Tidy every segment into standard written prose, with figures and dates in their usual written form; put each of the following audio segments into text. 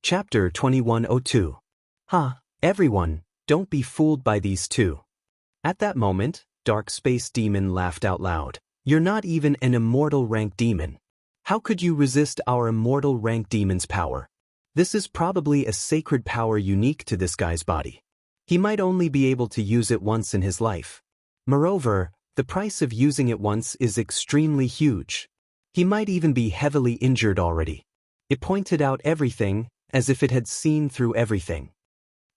Chapter 2102. Everyone, don't be fooled by these two. At that moment, Dark Space Demon laughed out loud. You're not even an immortal rank demon. How could you resist our immortal rank demon's power? This is probably a sacred power unique to this guy's body. He might only be able to use it once in his life. Moreover, the price of using it once is extremely huge. He might even be heavily injured already. It pointed out everything, as if it had seen through everything.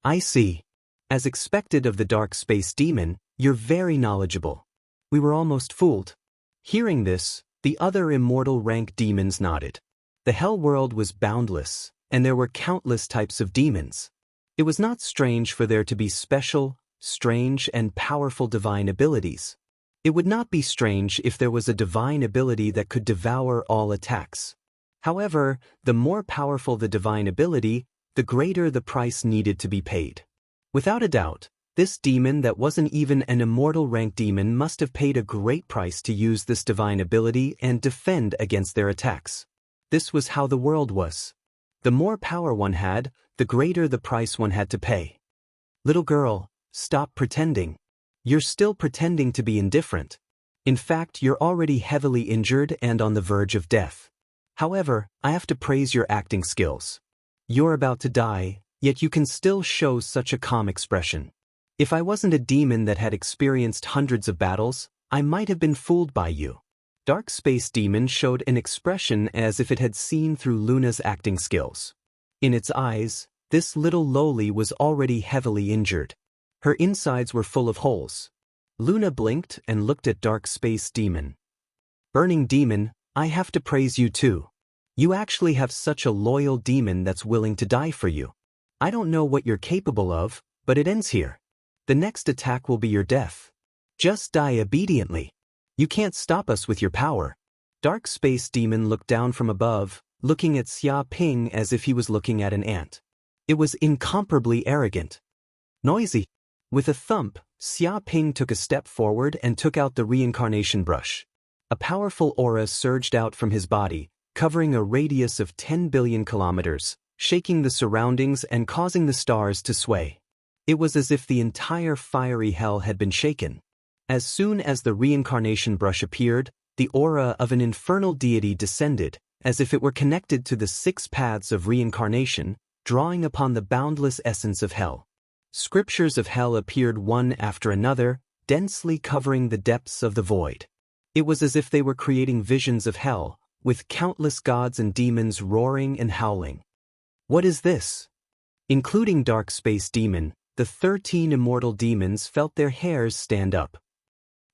I see. As expected of the Dark Space Demon, you're very knowledgeable. We were almost fooled. Hearing this, the other immortal rank demons nodded. The hell world was boundless, and there were countless types of demons. It was not strange for there to be special, strange, and powerful divine abilities. It would not be strange if there was a divine ability that could devour all attacks. However, the more powerful the divine ability, the greater the price needed to be paid. Without a doubt, this demon that wasn't even an immortal rank demon must have paid a great price to use this divine ability and defend against their attacks. This was how the world was. The more power one had, the greater the price one had to pay. Little girl, stop pretending. You're still pretending to be indifferent. In fact, you're already heavily injured and on the verge of death. However, I have to praise your acting skills. You're about to die, yet you can still show such a calm expression. If I wasn't a demon that had experienced hundreds of battles, I might have been fooled by you. Dark Space Demon showed an expression as if it had seen through Luna's acting skills. In its eyes, this little lowly was already heavily injured. Her insides were full of holes. Luna blinked and looked at Dark Space Demon. Burning Demon, I have to praise you too. You actually have such a loyal demon that's willing to die for you. I don't know what you're capable of, but it ends here. The next attack will be your death. Just die obediently. You can't stop us with your power. Dark Space Demon looked down from above, looking at Xia Ping as if he was looking at an ant. It was incomparably arrogant. Noisy. With a thump, Xia Ping took a step forward and took out the reincarnation brush. A powerful aura surged out from his body, covering a radius of 10 billion kilometers, shaking the surroundings and causing the stars to sway. It was as if the entire fiery hell had been shaken. As soon as the reincarnation brush appeared, the aura of an infernal deity descended, as if it were connected to the 6 paths of reincarnation, drawing upon the boundless essence of hell. Scriptures of hell appeared one after another, densely covering the depths of the void. It was as if they were creating visions of hell, with countless gods and demons roaring and howling. What is this? Including Dark Space Demon, the 13 immortal demons felt their hairs stand up.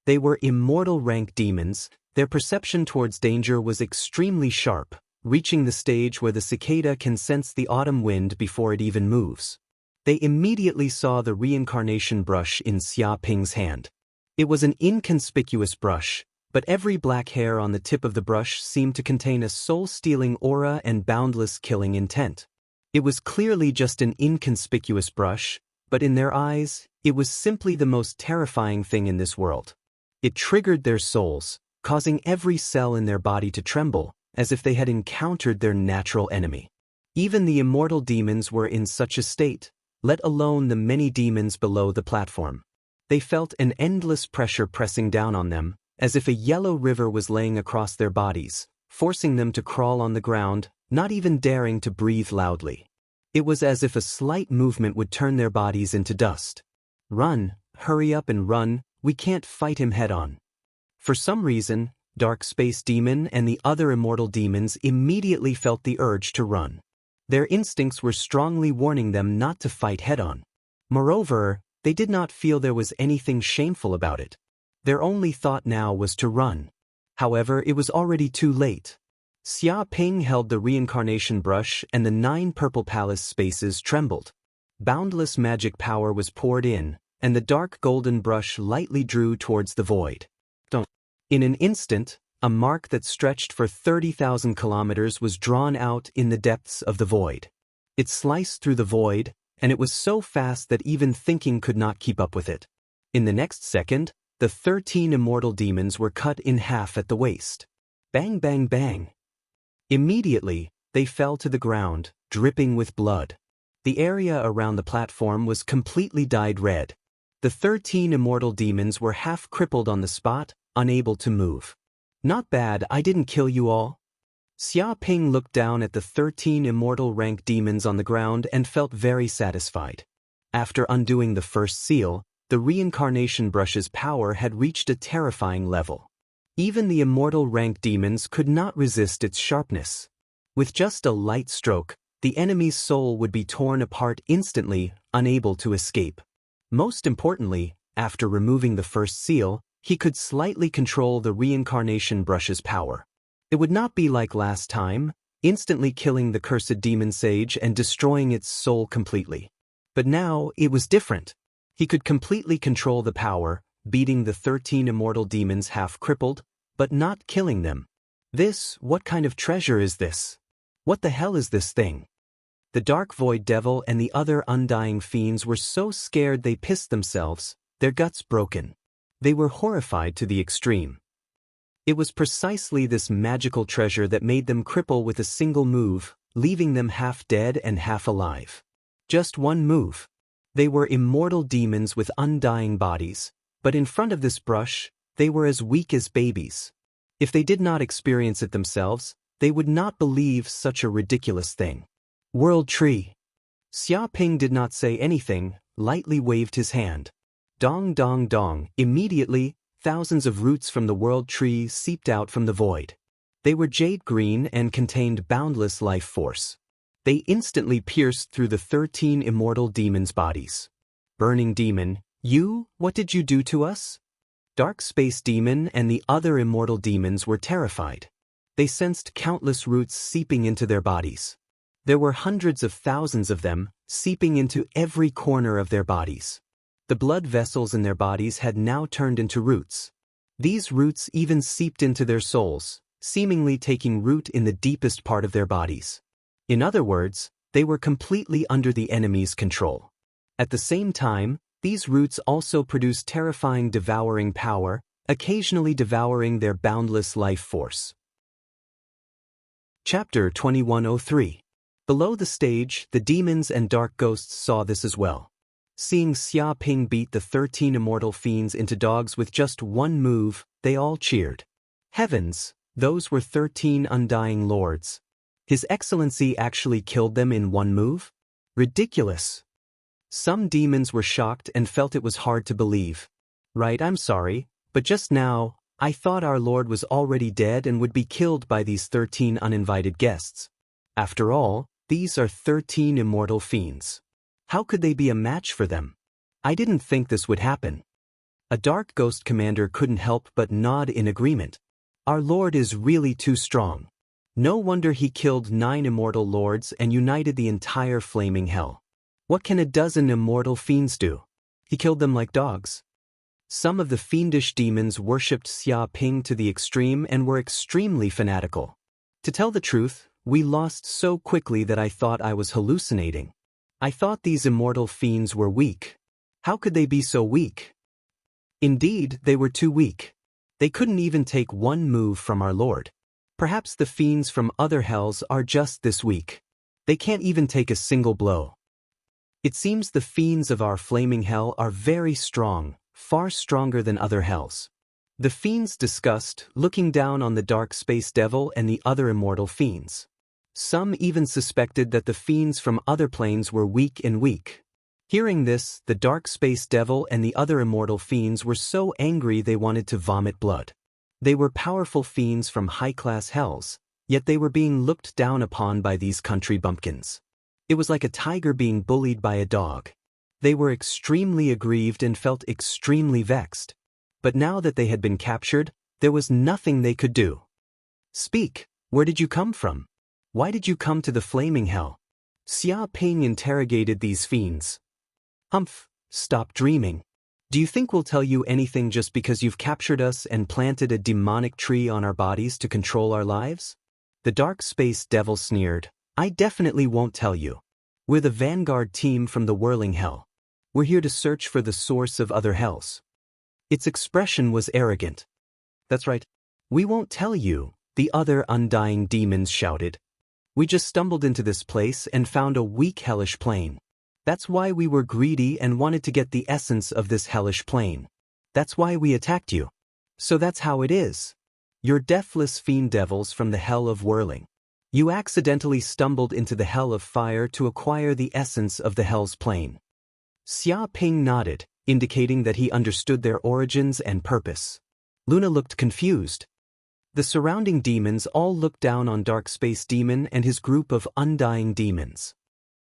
They were immortal rank demons. Their perception towards danger was extremely sharp, reaching the stage where the cicada can sense the autumn wind before it even moves. They immediately saw the reincarnation brush in Xia Ping's hand. It was an inconspicuous brush, but every black hair on the tip of the brush seemed to contain a soul-stealing aura and boundless killing intent. It was clearly just an inconspicuous brush, but in their eyes, it was simply the most terrifying thing in this world. It triggered their souls, causing every cell in their body to tremble, as if they had encountered their natural enemy. Even the immortal demons were in such a state, let alone the many demons below the platform. They felt an endless pressure pressing down on them, as if a yellow river was laying across their bodies, forcing them to crawl on the ground, not even daring to breathe loudly. It was as if a slight movement would turn their bodies into dust. Run, hurry up and run, we can't fight him head-on. For some reason, Dark Space Demon and the other immortal demons immediately felt the urge to run. Their instincts were strongly warning them not to fight head-on. Moreover, they did not feel there was anything shameful about it. Their only thought now was to run. However, it was already too late. Xia Ping held the reincarnation brush and the 9 purple palace spaces trembled. Boundless magic power was poured in, and the dark golden brush lightly drew towards the void. In an instant, a mark that stretched for 30,000 kilometers was drawn out in the depths of the void. It sliced through the void, and it was so fast that even thinking could not keep up with it. In the next second, the 13 immortal demons were cut in half at the waist. Bang, bang, bang. Immediately, they fell to the ground, dripping with blood. The area around the platform was completely dyed red. The 13 immortal demons were half crippled on the spot, unable to move. Not bad, I didn't kill you all. Xia Ping looked down at the 13 immortal rank demons on the ground and felt very satisfied. After undoing the first seal, the reincarnation brush's power had reached a terrifying level. Even the immortal rank demons could not resist its sharpness. With just a light stroke, the enemy's soul would be torn apart instantly, unable to escape. Most importantly, after removing the first seal, he could slightly control the reincarnation brush's power. It would not be like last time, instantly killing the cursed demon sage and destroying its soul completely. But now, it was different. He could completely control the power, beating the 13 immortal demons half crippled, but not killing them. What kind of treasure is this? What the hell is this thing? The Dark Void Devil and the other undying fiends were so scared they pissed themselves, their guts broken. They were horrified to the extreme. It was precisely this magical treasure that made them cripple with a single move, leaving them half dead and half alive. Just one move. They were immortal demons with undying bodies, but in front of this brush, they were as weak as babies. If they did not experience it themselves, they would not believe such a ridiculous thing. World Tree. Xia Ping did not say anything, lightly waved his hand. Dong dong dong. Immediately, thousands of roots from the World Tree seeped out from the void. They were jade green and contained boundless life force. They instantly pierced through the 13 immortal demons' bodies. Burning Demon, what did you do to us? Dark Space Demon and the other immortal demons were terrified. They sensed countless roots seeping into their bodies. There were hundreds of thousands of them, seeping into every corner of their bodies. The blood vessels in their bodies had now turned into roots. These roots even seeped into their souls, seemingly taking root in the deepest part of their bodies. In other words, they were completely under the enemy's control. At the same time, these roots also produced terrifying devouring power, occasionally devouring their boundless life force. Chapter 2103. Below the stage, the demons and dark ghosts saw this as well. Seeing Xia Ping beat the 13 immortal fiends into dogs with just one move, they all cheered. Heavens, those were 13 undying lords. His Excellency actually killed them in one move? Ridiculous. Some demons were shocked and felt it was hard to believe. Right, I'm sorry, but just now, I thought our Lord was already dead and would be killed by these 13 uninvited guests. After all, these are 13 immortal fiends. How could they be a match for them? I didn't think this would happen. A dark ghost commander couldn't help but nod in agreement. Our Lord is really too strong. No wonder he killed 9 immortal lords and united the entire flaming hell. What can a dozen immortal fiends do? He killed them like dogs. Some of the fiendish demons worshipped Xia Ping to the extreme and were extremely fanatical. To tell the truth, we lost so quickly that I thought I was hallucinating. I thought these immortal fiends were weak. How could they be so weak? Indeed, they were too weak. They couldn't even take one move from our Lord. Perhaps the fiends from other hells are just this weak. They can't even take a single blow. It seems the fiends of our flaming hell are very strong, far stronger than other hells. The fiends discussed, looking down on the dark space devil and the other immortal fiends. Some even suspected that the fiends from other planes were weak. Hearing this, the dark space devil and the other immortal fiends were so angry they wanted to vomit blood. They were powerful fiends from high-class hells, yet they were being looked down upon by these country bumpkins. It was like a tiger being bullied by a dog. They were extremely aggrieved and felt extremely vexed. But now that they had been captured, there was nothing they could do. Speak, where did you come from? Why did you come to the flaming hell? Xia Ping interrogated these fiends. Humph, stop dreaming. Do you think we'll tell you anything just because you've captured us and planted a demonic tree on our bodies to control our lives? The dark space devil sneered. I definitely won't tell you. We're the vanguard team from the whirling hell. We're here to search for the source of other hells. Its expression was arrogant. That's right. We won't tell you, the other undying demons shouted. We just stumbled into this place and found a weak hellish plane. That's why we were greedy and wanted to get the essence of this hellish plane. That's why we attacked you. So that's how it is. You're deathless fiend devils from the hell of whirling. You accidentally stumbled into the hell of fire to acquire the essence of the hell's plane. Xia Ping nodded, indicating that he understood their origins and purpose. Luna looked confused. The surrounding demons all looked down on Dark Space Demon and his group of undying demons.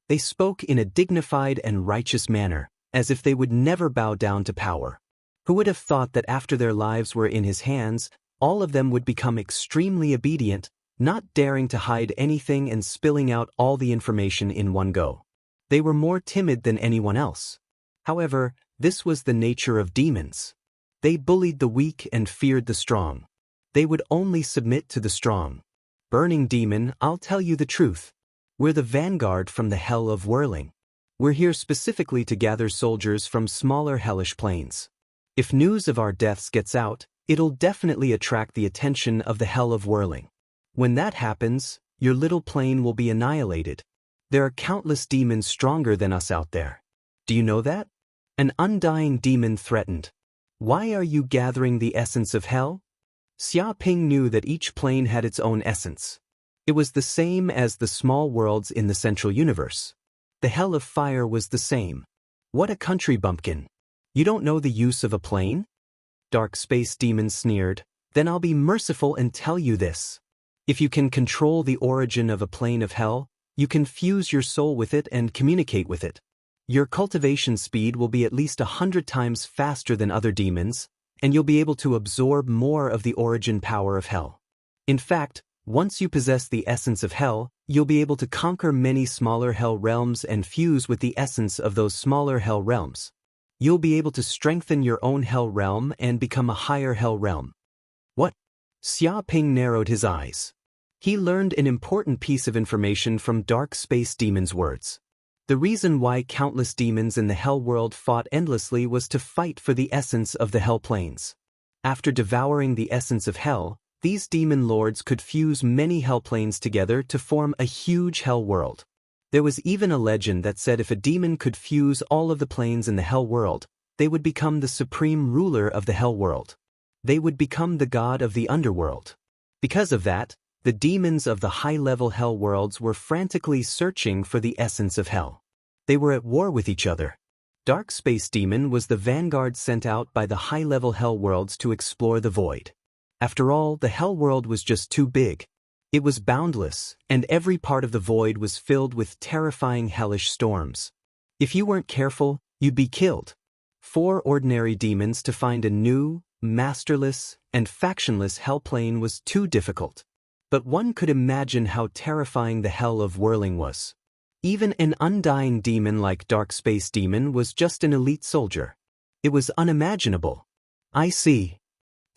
They spoke in a dignified and righteous manner, as if they would never bow down to power. Who would have thought that after their lives were in his hands, all of them would become extremely obedient, not daring to hide anything and spilling out all the information in one go. They were more timid than anyone else. However, this was the nature of demons. They bullied the weak and feared the strong. They would only submit to the strong. Burning Demon, I'll tell you the truth. We're the vanguard from the hell of whirling. We're here specifically to gather soldiers from smaller hellish planes. If news of our deaths gets out, it'll definitely attract the attention of the hell of whirling. When that happens, your little plane will be annihilated. There are countless demons stronger than us out there. Do you know that? An undying demon threatened. Why are you gathering the essence of hell? Xia Ping knew that each plane had its own essence. It was the same as the small worlds in the central universe. The hell of fire was the same. What a country bumpkin. You don't know the use of a plane? Dark Space Demon sneered. Then I'll be merciful and tell you this. If you can control the origin of a plane of hell, you can fuse your soul with it and communicate with it. Your cultivation speed will be at least 100 times faster than other demons, and you'll be able to absorb more of the origin power of hell. In fact, once you possess the essence of hell, you'll be able to conquer many smaller hell realms and fuse with the essence of those smaller hell realms. You'll be able to strengthen your own hell realm and become a higher hell realm. What? Xia Ping narrowed his eyes. He learned an important piece of information from Dark Space Demon's words. The reason why countless demons in the hell world fought endlessly was to fight for the essence of the hell planes. After devouring the essence of hell, these demon lords could fuse many hell planes together to form a huge hell world. There was even a legend that said if a demon could fuse all of the planes in the hell world, they would become the supreme ruler of the hell world. They would become the god of the underworld. Because of that, the demons of the high-level hell worlds were frantically searching for the essence of hell. They were at war with each other. Dark Space Demon was the vanguard sent out by the high-level hell worlds to explore the void. After all, the hell world was just too big. It was boundless, and every part of the void was filled with terrifying hellish storms. If you weren't careful, you'd be killed. 4 ordinary demons to find a new, masterless, and factionless hell plane was too difficult. But one could imagine how terrifying the hell of whirling was. Even an undying demon like Dark Space Demon was just an elite soldier. It was unimaginable. I see.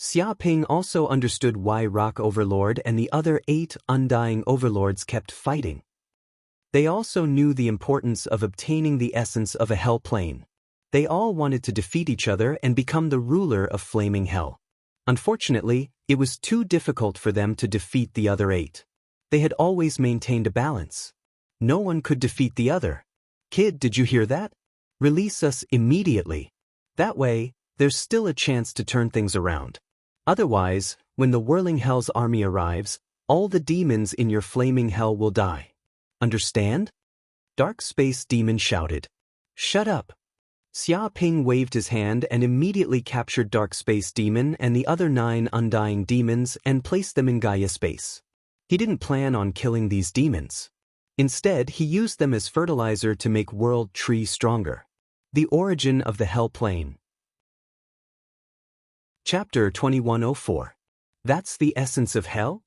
Xia Ping also understood why Rock Overlord and the other 8 undying overlords kept fighting. They also knew the importance of obtaining the essence of a hell plane. They all wanted to defeat each other and become the ruler of flaming hell. Unfortunately, it was too difficult for them to defeat the other 8. They had always maintained a balance. No one could defeat the other. Kid, did you hear that? Release us immediately. That way, there's still a chance to turn things around. Otherwise, when the Whirling Hell's army arrives, all the demons in your flaming hell will die. Understand? Dark Space Demon shouted. Shut up. Xia Ping waved his hand and immediately captured Dark Space Demon and the other 9 undying demons and placed them in Gaia space. He didn't plan on killing these demons. Instead, he used them as fertilizer to make World Tree stronger. The origin of the Hell Plane. Chapter 2104. That's the essence of hell?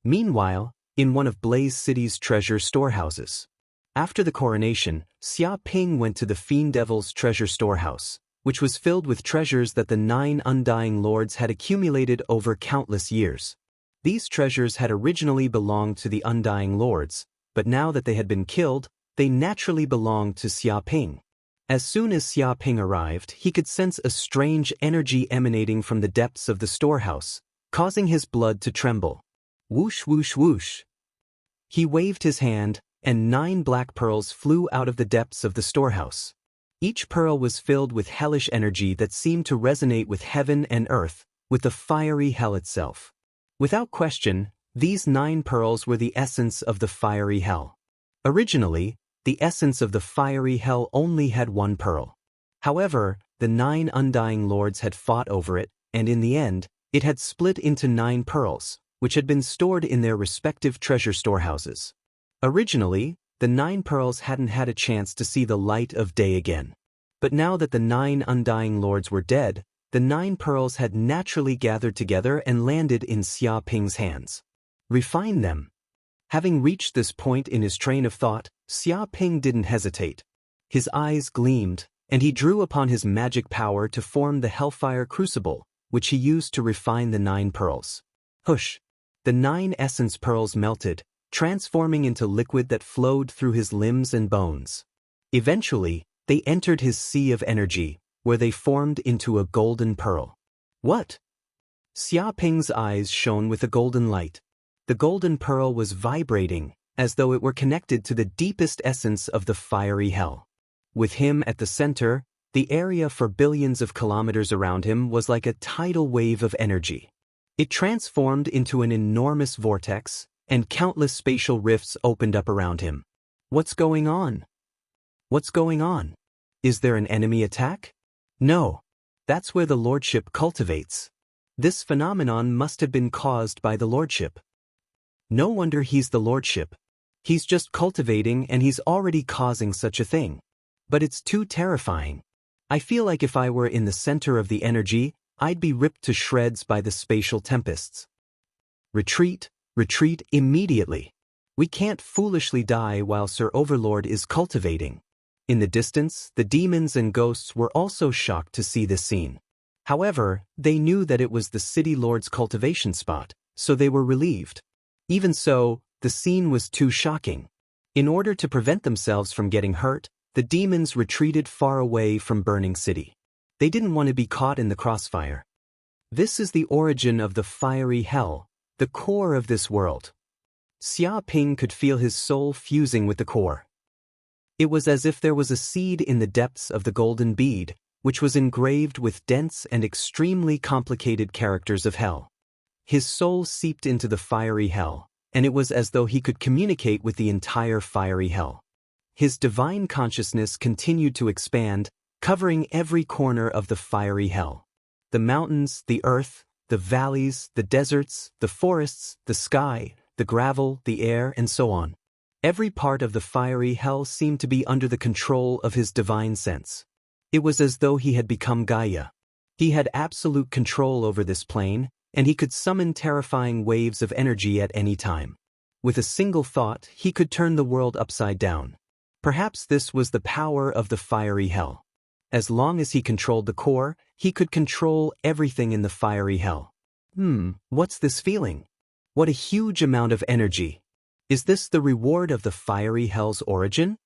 Meanwhile, in one of Blaze City's treasure storehouses. After the coronation, Xia Ping went to the Fiend Devil's treasure storehouse, which was filled with treasures that the 9 undying lords had accumulated over countless years. These treasures had originally belonged to the undying lords, but now that they had been killed, they naturally belonged to Xia Ping. As soon as Xia Ping arrived, he could sense a strange energy emanating from the depths of the storehouse, causing his blood to tremble. Whoosh whoosh whoosh. He waved his hand, and 9 black pearls flew out of the depths of the storehouse. Each pearl was filled with hellish energy that seemed to resonate with heaven and earth, with the fiery hell itself. Without question, these 9 pearls were the essence of the fiery hell. Originally, the essence of the fiery hell only had 1 pearl. However, the 9 undying lords had fought over it, and in the end, it had split into 9 pearls, which had been stored in their respective treasure storehouses. Originally, the 9 pearls hadn't had a chance to see the light of day again. But now that the 9 undying lords were dead, the 9 pearls had naturally gathered together and landed in Xia Ping's hands. Refine them. Having reached this point in his train of thought, Xia Ping didn't hesitate. His eyes gleamed, and he drew upon his magic power to form the Hellfire Crucible, which he used to refine the 9 pearls. Hush! The 9 essence pearls melted, transforming into liquid that flowed through his limbs and bones. Eventually, they entered his sea of energy, where they formed into a golden pearl. What? Xia Ping's eyes shone with a golden light. The golden pearl was vibrating, as though it were connected to the deepest essence of the fiery hell. With him at the center, the area for billions of kilometers around him was like a tidal wave of energy. It transformed into an enormous vortex, and countless spatial rifts opened up around him. What's going on? What's going on? Is there an enemy attack? No. That's where the lordship cultivates. This phenomenon must have been caused by the lordship. No wonder he's the lordship. He's just cultivating and he's already causing such a thing. But it's too terrifying. I feel like if I were in the center of the energy, I'd be ripped to shreds by the spatial tempests. Retreat, retreat immediately. We can't foolishly die while Sir Overlord is cultivating. In the distance, the demons and ghosts were also shocked to see this scene. However, they knew that it was the city lord's cultivation spot, so they were relieved. Even so, the scene was too shocking. In order to prevent themselves from getting hurt, the demons retreated far away from Burning City. They didn't want to be caught in the crossfire. This is the origin of the fiery hell, the core of this world. Xia Ping could feel his soul fusing with the core. It was as if there was a seed in the depths of the golden bead, which was engraved with dense and extremely complicated characters of hell. His soul seeped into the fiery hell, and it was as though he could communicate with the entire fiery hell. His divine consciousness continued to expand, covering every corner of the fiery hell. The mountains, the earth, the valleys, the deserts, the forests, the sky, the gravel, the air, and so on. Every part of the fiery hell seemed to be under the control of his divine sense. It was as though he had become Gaia. He had absolute control over this plane, and he could summon terrifying waves of energy at any time. With a single thought, he could turn the world upside down. Perhaps this was the power of the fiery hell. As long as he controlled the core, he could control everything in the fiery hell. What's this feeling? What a huge amount of energy. Is this the reward of the fiery hell's origin?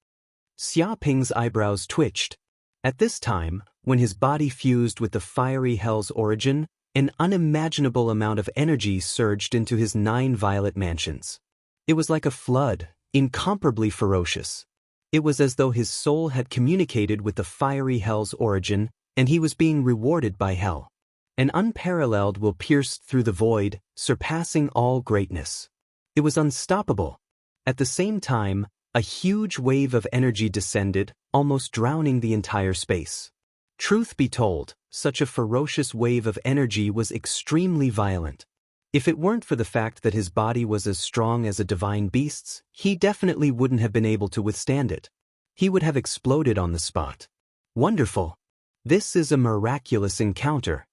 Xia Ping's eyebrows twitched. At this time, when his body fused with the fiery hell's origin, an unimaginable amount of energy surged into his 9 violet mansions. It was like a flood, incomparably ferocious. It was as though his soul had communicated with the fiery hell's origin, and he was being rewarded by hell. An unparalleled will pierced through the void, surpassing all greatness. It was unstoppable. At the same time, a huge wave of energy descended, almost drowning the entire space. Truth be told, such a ferocious wave of energy was extremely violent. If it weren't for the fact that his body was as strong as a divine beast's, he definitely wouldn't have been able to withstand it. He would have exploded on the spot. Wonderful. This is a miraculous encounter.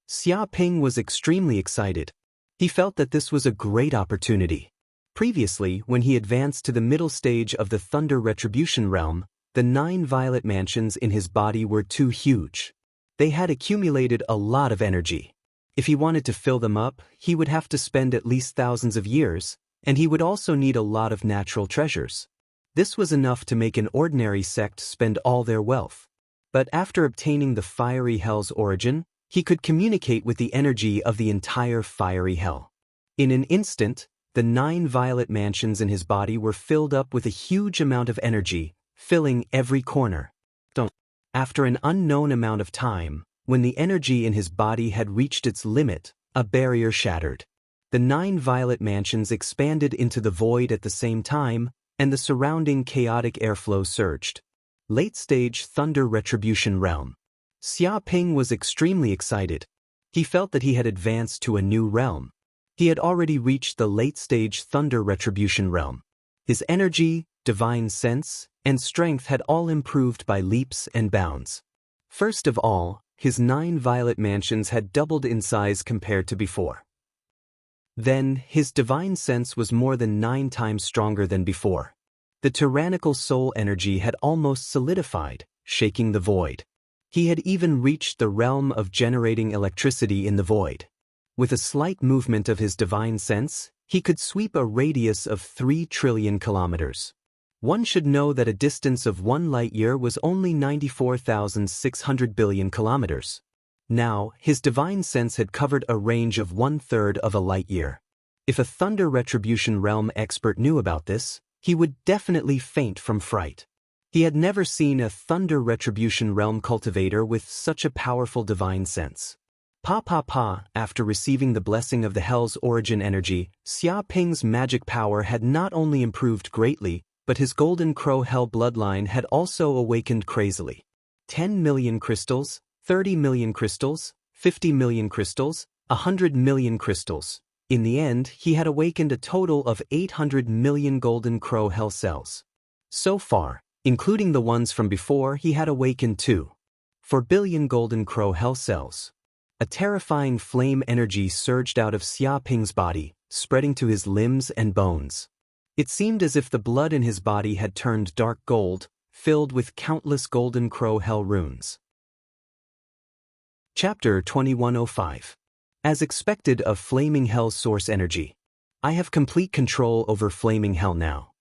Xia Ping was extremely excited. He felt that this was a great opportunity. Previously, when he advanced to the middle stage of the Thunder Retribution realm, the 9 violet mansions in his body were too huge. They had accumulated a lot of energy. If he wanted to fill them up, he would have to spend at least thousands of years, and he would also need a lot of natural treasures. This was enough to make an ordinary sect spend all their wealth. But after obtaining the fiery hell's origin, he could communicate with the energy of the entire fiery hell. In an instant, the 9 violet mansions in his body were filled up with a huge amount of energy, filling every corner. After an unknown amount of time, when the energy in his body had reached its limit, a barrier shattered. The 9 violet mansions expanded into the void at the same time, and the surrounding chaotic airflow surged. Late-stage Thunder Retribution Realm. Xia Ping was extremely excited. He felt that he had advanced to a new realm. He had already reached the late-stage Thunder Retribution Realm. His energy, divine sense, and strength had all improved by leaps and bounds. First of all, his 9 violet mansions had doubled in size compared to before. Then, his divine sense was more than 9 times stronger than before. The tyrannical soul energy had almost solidified, shaking the void. He had even reached the realm of generating electricity in the void. With a slight movement of his divine sense, he could sweep a radius of 3 trillion kilometers. One should know that a distance of 1 light-year was only 94,600 billion kilometers. Now, his divine sense had covered a range of 1/3 of a light-year. If a Thunder Retribution Realm expert knew about this, he would definitely faint from fright. He had never seen a Thunder Retribution Realm cultivator with such a powerful divine sense. After receiving the blessing of the Hell's origin energy, Xia Ping's magic power had not only improved greatly, but his Golden Crow Hell bloodline had also awakened crazily. 10 million crystals, 30 million crystals, 50 million crystals, 100 million crystals. In the end, he had awakened a total of 800 million Golden Crow Hell cells. So far, including the ones from before, he had awakened 4 billion Golden Crow Hell cells. A terrifying flame energy surged out of Xia Ping's body, spreading to his limbs and bones. It seemed as if the blood in his body had turned dark gold, filled with countless Golden Crow Hell runes. Chapter 2105. As expected of Flaming Hell's source energy. I have complete control over Flaming Hell now.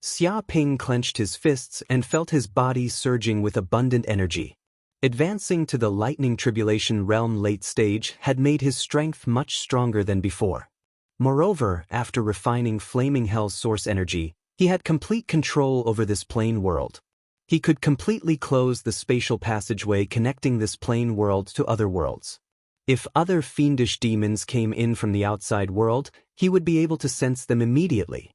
Xia Ping clenched his fists and felt his body surging with abundant energy. Advancing to the Lightning Tribulation Realm late stage had made his strength much stronger than before. Moreover, after refining Flaming Hell's source energy, he had complete control over this plane world. He could completely close the spatial passageway connecting this plane world to other worlds. If other fiendish demons came in from the outside world, he would be able to sense them immediately.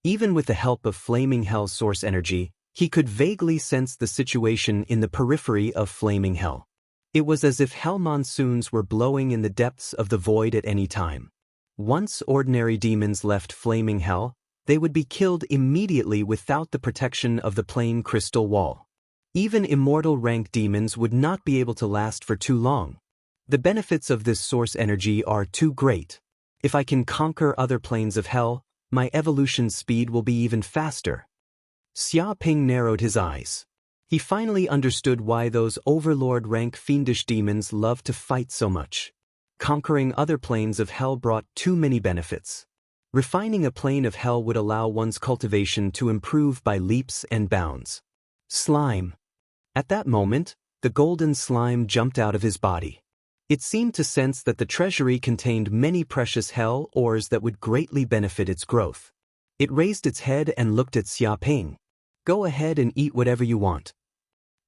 Even with the help of Flaming Hell's source energy, he could vaguely sense the situation in the periphery of Flaming Hell. It was as if hell monsoons were blowing in the depths of the void at any time. Once ordinary demons left Flaming Hell, they would be killed immediately without the protection of the plain crystal wall. Even immortal rank demons would not be able to last for too long. The benefits of this source energy are too great. If I can conquer other planes of hell, my evolution speed will be even faster. Xia Ping narrowed his eyes. He finally understood why those overlord-rank fiendish demons loved to fight so much. Conquering other planes of hell brought too many benefits. Refining a plane of hell would allow one's cultivation to improve by leaps and bounds. Slime. At that moment, the golden slime jumped out of his body. It seemed to sense that the treasury contained many precious hell ores that would greatly benefit its growth. It raised its head and looked at Xia Ping. Go ahead and eat whatever you want.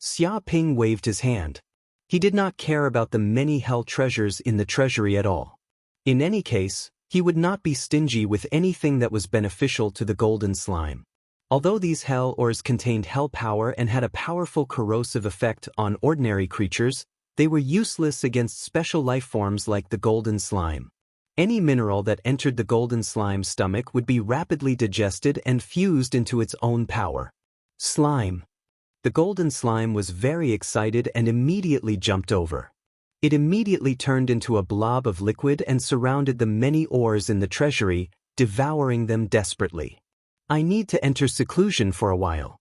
Xia Ping waved his hand. He did not care about the many hell treasures in the treasury at all. In any case, he would not be stingy with anything that was beneficial to the golden slime. Although these hell ores contained hell power and had a powerful corrosive effect on ordinary creatures, they were useless against special life forms like the golden slime. Any mineral that entered the golden slime's stomach would be rapidly digested and fused into its own power. Slime. The golden slime was very excited and immediately jumped over. It immediately turned into a blob of liquid and surrounded the many ores in the treasury, devouring them desperately. I need to enter seclusion for a while.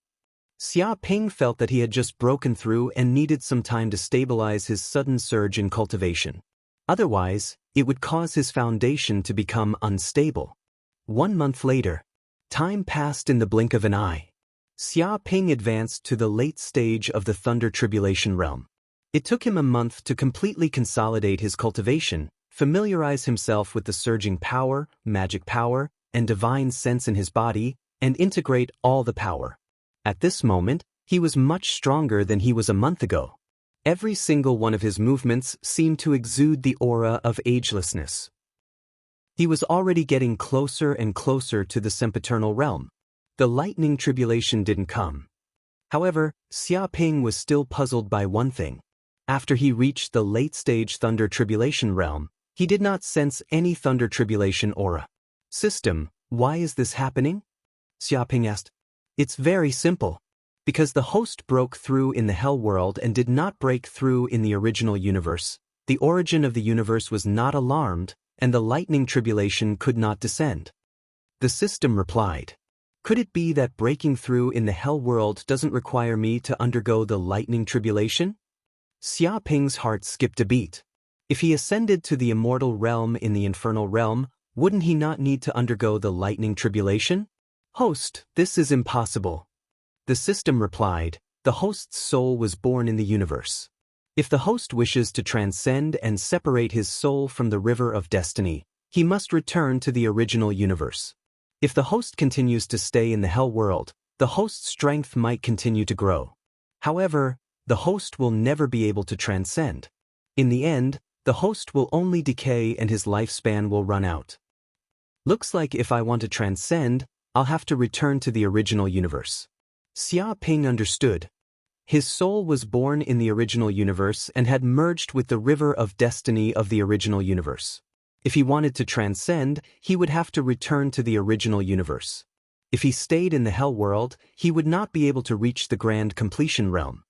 Xia Ping felt that he had just broken through and needed some time to stabilize his sudden surge in cultivation. Otherwise, it would cause his foundation to become unstable. 1 month later, time passed in the blink of an eye. Xia Ping advanced to the late stage of the Thunder Tribulation Realm. It took him a month to completely consolidate his cultivation, familiarize himself with the surging power, magic power, and divine sense in his body and integrate all the power. At this moment, he was much stronger than he was a month ago. Every single one of his movements seemed to exude the aura of agelessness. He was already getting closer and closer to the sempiternal realm. The lightning tribulation didn't come. However, Xiaoping was still puzzled by one thing. After he reached the late-stage thunder tribulation realm, he did not sense any thunder tribulation aura. System, why is this happening? Xiaoping asked. It's very simple. Because the host broke through in the hell world and did not break through in the original universe, the origin of the universe was not alarmed, and the lightning tribulation could not descend. The system replied. Could it be that breaking through in the hell world doesn't require me to undergo the lightning tribulation? Xiaoping's heart skipped a beat. If he ascended to the immortal realm in the infernal realm, wouldn't he not need to undergo the lightning tribulation? Host, this is impossible. The system replied, the host's soul was born in the universe. If the host wishes to transcend and separate his soul from the river of destiny, he must return to the original universe. If the host continues to stay in the hell world, the host's strength might continue to grow. However, the host will never be able to transcend. In the end, the host will only decay and his lifespan will run out. Looks like if I want to transcend, I'll have to return to the original universe. Xiaoping understood. His soul was born in the original universe and had merged with the river of destiny of the original universe. If he wanted to transcend, he would have to return to the original universe. If he stayed in the hell world, he would not be able to reach the grand completion realm.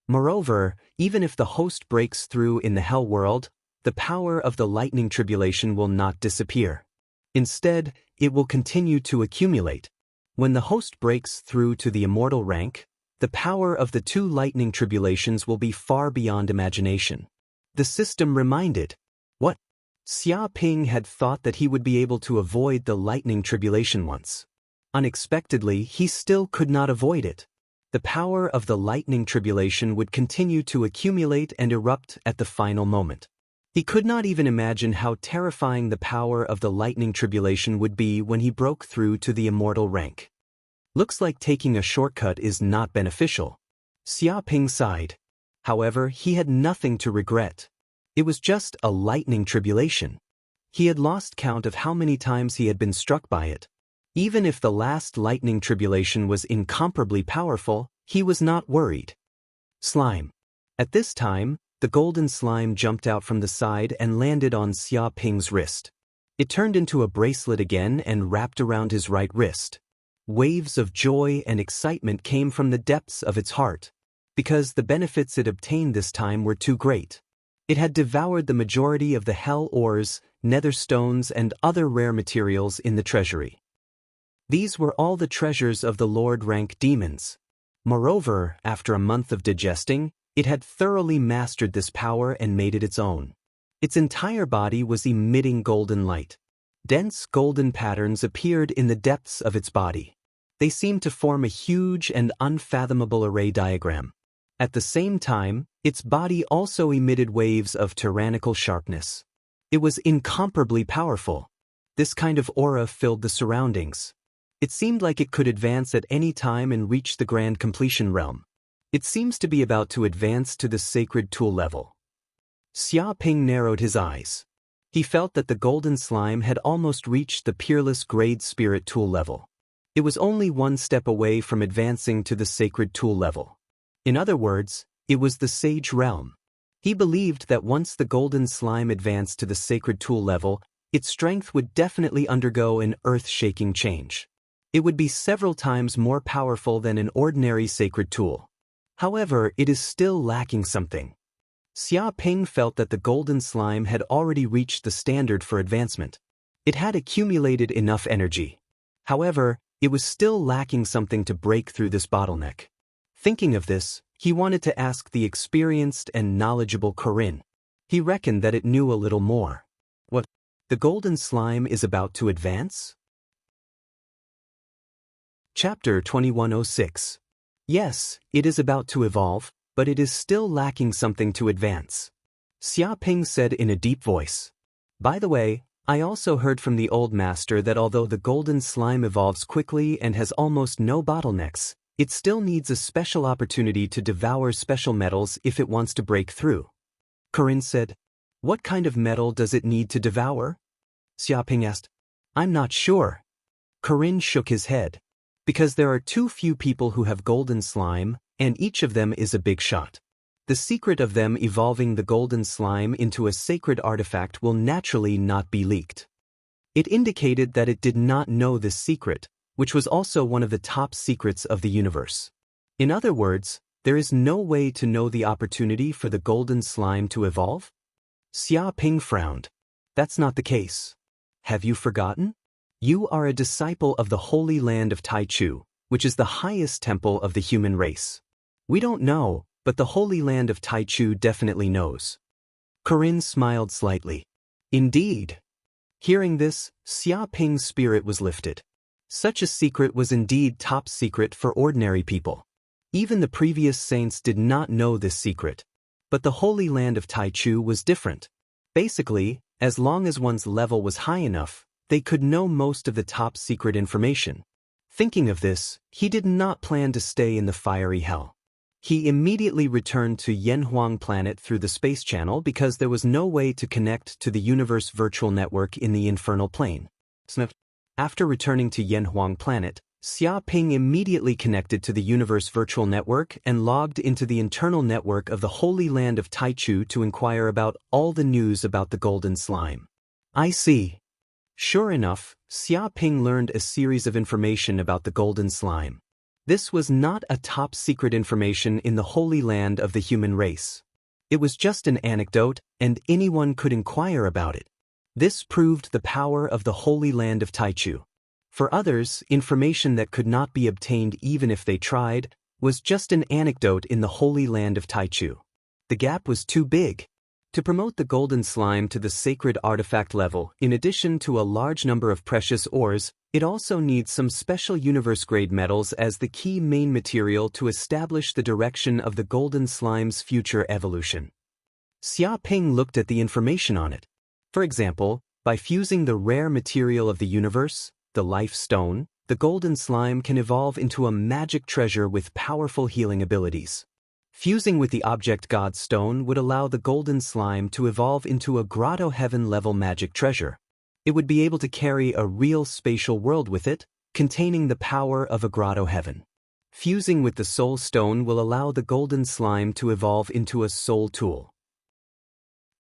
Moreover, even if the host breaks through in the hell world, the power of the lightning tribulation will not disappear. Instead, it will continue to accumulate. When the host breaks through to the immortal rank, the power of the two lightning tribulations will be far beyond imagination. The system reminded. What? Xiaoping had thought that he would be able to avoid the lightning tribulation once. Unexpectedly, he still could not avoid it. The power of the lightning tribulation would continue to accumulate and erupt at the final moment. He could not even imagine how terrifying the power of the lightning tribulation would be when he broke through to the immortal rank. Looks like taking a shortcut is not beneficial. Xiaoping sighed. However, he had nothing to regret. It was just a lightning tribulation. He had lost count of how many times he had been struck by it. Even if the last lightning tribulation was incomparably powerful, he was not worried. Slime. At this time, the golden slime jumped out from the side and landed on Xiaoping's wrist. It turned into a bracelet again and wrapped around his right wrist. Waves of joy and excitement came from the depths of its heart, because the benefits it obtained this time were too great. It had devoured the majority of the hell ores, nether stones, and other rare materials in the treasury. These were all the treasures of the Lord-rank demons. Moreover, after a month of digesting, it had thoroughly mastered this power and made it its own. Its entire body was emitting golden light. Dense golden patterns appeared in the depths of its body. They seemed to form a huge and unfathomable array diagram. At the same time, its body also emitted waves of tyrannical sharpness. It was incomparably powerful. This kind of aura filled the surroundings. It seemed like it could advance at any time and reach the grand completion realm. It seems to be about to advance to the sacred tool level. Xiaoping narrowed his eyes. He felt that the golden slime had almost reached the peerless grade spirit tool level. It was only one step away from advancing to the sacred tool level. In other words, it was the sage realm. He believed that once the golden slime advanced to the sacred tool level, its strength would definitely undergo an earth-shaking change. It would be several times more powerful than an ordinary sacred tool. However, it is still lacking something. Xiaoping felt that the golden slime had already reached the standard for advancement. It had accumulated enough energy. However, it was still lacking something to break through this bottleneck. Thinking of this, he wanted to ask the experienced and knowledgeable Corinne. He reckoned that it knew a little more. What? The golden slime is about to advance? Chapter 2106. Yes, it is about to evolve, but it is still lacking something to advance. Xiaoping said in a deep voice. By the way, I also heard from the old master that although the golden slime evolves quickly and has almost no bottlenecks, it still needs a special opportunity to devour special metals if it wants to break through. Corinne said, "What kind of metal does it need to devour?" Xiaoping asked. "I'm not sure." Corinne shook his head. "Because there are too few people who have golden slime, and each of them is a big shot. The secret of them evolving the golden slime into a sacred artifact will naturally not be leaked." It indicated that it did not know this secret, which was also one of the top secrets of the universe. In other words, there is no way to know the opportunity for the golden slime to evolve? Xia Ping frowned. "That's not the case. Have you forgotten? You are a disciple of the Holy Land of Taichu, which is the highest temple of the human race. We don't know, but the Holy Land of Taichu definitely knows." Corinne smiled slightly. "Indeed." Hearing this, Xia Ping's spirit was lifted. Such a secret was indeed top secret for ordinary people. Even the previous saints did not know this secret. But the Holy Land of Taichu was different. Basically, as long as one's level was high enough, they could know most of the top secret information. Thinking of this, he did not plan to stay in the fiery hell. He immediately returned to Yanhuang planet through the space channel because there was no way to connect to the universe virtual network in the infernal plane. After returning to Yanhuang planet, Xia Ping immediately connected to the universe virtual network and logged into the internal network of the Holy Land of Taichu to inquire about all the news about the golden slime. "I see." Sure enough, Xia Ping learned a series of information about the golden slime. This was not a top secret information in the Holy Land of the human race. It was just an anecdote, and anyone could inquire about it. This proved the power of the Holy Land of Taichu. For others, information that could not be obtained even if they tried, was just an anecdote in the Holy Land of Taichu. The gap was too big. To promote the golden slime to the sacred artifact level, in addition to a large number of precious ores, it also needs some special universe-grade metals as the key main material to establish the direction of the golden slime's future evolution. Xia Ping looked at the information on it. For example, by fusing the rare material of the universe, the life stone, the golden slime can evolve into a magic treasure with powerful healing abilities. Fusing with the object God stone would allow the golden slime to evolve into a grotto heaven-level magic treasure. It would be able to carry a real spatial world with it, containing the power of a grotto heaven. Fusing with the soul stone will allow the golden slime to evolve into a soul tool.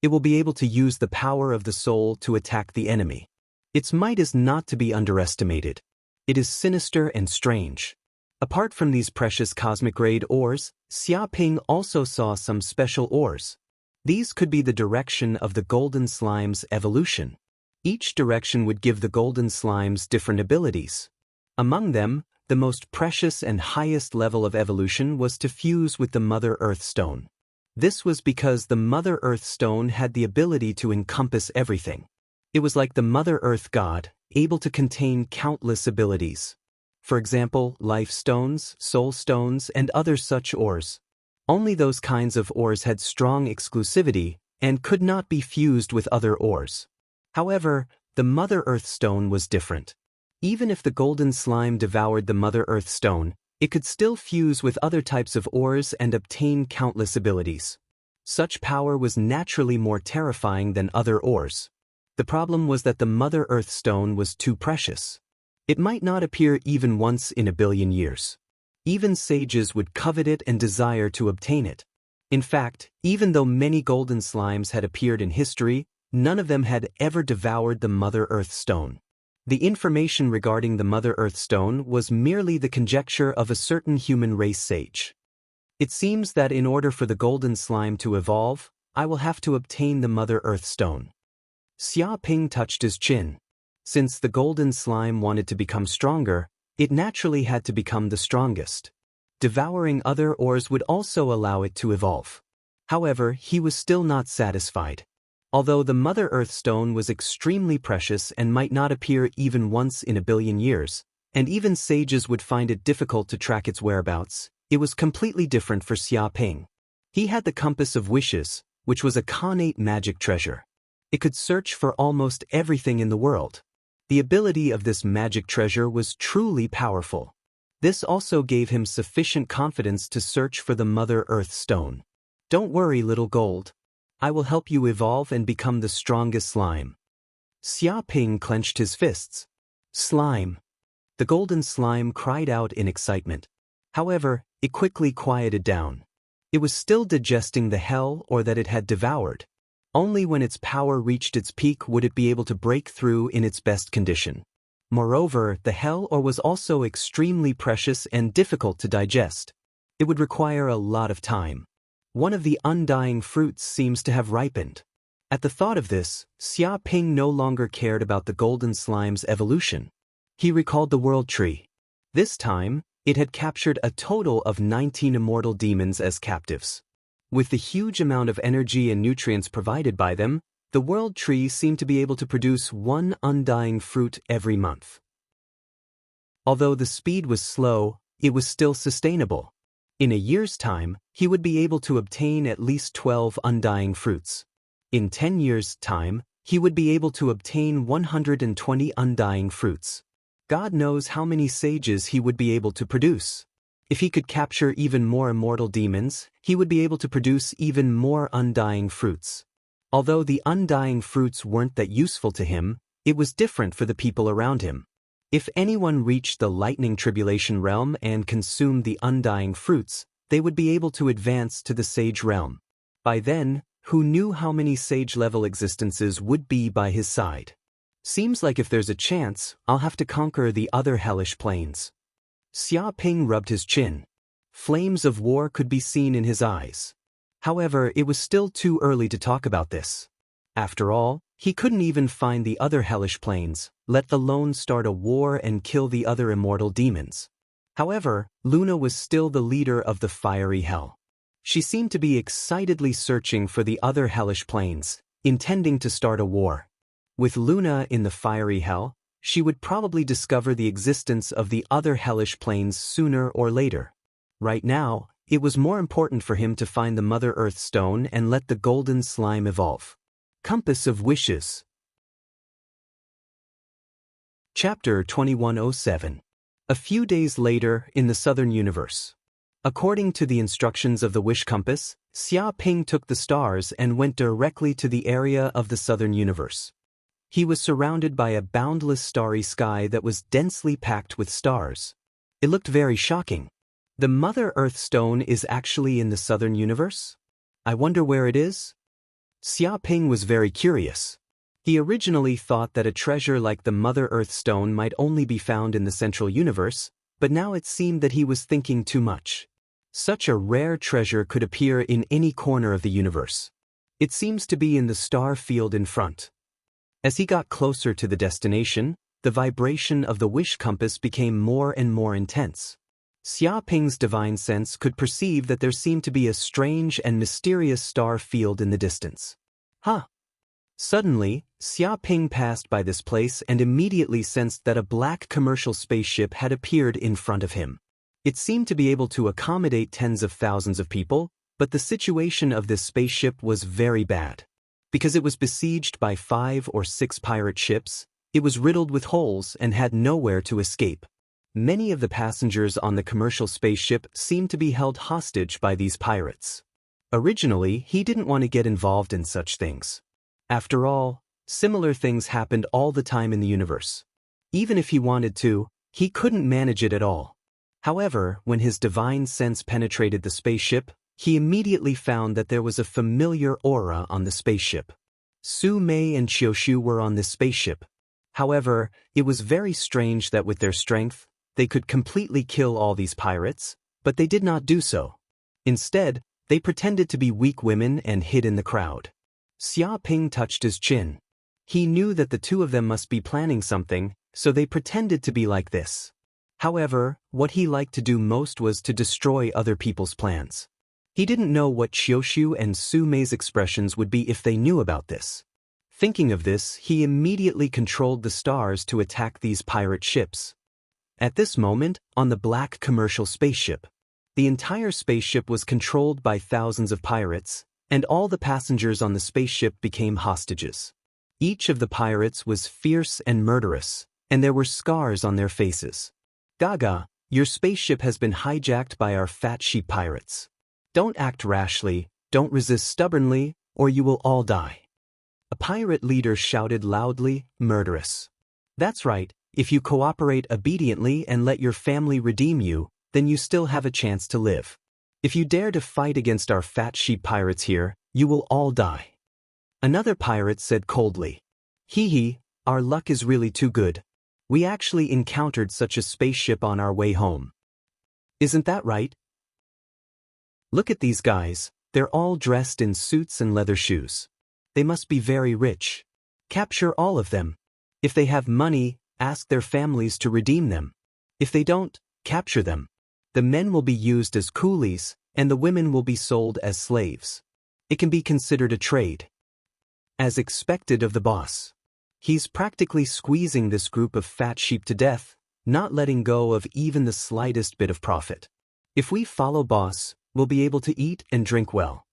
It will be able to use the power of the soul to attack the enemy. Its might is not to be underestimated. It is sinister and strange. Apart from these precious cosmic-grade ores, Xia Ping also saw some special ores. These could be the direction of the golden slime's evolution. Each direction would give the golden slimes different abilities. Among them, the most precious and highest level of evolution was to fuse with the Mother Earth Stone. This was because the Mother Earth Stone had the ability to encompass everything. It was like the Mother Earth God, able to contain countless abilities. For example, life stones, soul stones, and other such ores. Only those kinds of ores had strong exclusivity and could not be fused with other ores. However, the Mother Earth Stone was different. Even if the golden slime devoured the Mother Earth Stone, it could still fuse with other types of ores and obtain countless abilities. Such power was naturally more terrifying than other ores. The problem was that the Mother Earth Stone was too precious. It might not appear even once in a billion years. Even sages would covet it and desire to obtain it. In fact, even though many golden slimes had appeared in history, none of them had ever devoured the Mother Earth Stone. The information regarding the Mother Earth Stone was merely the conjecture of a certain human race sage. It seems that in order for the golden slime to evolve, I will have to obtain the Mother Earth Stone. Xia Ping touched his chin. Since the golden slime wanted to become stronger, it naturally had to become the strongest. Devouring other ores would also allow it to evolve. However, he was still not satisfied. Although the Mother Earth Stone was extremely precious and might not appear even once in a billion years, and even sages would find it difficult to track its whereabouts, it was completely different for Xia Ping. He had the Compass of Wishes, which was a connate magic treasure. It could search for almost everything in the world. The ability of this magic treasure was truly powerful. This also gave him sufficient confidence to search for the Mother Earth Stone. Don't worry, little gold. I will help you evolve and become the strongest slime. Xia Ping clenched his fists. Slime. The golden slime cried out in excitement. However, it quickly quieted down. It was still digesting the hell or that it had devoured. Only when its power reached its peak would it be able to break through in its best condition. Moreover, the hell ore was also extremely precious and difficult to digest. It would require a lot of time. One of the undying fruits seems to have ripened. At the thought of this, Xia Ping no longer cared about the golden slime's evolution. He recalled the world tree. This time, it had captured a total of 19 immortal demons as captives. With the huge amount of energy and nutrients provided by them, the world tree seemed to be able to produce one undying fruit every month. Although the speed was slow, it was still sustainable. In a year's time, he would be able to obtain at least 12 undying fruits. In 10 years' time, he would be able to obtain 120 undying fruits. God knows how many sages he would be able to produce. If he could capture even more immortal demons, he would be able to produce even more undying fruits. Although the undying fruits weren't that useful to him, it was different for the people around him. If anyone reached the lightning tribulation realm and consumed the undying fruits, they would be able to advance to the sage realm. By then, who knew how many sage-level existences would be by his side? Seems like if there's a chance, I'll have to conquer the other hellish planes. Xia Ping rubbed his chin. Flames of war could be seen in his eyes. However, it was still too early to talk about this. After all, he couldn't even find the other hellish planes, let alone start a war and kill the other immortal demons. However, Luna was still the leader of the fiery hell. She seemed to be excitedly searching for the other hellish planes, intending to start a war. With Luna in the fiery hell, she would probably discover the existence of the other hellish planes sooner or later. Right now, it was more important for him to find the Mother Earth Stone and let the golden slime evolve. Compass of Wishes. Chapter 2107. A few days later in the Southern Universe. According to the instructions of the Wish Compass, Xia Ping took the stars and went directly to the area of the Southern Universe. He was surrounded by a boundless starry sky that was densely packed with stars. It looked very shocking. The Mother Earth Stone is actually in the Southern Universe? I wonder where it is? Xia Ping was very curious. He originally thought that a treasure like the Mother Earth Stone might only be found in the Central Universe, but now it seemed that he was thinking too much. Such a rare treasure could appear in any corner of the universe. It seems to be in the star field in front. As he got closer to the destination, the vibration of the wish compass became more and more intense. Xia Ping's divine sense could perceive that there seemed to be a strange and mysterious star field in the distance. Suddenly, Xia Ping passed by this place and immediately sensed that a black commercial spaceship had appeared in front of him. It seemed to be able to accommodate tens of thousands of people, but the situation of this spaceship was very bad. Because it was besieged by 5 or 6 pirate ships, it was riddled with holes and had nowhere to escape. Many of the passengers on the commercial spaceship seemed to be held hostage by these pirates. Originally, he didn't want to get involved in such things. After all, similar things happened all the time in the universe. Even if he wanted to, he couldn't manage it at all. However, when his divine sense penetrated the spaceship, he immediately found that there was a familiar aura on the spaceship. Su Mei and Qiushu were on this spaceship. However, it was very strange that with their strength, they could completely kill all these pirates, but they did not do so. Instead, they pretended to be weak women and hid in the crowd. Xia Ping touched his chin. He knew that the two of them must be planning something, so they pretended to be like this. However, what he liked to do most was to destroy other people's plans. He didn't know what Qiushu and Su Mei's expressions would be if they knew about this. Thinking of this, he immediately controlled the stars to attack these pirate ships. At this moment, on the black commercial spaceship, the entire spaceship was controlled by thousands of pirates, and all the passengers on the spaceship became hostages. Each of the pirates was fierce and murderous, and there were scars on their faces. Gaga, your spaceship has been hijacked by our fat sheep pirates. Don't act rashly, don't resist stubbornly, or you will all die. A pirate leader shouted loudly, murderous. That's right, if you cooperate obediently and let your family redeem you, then you still have a chance to live. If you dare to fight against our fat sheep pirates here, you will all die. Another pirate said coldly, hee hee, our luck is really too good. We actually encountered such a spaceship on our way home. Isn't that right? Look at these guys, they're all dressed in suits and leather shoes. They must be very rich. Capture all of them. If they have money, ask their families to redeem them. If they don't, capture them. The men will be used as coolies, and the women will be sold as slaves. It can be considered a trade. As expected of the boss. He's practically squeezing this group of fat sheep to death, not letting go of even the slightest bit of profit. If we follow boss, we'll be able to eat and drink well.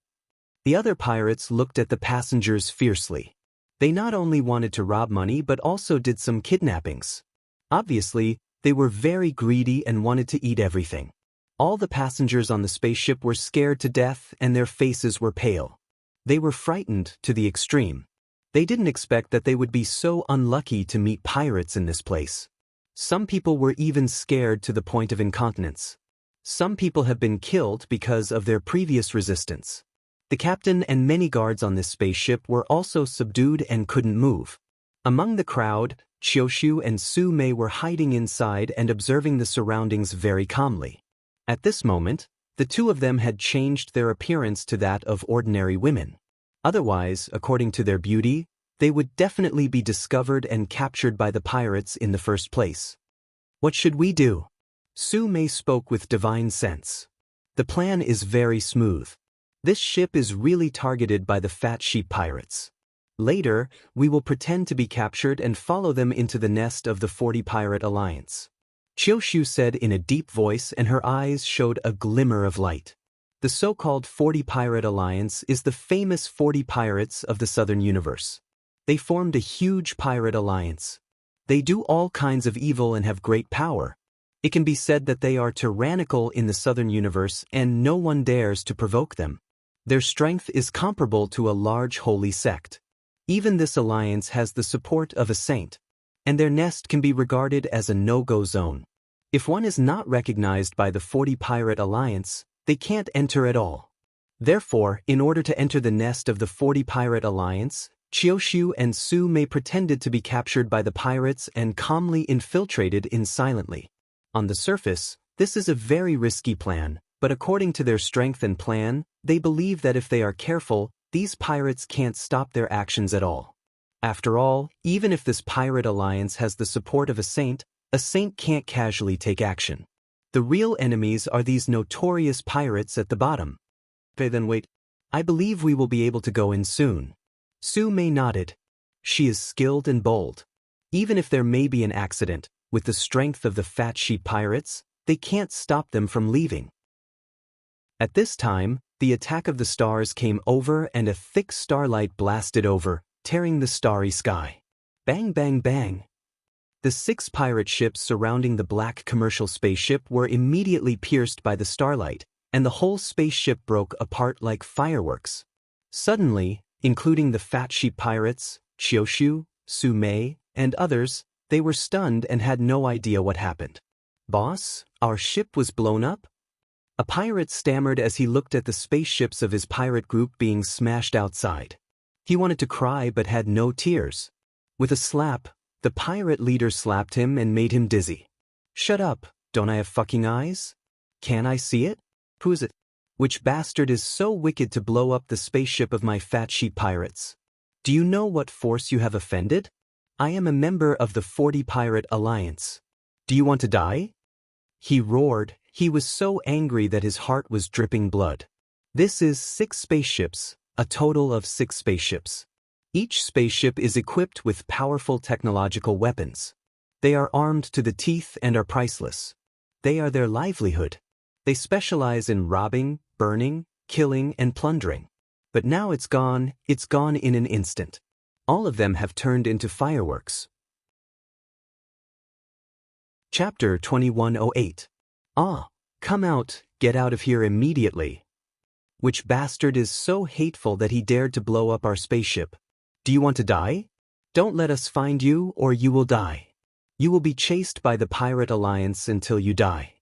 The other pirates looked at the passengers fiercely. They not only wanted to rob money but also did some kidnappings. Obviously, they were very greedy and wanted to eat everything. All the passengers on the spaceship were scared to death and their faces were pale. They were frightened to the extreme. They didn't expect that they would be so unlucky to meet pirates in this place. Some people were even scared to the point of incontinence. Some people have been killed because of their previous resistance. The captain and many guards on this spaceship were also subdued and couldn't move. Among the crowd, Chioshu and Su Mei were hiding inside and observing the surroundings very calmly. At this moment, the two of them had changed their appearance to that of ordinary women. Otherwise, according to their beauty, they would definitely be discovered and captured by the pirates in the first place. What should we do? Su Mei spoke with divine sense. The plan is very smooth. This ship is really targeted by the fat sheep pirates. Later, we will pretend to be captured and follow them into the nest of the 40 Pirate Alliance. Chioshu said in a deep voice, and her eyes showed a glimmer of light. The so-called 40 Pirate Alliance is the famous 40 pirates of the Southern Universe. They formed a huge pirate alliance. They do all kinds of evil and have great power. It can be said that they are tyrannical in the Southern Universe and no one dares to provoke them. Their strength is comparable to a large holy sect. Even this alliance has the support of a saint, and their nest can be regarded as a no-go zone. If one is not recognized by the 40 Pirate Alliance, they can't enter at all. Therefore, in order to enter the nest of the 40 Pirate Alliance, Chioshu and Su Mei pretended to be captured by the pirates and calmly infiltrated in silently. On the surface, this is a very risky plan, but according to their strength and plan, they believe that if they are careful, these pirates can't stop their actions at all. After all, even if this pirate alliance has the support of a saint can't casually take action. The real enemies are these notorious pirates at the bottom. Okay, then wait. I believe we will be able to go in soon. Su Mei nodded. She is skilled and bold. Even if there may be an accident, with the strength of the fat sheep pirates, they can't stop them from leaving. At this time, the attack of the stars came over and a thick starlight blasted over, tearing the starry sky. Bang bang bang. The 6 pirate ships surrounding the black commercial spaceship were immediately pierced by the starlight, and the whole spaceship broke apart like fireworks. Suddenly, including the fat sheep pirates, Chioshu, Su Mei, and others, they were stunned and had no idea what happened. Boss, our ship was blown up? A pirate stammered as he looked at the spaceships of his pirate group being smashed outside. He wanted to cry but had no tears. With a slap, the pirate leader slapped him and made him dizzy. Shut up, don't I have fucking eyes? Can't I see it? Who's it? Which bastard is so wicked to blow up the spaceship of my fat sheep pirates? Do you know what force you have offended? I am a member of the 40 Pirate Alliance. Do you want to die? He roared. He was so angry that his heart was dripping blood. This is 6 spaceships, a total of 6 spaceships. Each spaceship is equipped with powerful technological weapons. They are armed to the teeth and are priceless. They are their livelihood. They specialize in robbing, burning, killing, and plundering. But now it's gone in an instant. All of them have turned into fireworks. Chapter 2108. Ah, come out, get out of here immediately. Which bastard is so hateful that he dared to blow up our spaceship? Do you want to die? Don't let us find you, or you will die. You will be chased by the Pirate Alliance until you die.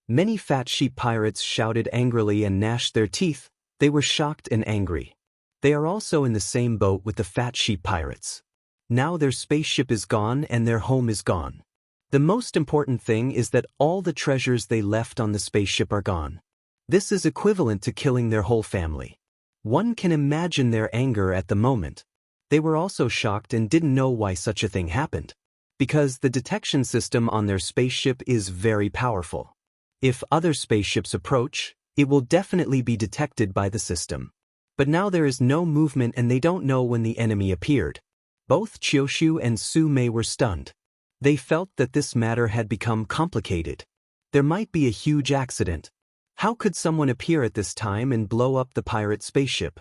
Many fat sheep pirates shouted angrily and gnashed their teeth. They were shocked and angry. They are also in the same boat with the fat sheep pirates. Now their spaceship is gone and their home is gone. The most important thing is that all the treasures they left on the spaceship are gone. This is equivalent to killing their whole family. One can imagine their anger at the moment. They were also shocked and didn't know why such a thing happened. Because the detection system on their spaceship is very powerful. If other spaceships approach, it will definitely be detected by the system. But now there is no movement and they don't know when the enemy appeared. Both Chioshu and Su-mei were stunned. They felt that this matter had become complicated. There might be a huge accident. How could someone appear at this time and blow up the pirate spaceship?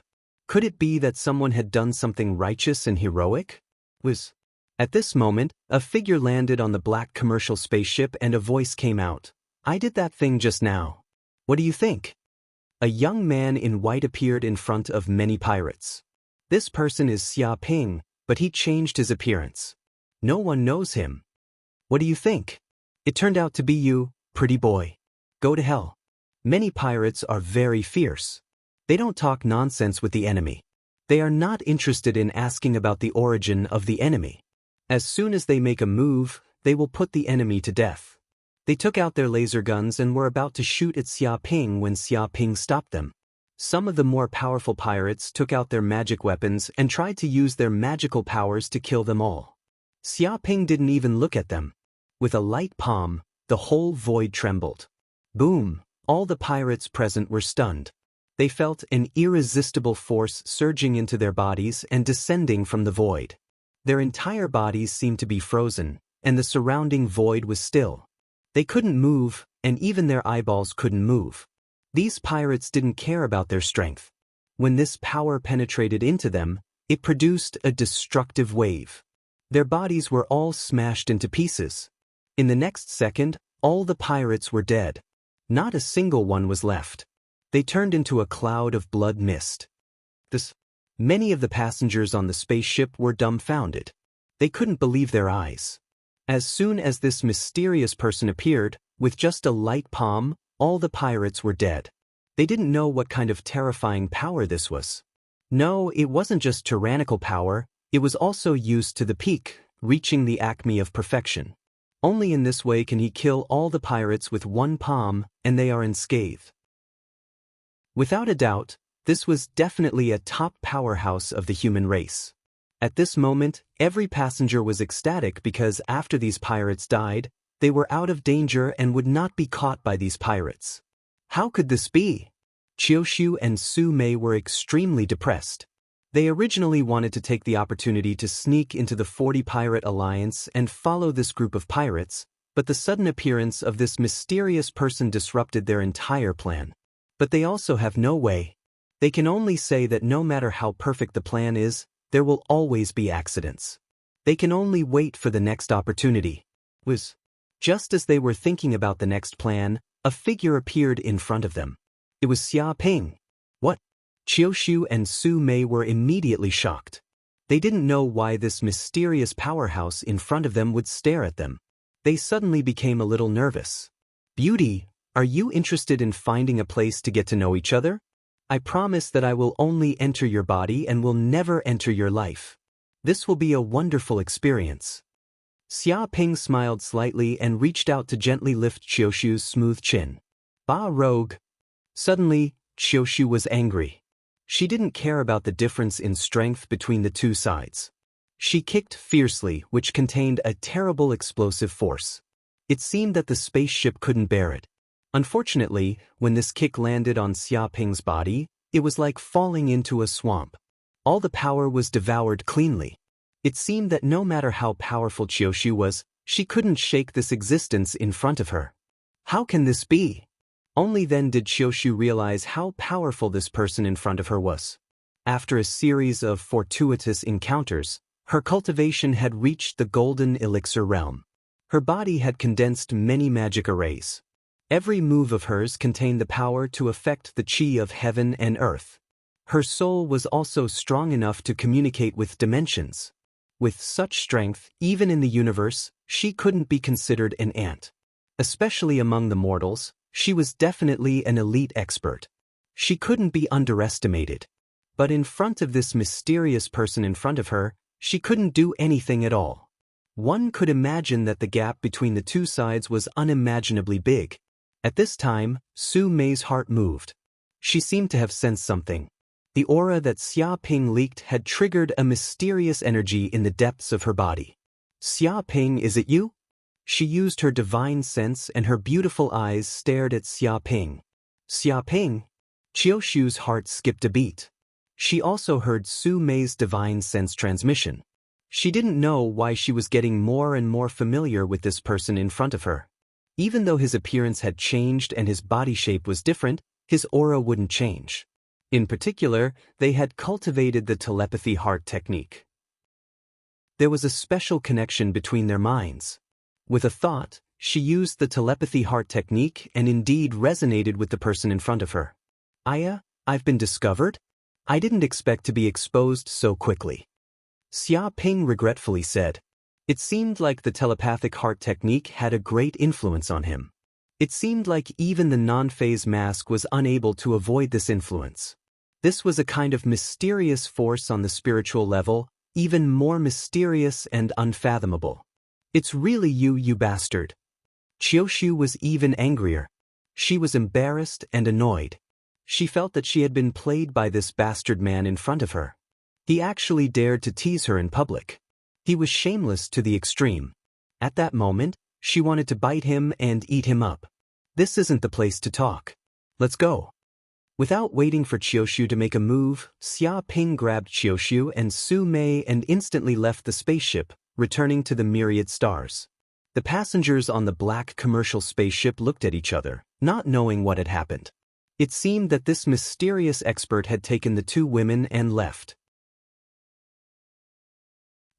Could it be that someone had done something righteous and heroic? At this moment, a figure landed on the black commercial spaceship and a voice came out. I did that thing just now. What do you think? A young man in white appeared in front of many pirates. This person is Xia Ping, but he changed his appearance. No one knows him. What do you think? It turned out to be you, pretty boy. Go to hell. Many pirates are very fierce. They don't talk nonsense with the enemy. They are not interested in asking about the origin of the enemy. As soon as they make a move, they will put the enemy to death. They took out their laser guns and were about to shoot at Xia Ping when Xia Ping stopped them. Some of the more powerful pirates took out their magic weapons and tried to use their magical powers to kill them all. Xia Ping didn't even look at them. With a light palm, the whole void trembled. Boom! All the pirates present were stunned. They felt an irresistible force surging into their bodies and descending from the void. Their entire bodies seemed to be frozen, and the surrounding void was still. They couldn't move, and even their eyeballs couldn't move. These pirates didn't care about their strength. When this power penetrated into them, it produced a destructive wave. Their bodies were all smashed into pieces. In the next second, all the pirates were dead. Not a single one was left. They turned into a cloud of blood mist. Many of the passengers on the spaceship were dumbfounded. They couldn't believe their eyes. As soon as this mysterious person appeared, with just a light palm, all the pirates were dead. They didn't know what kind of terrifying power this was. No, it wasn't just tyrannical power, it was also used to the peak, reaching the acme of perfection. Only in this way can he kill all the pirates with one palm, and they are unscathed. Without a doubt, this was definitely a top powerhouse of the human race. At this moment, every passenger was ecstatic because after these pirates died, they were out of danger and would not be caught by these pirates. How could this be? Chioshu and Su-mei were extremely depressed. They originally wanted to take the opportunity to sneak into the 40 Pirate Alliance and follow this group of pirates, but the sudden appearance of this mysterious person disrupted their entire plan. But they also have no way. They can only say that no matter how perfect the plan is, there will always be accidents. They can only wait for the next opportunity. Just as they were thinking about the next plan, a figure appeared in front of them. It was Xia Ping. What? Chioshu and Su-mei were immediately shocked. They didn't know why this mysterious powerhouse in front of them would stare at them. They suddenly became a little nervous. Beauty, are you interested in finding a place to get to know each other? I promise that I will only enter your body and will never enter your life. This will be a wonderful experience. Xia Ping smiled slightly and reached out to gently lift Chioshu's smooth chin. Bah, rogue. Suddenly, Chioshu was angry. She didn't care about the difference in strength between the two sides. She kicked fiercely, which contained a terrible explosive force. It seemed that the spaceship couldn't bear it. Unfortunately, when this kick landed on Xia Ping's body, it was like falling into a swamp. All the power was devoured cleanly. It seemed that no matter how powerful Chioshu was, she couldn't shake this existence in front of her. How can this be? Only then did Chioshu realize how powerful this person in front of her was. After a series of fortuitous encounters, her cultivation had reached the golden elixir realm. Her body had condensed many magic arrays. Every move of hers contained the power to affect the chi of heaven and earth. Her soul was also strong enough to communicate with dimensions. With such strength, even in the universe, she couldn't be considered an ant. Especially among the mortals, she was definitely an elite expert. She couldn't be underestimated. But in front of this mysterious person in front of her, she couldn't do anything at all. One could imagine that the gap between the two sides was unimaginably big. At this time, Su Mei's heart moved. She seemed to have sensed something. The aura that Xia Ping leaked had triggered a mysterious energy in the depths of her body. Xia Ping, is it you? She used her divine sense and her beautiful eyes stared at Xia Ping. Xia Ping? Qiushu's heart skipped a beat. She also heard Su Mei's divine sense transmission. She didn't know why she was getting more and more familiar with this person in front of her. Even though his appearance had changed and his body shape was different, his aura wouldn't change. In particular, they had cultivated the telepathy heart technique. There was a special connection between their minds. With a thought, she used the telepathy heart technique and indeed resonated with the person in front of her. Aya, I've been discovered? I didn't expect to be exposed so quickly. Xia Ping regretfully said. It seemed like the telepathic heart technique had a great influence on him. It seemed like even the non-phase mask was unable to avoid this influence. This was a kind of mysterious force on the spiritual level, even more mysterious and unfathomable. It's really you, you bastard. Qiushu was even angrier. She was embarrassed and annoyed. She felt that she had been played by this bastard man in front of her. He actually dared to tease her in public. He was shameless to the extreme. At that moment, she wanted to bite him and eat him up. This isn't the place to talk. Let's go. Without waiting for Qiushu to make a move, Xia Ping grabbed Qiushu and Su Mei and instantly left the spaceship, returning to the myriad stars. The passengers on the black commercial spaceship looked at each other, not knowing what had happened. It seemed that this mysterious expert had taken the two women and left.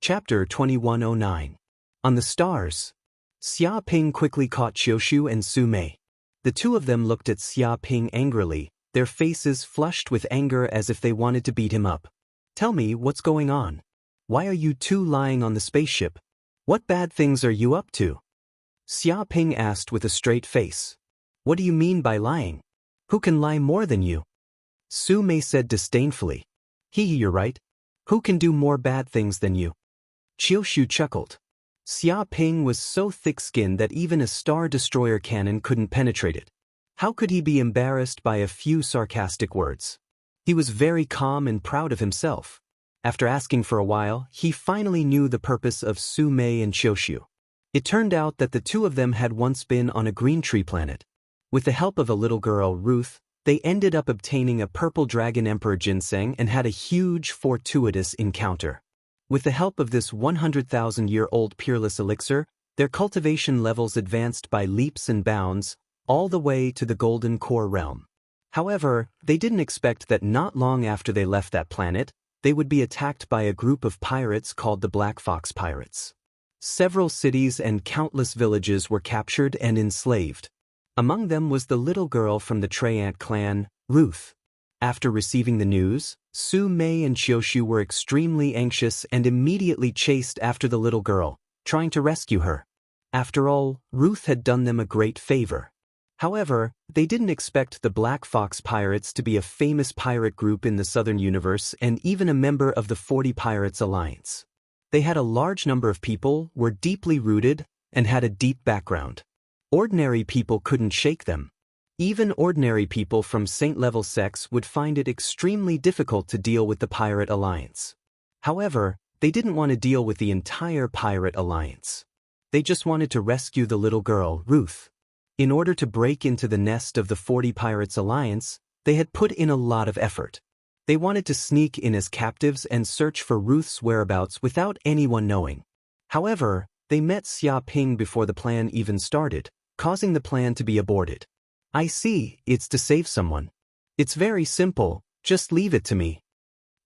Chapter 2109. On the stars. Xia Ping quickly caught Qiushu and Su Mei. The two of them looked at Xia Ping angrily, their faces flushed with anger as if they wanted to beat him up. Tell me, what's going on? Why are you two lying on the spaceship? What bad things are you up to? Xia Ping asked with a straight face. What do you mean by lying? Who can lie more than you? Su Mei said disdainfully. You're right. Who can do more bad things than you? Qiushu chuckled. Xia Ping was so thick-skinned that even a Star Destroyer cannon couldn't penetrate it. How could he be embarrassed by a few sarcastic words? He was very calm and proud of himself. After asking for a while, he finally knew the purpose of Su Mei and Qiushu. It turned out that the two of them had once been on a green tree planet. With the help of a little girl, Ruth, they ended up obtaining a purple dragon emperor ginseng and had a huge fortuitous encounter. With the help of this 100,000-year-old peerless elixir, their cultivation levels advanced by leaps and bounds, all the way to the golden core realm. However, they didn't expect that not long after they left that planet, they would be attacked by a group of pirates called the Black Fox Pirates. Several cities and countless villages were captured and enslaved. Among them was the little girl from the Treant clan, Ruth. After receiving the news, Su Mei and Qiushu were extremely anxious and immediately chased after the little girl, trying to rescue her. After all, Ruth had done them a great favor. However, they didn't expect the Black Fox Pirates to be a famous pirate group in the Southern Universe and even a member of the 40 Pirates Alliance. They had a large number of people, were deeply rooted, and had a deep background. Ordinary people couldn't shake them. Even ordinary people from saint-level sects would find it extremely difficult to deal with the Pirate Alliance. However, they didn't want to deal with the entire Pirate Alliance. They just wanted to rescue the little girl, Ruth. In order to break into the nest of the 40 Pirates Alliance, they had put in a lot of effort. They wanted to sneak in as captives and search for Ruth's whereabouts without anyone knowing. However, they met Xia Ping before the plan even started, causing the plan to be aborted. I see, it's to save someone. It's very simple, just leave it to me.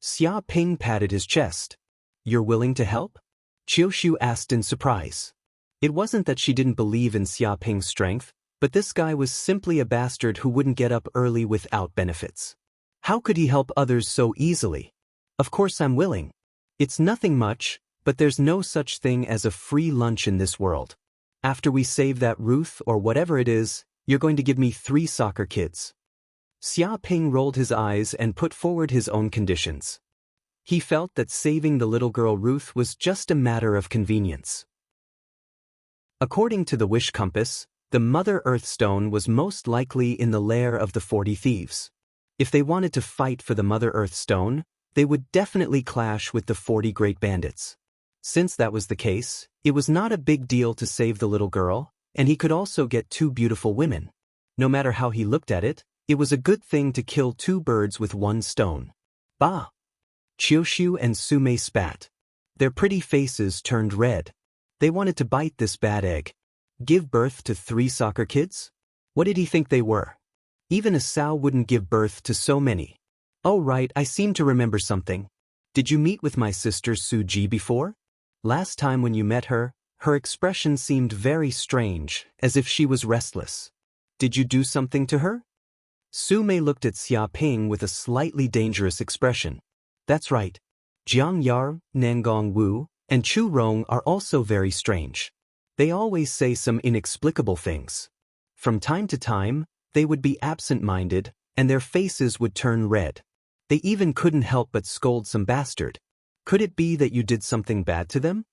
Xia Ping patted his chest. You're willing to help? Qiushu asked in surprise. It wasn't that she didn't believe in Xia Ping's strength, but this guy was simply a bastard who wouldn't get up early without benefits. How could he help others so easily? Of course I'm willing. It's nothing much, but there's no such thing as a free lunch in this world. After we save that Ruth or whatever it is, you're going to give me 3 soccer kids. Xia Ping rolled his eyes and put forward his own conditions. He felt that saving the little girl Ruth was just a matter of convenience. According to the wish compass, the Mother Earth Stone was most likely in the lair of the 40 thieves. If they wanted to fight for the Mother Earth Stone, they would definitely clash with the 40 great bandits. Since that was the case, it was not a big deal to save the little girl, and he could also get 2 beautiful women. No matter how he looked at it, it was a good thing to kill 2 birds with 1 stone. Bah! Qiushu and Sume spat. Their pretty faces turned red. They wanted to bite this bad egg. Give birth to 3 soccer kids? What did he think they were? Even a sow wouldn't give birth to so many. Oh right, I seem to remember something. Did you meet with my sister Suji before? Last time when you met her, her expression seemed very strange, as if she was restless. Did you do something to her? Sume looked at Xia Ping with a slightly dangerous expression. That's right. Jiang Yar, Nangong Wu, and Chu Rong are also very strange. They always say some inexplicable things. From time to time, they would be absent-minded, and their faces would turn red. They even couldn't help but scold some bastard. Could it be that you did something bad to them?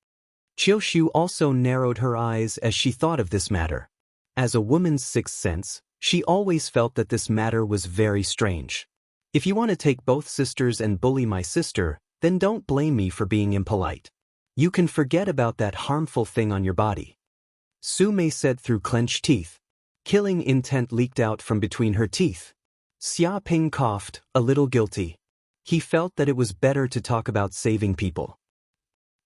Qiushu also narrowed her eyes as she thought of this matter. As a woman's sixth sense, she always felt that this matter was very strange. If you want to take both sisters and bully my sister, then don't blame me for being impolite. You can forget about that harmful thing on your body. Sume said through clenched teeth. Killing intent leaked out from between her teeth. Xia Ping coughed, a little guilty. He felt that it was better to talk about saving people.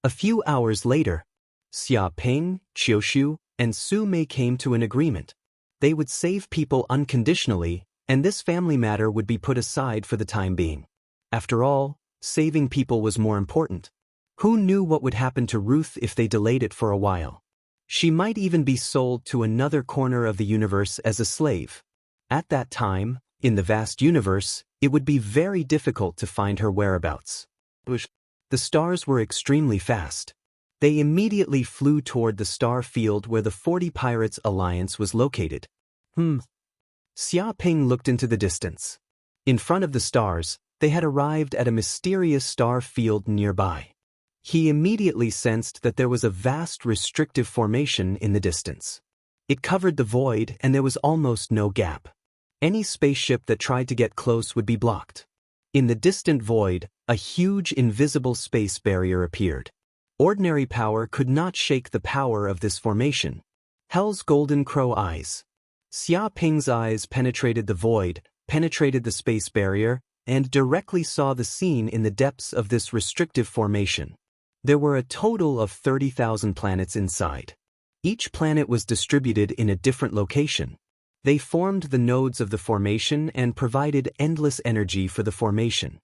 A few hours later, Xia Ping, Qiushu, and Sume came to an agreement. They would save people unconditionally, and this family matter would be put aside for the time being. After all, saving people was more important. Who knew what would happen to Ruth if they delayed it for a while? She might even be sold to another corner of the universe as a slave. At that time, in the vast universe, it would be very difficult to find her whereabouts. The stars were extremely fast. They immediately flew toward the star field where the 40 Pirates Alliance was located. Xia Ping looked into the distance. In front of the stars, they had arrived at a mysterious star field nearby. He immediately sensed that there was a vast restrictive formation in the distance. It covered the void and there was almost no gap. Any spaceship that tried to get close would be blocked. In the distant void, a huge invisible space barrier appeared. Ordinary power could not shake the power of this formation. Hell's golden crow eyes. Xia Ping's eyes penetrated the void, penetrated the space barrier, and directly saw the scene in the depths of this restrictive formation. There were a total of 30,000 planets inside. Each planet was distributed in a different location. They formed the nodes of the formation and provided endless energy for the formation.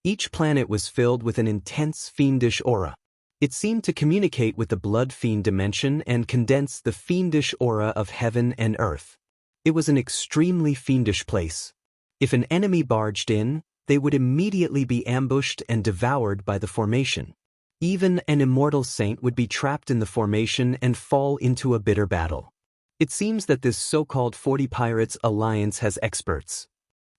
Each planet was filled with an intense fiendish aura. It seemed to communicate with the blood fiend dimension and condense the fiendish aura of heaven and earth. It was an extremely fiendish place. If an enemy barged in, they would immediately be ambushed and devoured by the formation. Even an immortal saint would be trapped in the formation and fall into a bitter battle. It seems that this so-called 40 Pirates Alliance has experts.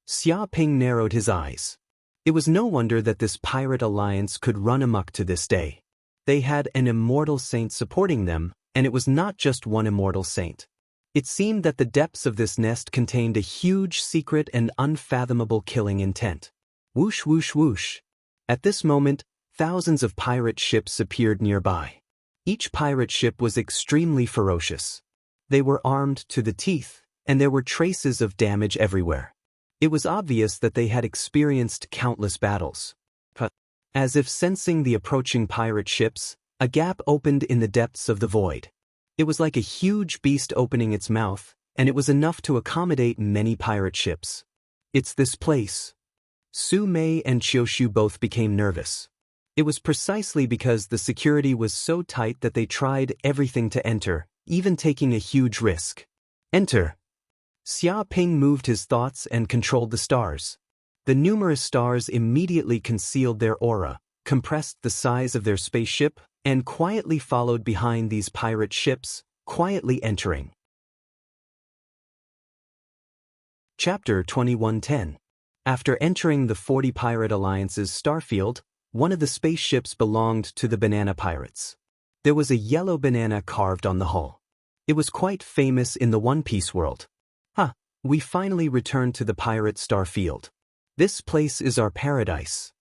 Xia Ping narrowed his eyes. It was no wonder that this pirate alliance could run amok to this day. They had an immortal saint supporting them, and it was not just one immortal saint. It seemed that the depths of this nest contained a huge secret and unfathomable killing intent. Whoosh whoosh whoosh. At this moment, thousands of pirate ships appeared nearby. Each pirate ship was extremely ferocious. They were armed to the teeth, and there were traces of damage everywhere. It was obvious that they had experienced countless battles. As if sensing the approaching pirate ships, a gap opened in the depths of the void. It was like a huge beast opening its mouth, and it was enough to accommodate many pirate ships. It's this place. Su Mei and Qiushu both became nervous. It was precisely because the security was so tight that they tried everything to enter, even taking a huge risk. Enter. Xia Ping moved his thoughts and controlled the stars. The numerous stars immediately concealed their aura, compressed the size of their spaceship, and quietly followed behind these pirate ships, quietly entering. Chapter 2110. After entering the 40 Pirate Alliance's starfield, one of the spaceships belonged to the Banana Pirates. There was a yellow banana carved on the hull. It was quite famous in the One Piece world. We finally returned to the pirate starfield. This place is our paradise.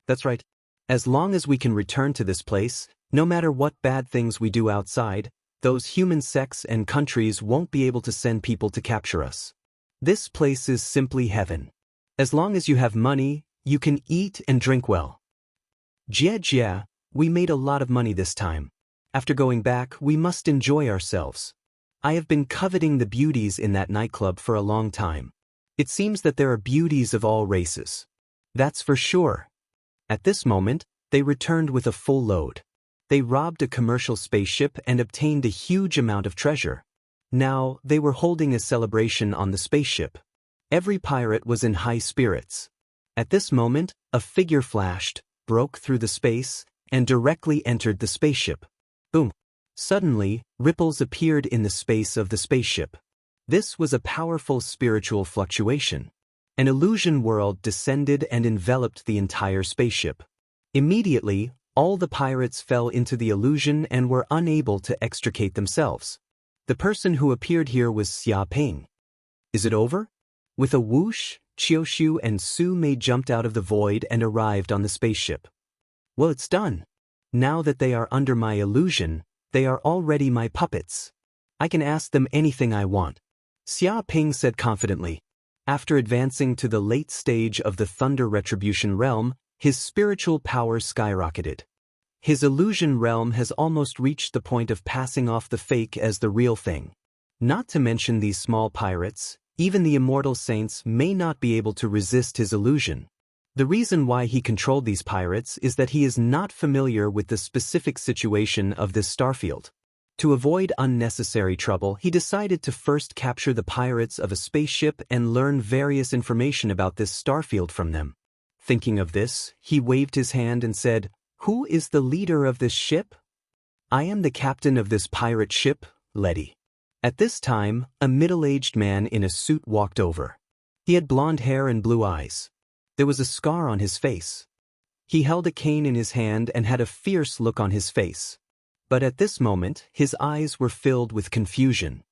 That's right. As long as we can return to this place, no matter what bad things we do outside, those human sects and countries won't be able to send people to capture us. This place is simply heaven. As long as you have money, you can eat and drink well. Jia, we made a lot of money this time. After going back, we must enjoy ourselves. I have been coveting the beauties in that nightclub for a long time. It seems that there are beauties of all races. That's for sure. At this moment, they returned with a full load. They robbed a commercial spaceship and obtained a huge amount of treasure. Now, they were holding a celebration on the spaceship. Every pirate was in high spirits. At this moment, a figure flashed, broke through the space, and directly entered the spaceship. Boom! Suddenly, ripples appeared in the space of the spaceship. This was a powerful spiritual fluctuation. An illusion world descended and enveloped the entire spaceship. Immediately, all the pirates fell into the illusion and were unable to extricate themselves. The person who appeared here was Xia Ping. Is it over? With a whoosh, Qiushu and Su Mei jumped out of the void and arrived on the spaceship. Well, it's done. Now that they are under my illusion, they are already my puppets. I can ask them anything I want. Xia Ping said confidently. After advancing to the late stage of the Thunder Retribution realm, his spiritual power skyrocketed. His illusion realm has almost reached the point of passing off the fake as the real thing. Not to mention these small pirates, even the immortal saints may not be able to resist his illusion. The reason why he controlled these pirates is that he is not familiar with the specific situation of this starfield. To avoid unnecessary trouble, he decided to first capture the pirates of a spaceship and learn various information about this starfield from them. Thinking of this, he waved his hand and said, "Who is the leader of this ship?" "I am the captain of this pirate ship, Letty." At this time, a middle-aged man in a suit walked over. He had blonde hair and blue eyes. There was a scar on his face. He held a cane in his hand and had a fierce look on his face. But at this moment, his eyes were filled with confusion.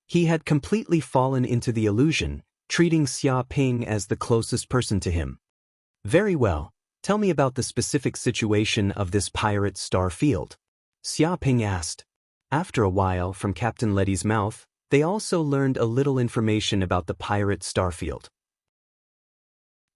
He had completely fallen into the illusion, treating Xia Ping as the closest person to him. "Very well, tell me about the specific situation of this pirate star field," Xia Ping asked. After a while, from Captain Letty's mouth, they also learned a little information about the pirate starfield.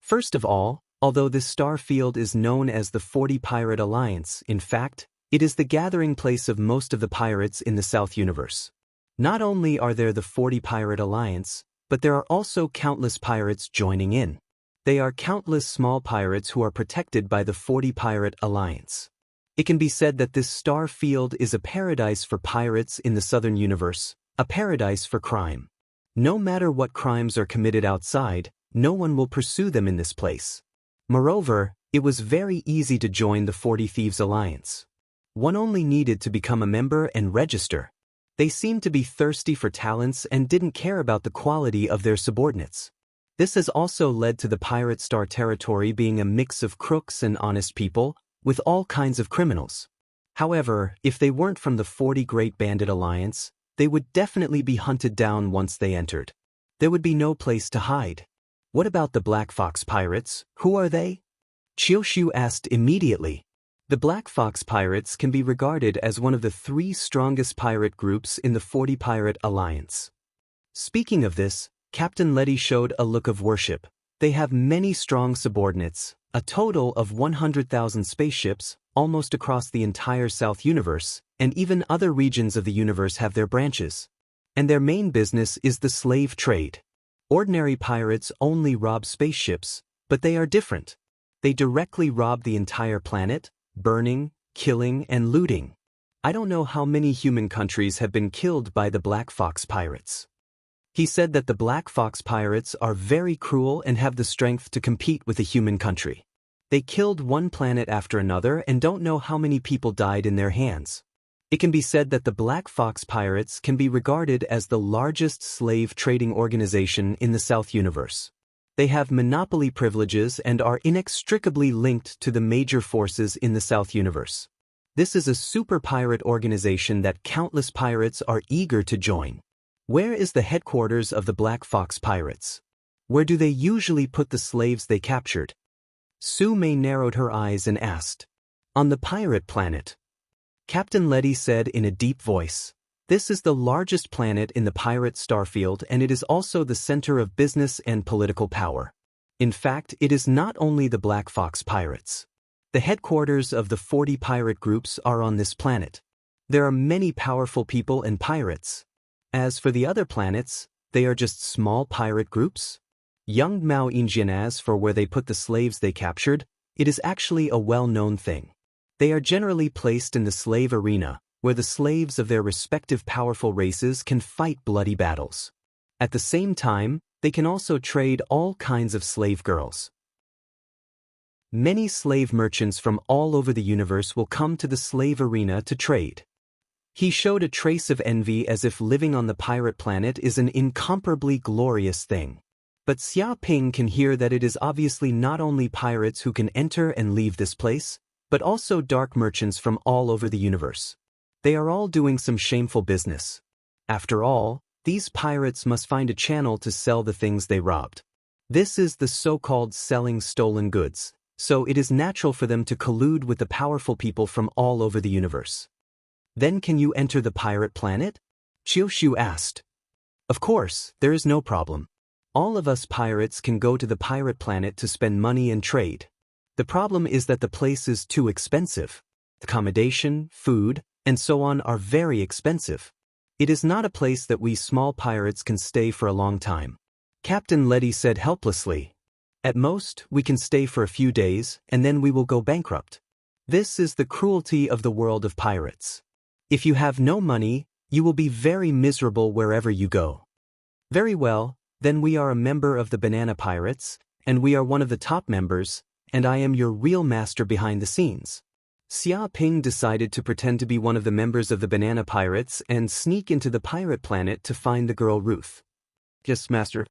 First of all, although this star field is known as the 40 Pirate Alliance, in fact, it is the gathering place of most of the pirates in the South Universe. Not only are there the 40 Pirate Alliance, but there are also countless pirates joining in. They are countless small pirates who are protected by the 40 Pirate Alliance. It can be said that this star field is a paradise for pirates in the Southern Universe, a paradise for crime. No matter what crimes are committed outside, no one will pursue them in this place. Moreover, it was very easy to join the 40 Thieves Alliance. One only needed to become a member and register. They seemed to be thirsty for talents and didn't care about the quality of their subordinates. This has also led to the Pirate Star territory being a mix of crooks and honest people, with all kinds of criminals. However, if they weren't from the 40 Great Bandit Alliance, they would definitely be hunted down once they entered. There would be no place to hide. What about the Black Fox Pirates? Who are they? Qiushu asked immediately. The Black Fox Pirates can be regarded as one of the 3 strongest pirate groups in the 40 Pirate Alliance. Speaking of this, Captain Letty showed a look of worship. They have many strong subordinates, a total of 100,000 spaceships, almost across the entire South Universe, and even other regions of the universe have their branches. And their main business is the slave trade. Ordinary pirates only rob spaceships, But they are different. They directly rob the entire planet, burning, killing, and looting. I don't know how many human countries have been killed by the Black Fox pirates. He said that the Black Fox pirates are very cruel and have the strength to compete with a human country. They killed one planet after another and don't know how many people died in their hands. It can be said that the Black Fox pirates can be regarded as the largest slave trading organization in the South Universe. They have monopoly privileges and are inextricably linked to the major forces in the South Universe. This is a super pirate organization that countless pirates are eager to join. Where is the headquarters of the Black Fox pirates? Where do they usually put the slaves they captured? Sue May narrowed her eyes and asked. On the pirate planet. Captain Letty said in a deep voice. This is the largest planet in the pirate starfield, and it is also the center of business and political power. In fact, it is not only the Black Fox pirates. The headquarters of the 40 pirate groups are on this planet. There are many powerful people and pirates. As for the other planets, they are just small pirate groups. Young Mao Injian. As for where they put the slaves they captured, it is actually a well-known thing. They are generally placed in the slave arena, where the slaves of their respective powerful races can fight bloody battles. At the same time, they can also trade all kinds of slave girls. Many slave merchants from all over the universe will come to the slave arena to trade. He showed a trace of envy, as if living on the pirate planet is an incomparably glorious thing. But Xia Ping can hear that it is obviously not only pirates who can enter and leave this place, but also dark merchants from all over the universe. They are all doing some shameful business. After all, these pirates must find a channel to sell the things they robbed. This is the so-called selling stolen goods, so it is natural for them to collude with the powerful people from all over the universe. Then can you enter the pirate planet? Qiu asked. Of course, there is no problem. All of us pirates can go to the pirate planet to spend money and trade. The problem is that the place is too expensive. Accommodation, food, and so on are very expensive. It is not a place that we small pirates can stay for a long time. Captain Letty said helplessly. At most, we can stay for a few days, and then we will go bankrupt. This is the cruelty of the world of pirates. If you have no money, you will be very miserable wherever you go. Very well, then we are a member of the Banana Pirates, and we are one of the top members, and I am your real master behind the scenes. Xia Ping decided to pretend to be one of the members of the Banana Pirates and sneak into the pirate planet to find the girl Ruth. Yes, master.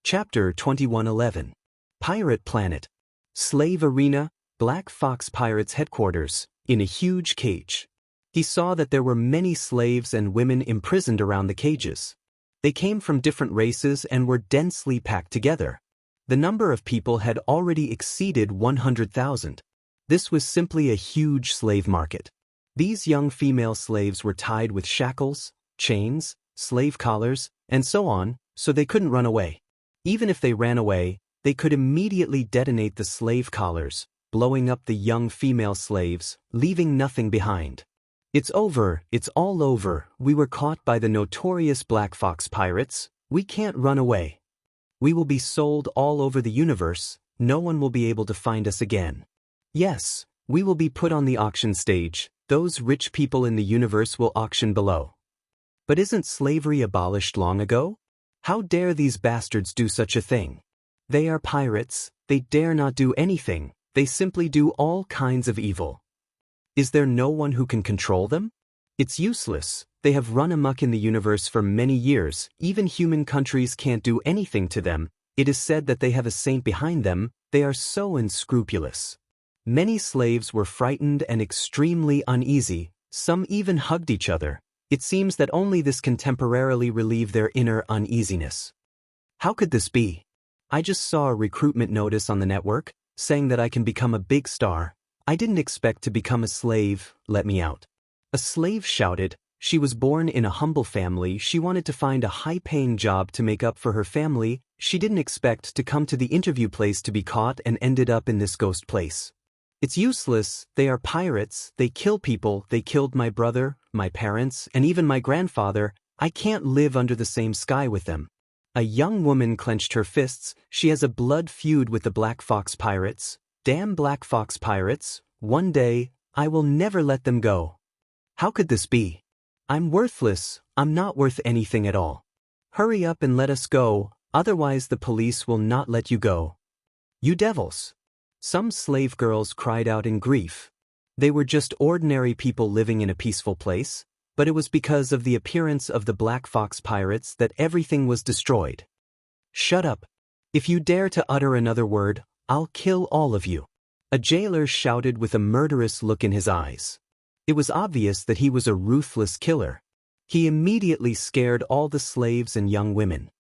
Chapter 2111. Pirate Planet. Slave Arena, Black Fox Pirates Headquarters, in a huge cage. He saw that there were many slaves and women imprisoned around the cages. They came from different races and were densely packed together. The number of people had already exceeded 100,000. This was simply a huge slave market. These young female slaves were tied with shackles, chains, slave collars, and so on, so they couldn't run away. Even if they ran away, they could immediately detonate the slave collars, blowing up the young female slaves, leaving nothing behind. It's over, it's all over, we were caught by the notorious Black Fox pirates, we can't run away. We will be sold all over the universe, no one will be able to find us again. Yes, we will be put on the auction stage, those rich people in the universe will auction below. But isn't slavery abolished long ago? How dare these bastards do such a thing? They are pirates, they dare not do anything, they simply do all kinds of evil. Is there no one who can control them? It's useless, they have run amok in the universe for many years, even human countries can't do anything to them, it is said that they have a saint behind them, they are so unscrupulous. Many slaves were frightened and extremely uneasy, some even hugged each other. It seems that only this can temporarily relieve their inner uneasiness. How could this be? I just saw a recruitment notice on the network, saying that I can become a big star. I didn't expect to become a slave, let me out. A slave shouted. She was born in a humble family, she wanted to find a high-paying job to make up for her family, she didn't expect to come to the interview place to be caught and ended up in this ghost place. It's useless, they are pirates, they kill people, they killed my brother, my parents, and even my grandfather, I can't live under the same sky with them. A young woman clenched her fists. She has a blood feud with the Black Fox pirates. Damn Black Fox pirates, one day, I will never let them go. How could this be? I'm worthless, I'm not worth anything at all. Hurry up and let us go, otherwise the police will not let you go. You devils! Some slave girls cried out in grief. They were just ordinary people living in a peaceful place, but it was because of the appearance of the Black Fox pirates that everything was destroyed. Shut up. If you dare to utter another word, I'll kill all of you. A jailer shouted with a murderous look in his eyes. It was obvious that he was a ruthless killer. He immediately scared all the slaves and young women.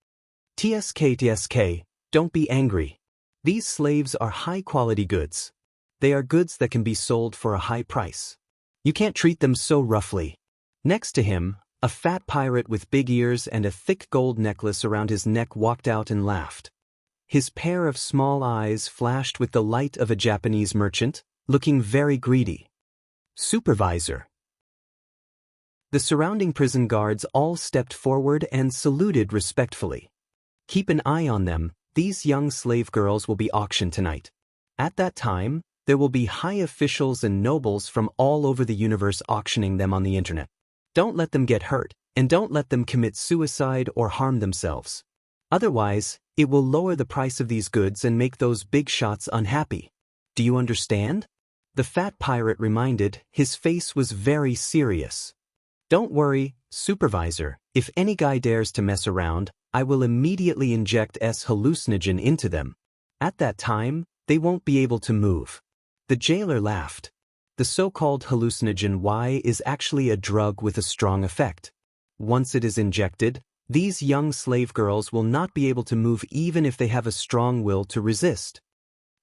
TSK, don't be angry. These slaves are high-quality goods. They are goods that can be sold for a high price. You can't treat them so roughly. Next to him, a fat pirate with big ears and a thick gold necklace around his neck walked out and laughed. His pair of small eyes flashed with the light of a Japanese merchant, looking very greedy. Supervisor. The surrounding prison guards all stepped forward and saluted respectfully. Keep an eye on them, these young slave girls will be auctioned tonight. At that time, there will be high officials and nobles from all over the universe auctioning them on the internet. Don't let them get hurt, and don't let them commit suicide or harm themselves. Otherwise, it will lower the price of these goods and make those big shots unhappy. Do you understand? The fat pirate reminded, his face was very serious. Don't worry, Supervisor, if any guy dares to mess around, I will immediately inject hallucinogen into them. At that time, they won't be able to move. The jailer laughed. The so-called hallucinogen Y is actually a drug with a strong effect. Once it is injected, these young slave girls will not be able to move even if they have a strong will to resist.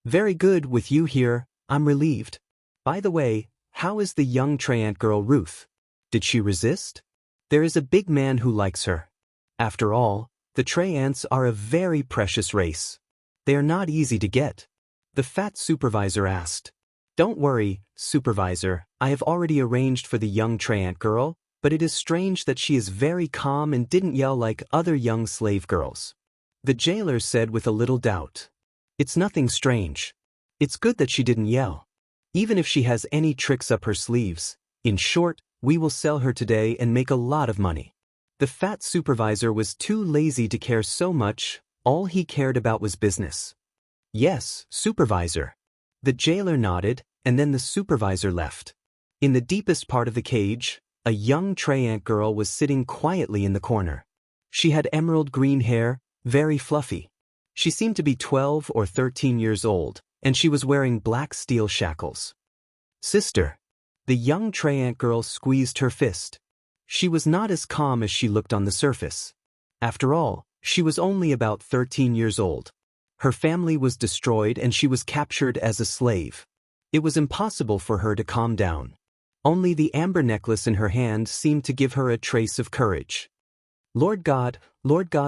Very good with you here, I'm relieved. By the way, how is the young Treant girl Ruth? Did she resist? There is a big man who likes her. After all, the Treants are a very precious race. They are not easy to get. The fat supervisor asked. Don't worry, Supervisor, I have already arranged for the young Treant girl, but it is strange that she is very calm and didn't yell like other young slave girls. The jailer said with a little doubt. It's nothing strange. It's good that she didn't yell. Even if she has any tricks up her sleeves, in short, we will sell her today and make a lot of money. The fat supervisor was too lazy to care so much, all he cared about was business. Yes, Supervisor. The jailer nodded, and then the supervisor left. In the deepest part of the cage, a young Treant girl was sitting quietly in the corner. She had emerald green hair, very fluffy. She seemed to be 12 or 13 years old, and she was wearing black steel shackles. Sister. The young Treant girl squeezed her fist. She was not as calm as she looked on the surface. After all, she was only about 13 years old. Her family was destroyed and she was captured as a slave. It was impossible for her to calm down. Only the amber necklace in her hand seemed to give her a trace of courage. Lord God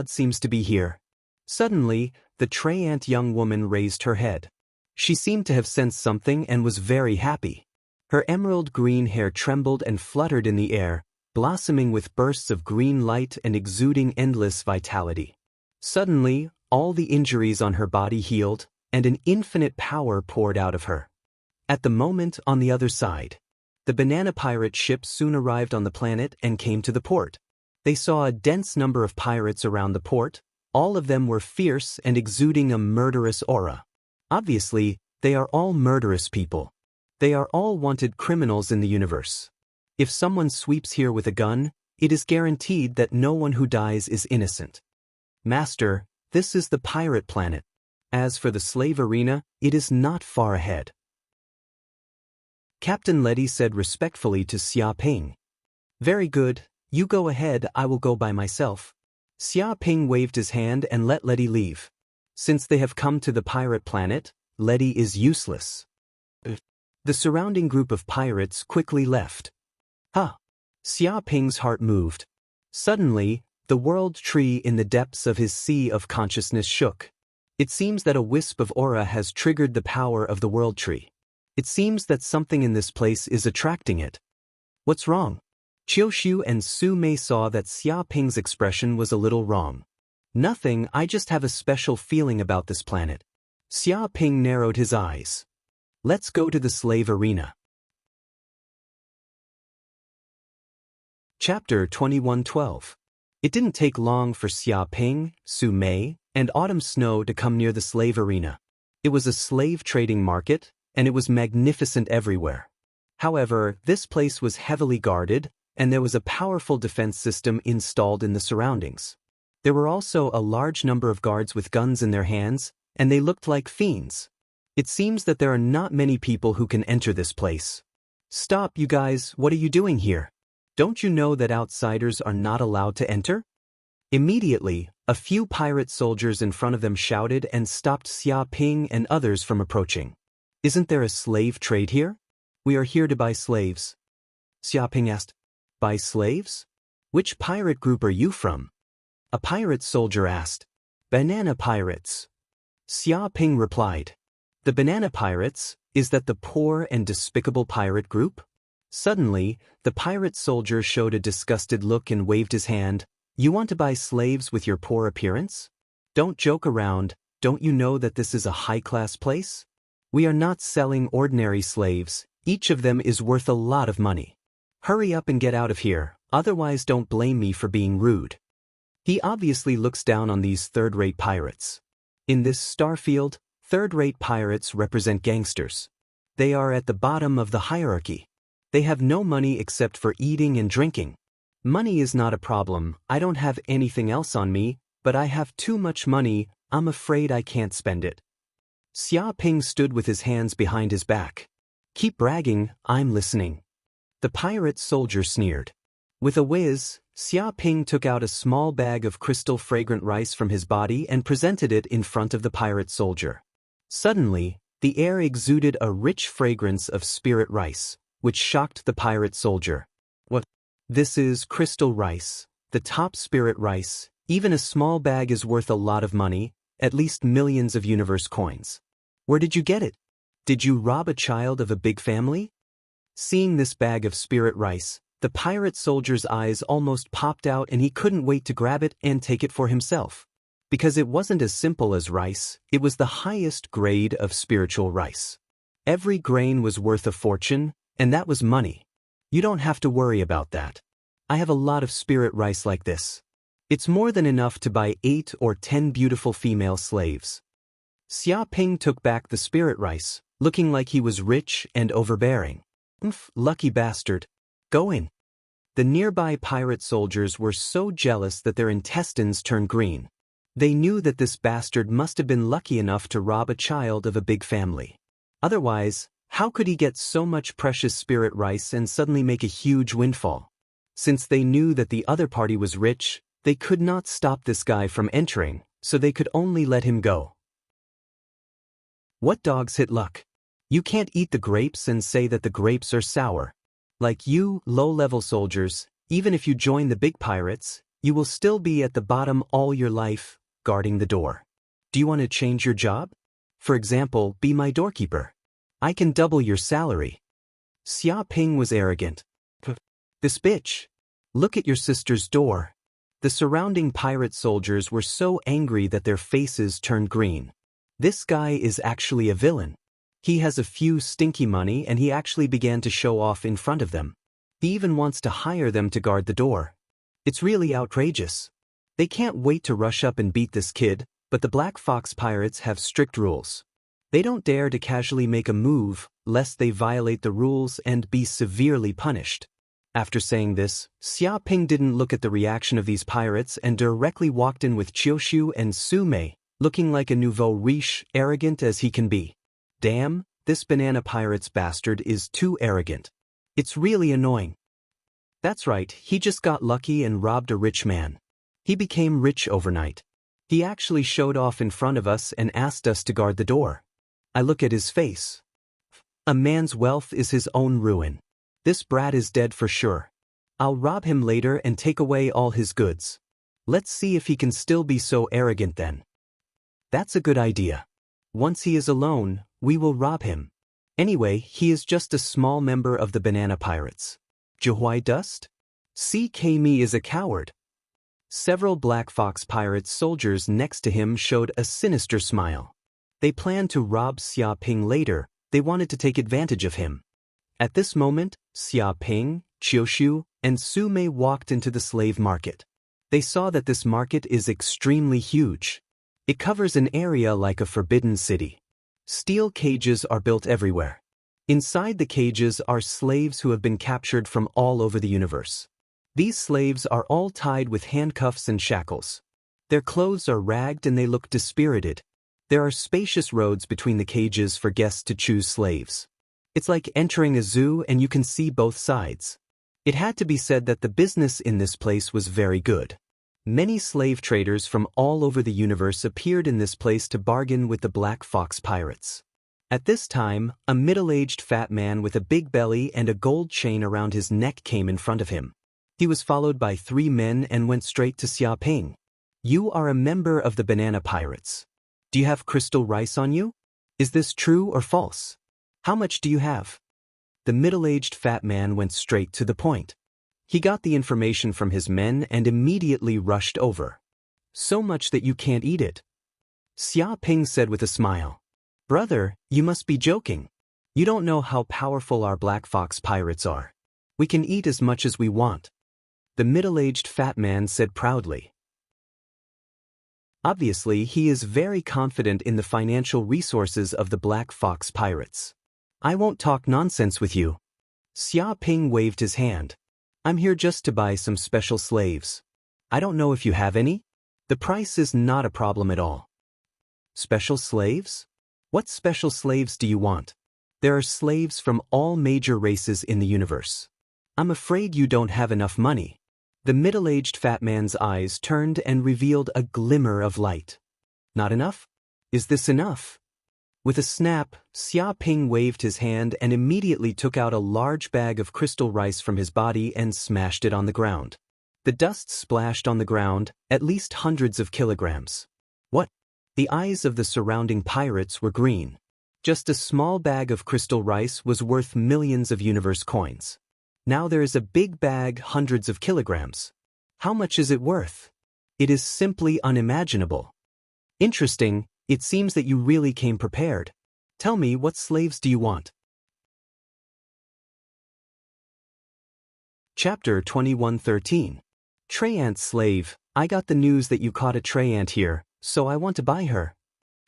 seems to be here. Suddenly, the Treant young woman raised her head. She seemed to have sensed something and was very happy. Her emerald green hair trembled and fluttered in the air, blossoming with bursts of green light and exuding endless vitality. Suddenly, all the injuries on her body healed, and an infinite power poured out of her. At the moment on the other side, the banana pirate ship soon arrived on the planet and came to the port. They saw a dense number of pirates around the port. All of them were fierce and exuding a murderous aura. Obviously, they are all murderous people. They are all wanted criminals in the universe. If someone sweeps here with a gun, it is guaranteed that no one who dies is innocent. Master, this is the pirate planet. As for the slave arena, it is not far ahead. Captain Letty said respectfully to Xia Ping. Very good, you go ahead, I will go by myself. Xia Ping waved his hand and let Letty leave. Since they have come to the pirate planet, Letty is useless. The surrounding group of pirates quickly left. Xia Ping's heart moved. Suddenly, the world tree in the depths of his sea of consciousness shook. It seems that a wisp of aura has triggered the power of the world tree. It seems that something in this place is attracting it. What's wrong? Qiu Xiu and Su Mei saw that Xia Ping's expression was a little wrong. Nothing, I just have a special feeling about this planet. Xia Ping narrowed his eyes. Let's go to the slave arena. Chapter 21:12. It didn't take long for Xia Ping, Su Mei, and Autumn Snow to come near the slave arena. It was a slave trading market, and it was magnificent everywhere. However, this place was heavily guarded, and there was a powerful defense system installed in the surroundings. There were also a large number of guards with guns in their hands, and they looked like fiends. It seems that there are not many people who can enter this place. Stop, you guys, what are you doing here? Don't you know that outsiders are not allowed to enter? Immediately, a few pirate soldiers in front of them shouted and stopped Xia Ping and others from approaching. Isn't there a slave trade here? We are here to buy slaves. Xia Ping asked. Buy slaves? Which pirate group are you from? A pirate soldier asked. Banana pirates. Xia Ping replied. The banana pirates, is that the poor and despicable pirate group? Suddenly, the pirate soldier showed a disgusted look and waved his hand. You want to buy slaves with your poor appearance? Don't joke around, don't you know that this is a high-class place? We are not selling ordinary slaves, each of them is worth a lot of money. Hurry up and get out of here, otherwise don't blame me for being rude. He obviously looks down on these third-rate pirates. In this starfield, third-rate pirates represent gangsters. They are at the bottom of the hierarchy. They have no money except for eating and drinking. Money is not a problem, I don't have anything else on me, but I have too much money, I'm afraid I can't spend it. Xia Ping stood with his hands behind his back. Keep bragging, I'm listening. The pirate soldier sneered. With a whiz, Xia Ping took out a small bag of crystal fragrant rice from his body and presented it in front of the pirate soldier. Suddenly, the air exuded a rich fragrance of spirit rice, which shocked the pirate soldier. What? This is crystal rice, the top spirit rice. Even a small bag is worth a lot of money, at least millions of universe coins. Where did you get it? Did you rob a child of a big family? Seeing this bag of spirit rice, the pirate soldier's eyes almost popped out and he couldn't wait to grab it and take it for himself. Because it wasn't as simple as rice, it was the highest grade of spiritual rice. Every grain was worth a fortune, and that was money. You don't have to worry about that. I have a lot of spirit rice like this. It's more than enough to buy 8 or 10 beautiful female slaves. Xia Ping took back the spirit rice, looking like he was rich and overbearing. Lucky bastard. Go in. The nearby pirate soldiers were so jealous that their intestines turned green. They knew that this bastard must have been lucky enough to rob a child of a big family. Otherwise, how could he get so much precious spirit rice and suddenly make a huge windfall? Since they knew that the other party was rich, they could not stop this guy from entering, so they could only let him go. What dogs hit luck? You can't eat the grapes and say that the grapes are sour. Like you, low-level soldiers, even if you join the big pirates, you will still be at the bottom all your life, guarding the door. Do you want to change your job? For example, be my doorkeeper. I can double your salary. Xia Ping was arrogant. This bitch. Look at your sister's door. The surrounding pirate soldiers were so angry that their faces turned green. This guy is actually a villain. He has a few stinky money and he actually began to show off in front of them. He even wants to hire them to guard the door. It's really outrageous. They can't wait to rush up and beat this kid, but the Black Fox pirates have strict rules. They don't dare to casually make a move, lest they violate the rules and be severely punished. After saying this, Xia Ping didn't look at the reaction of these pirates and directly walked in with Qiushu and Su Mei, looking like a nouveau riche, arrogant as he can be. Damn, this banana pirates bastard is too arrogant. It's really annoying. That's right, he just got lucky and robbed a rich man. He became rich overnight. He actually showed off in front of us and asked us to guard the door. I look at his face. A man's wealth is his own ruin. This brat is dead for sure. I'll rob him later and take away all his goods. Let's see if he can still be so arrogant then. That's a good idea. Once he is alone, we will rob him. Anyway, he is just a small member of the banana pirates. Jihuai Dust? CK Me is a coward. Several Black Fox Pirates soldiers next to him showed a sinister smile. They planned to rob Xia Ping later. They wanted to take advantage of him. At this moment, Xia Ping, Qiushu, and Su Mei walked into the slave market. They saw that this market is extremely huge. It covers an area like a forbidden city. Steel cages are built everywhere. Inside the cages are slaves who have been captured from all over the universe. These slaves are all tied with handcuffs and shackles. Their clothes are ragged and they look dispirited. There are spacious roads between the cages for guests to choose slaves. It's like entering a zoo and you can see both sides. It had to be said that the business in this place was very good. Many slave traders from all over the universe appeared in this place to bargain with the Black Fox Pirates. At this time, a middle-aged fat man with a big belly and a gold chain around his neck came in front of him. He was followed by 3 men and went straight to Xia Ping. "You are a member of the Banana Pirates. Do you have crystal rice on you? Is this true or false? How much do you have?" The middle-aged fat man went straight to the point. He got the information from his men and immediately rushed over. "So much that you can't eat it." Xia Ping said with a smile. "Brother, you must be joking. You don't know how powerful our Black Fox Pirates are. We can eat as much as we want." The middle-aged fat man said proudly. Obviously, he is very confident in the financial resources of the Black Fox Pirates. "I won't talk nonsense with you." Xia Ping waved his hand. "I'm here just to buy some special slaves. I don't know if you have any. The price is not a problem at all." "Special slaves? What special slaves do you want? There are slaves from all major races in the universe. I'm afraid you don't have enough money." The middle-aged fat man's eyes turned and revealed a glimmer of light. "Not enough? Is this enough?" With a snap, Xia Ping waved his hand and immediately took out a large bag of crystal rice from his body and smashed it on the ground. The dust splashed on the ground, at least hundreds of kilograms. "What?" The eyes of the surrounding pirates were green. Just a small bag of crystal rice was worth millions of universe coins. Now there is a big bag, hundreds of kilograms. How much is it worth? It is simply unimaginable. "Interesting. It seems that you really came prepared. Tell me, what slaves do you want?" Chapter 21:13. Treyant slave. "I got the news that you caught a Treyant here, so I want to buy her."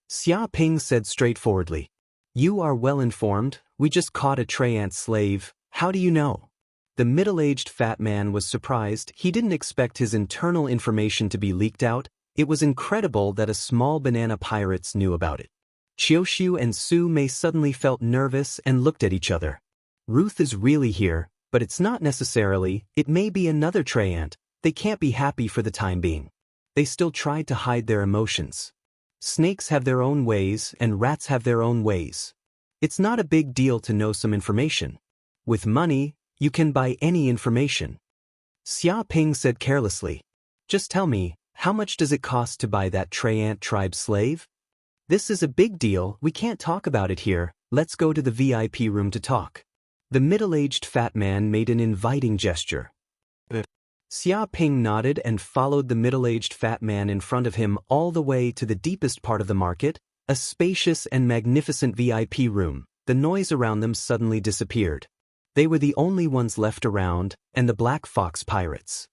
Xia Ping said straightforwardly. "You are well informed. We just caught a Treyant slave. How do you know?" The middle-aged fat man was surprised. He didn't expect his internal information to be leaked out. It was incredible that a small banana pirates knew about it. Qiushu and Su Mei suddenly felt nervous and looked at each other. "Ruth is really here, but it's not necessarily. It may be another Treyant. They can't be happy for the time being." They still tried to hide their emotions. Snakes have their own ways and rats have their own ways. It's not a big deal to know some information. With money, you can buy any information. Xia Ping said carelessly. "Just tell me, how much does it cost to buy that Treyant tribe slave?" "This is a big deal. We can't talk about it here. Let's go to the VIP room to talk." The middle-aged fat man made an inviting gesture. Xia Ping nodded and followed the middle-aged fat man in front of him all the way to the deepest part of the market, a spacious and magnificent VIP room. The noise around them suddenly disappeared. They were the only ones left around, and the Black Fox Pirates.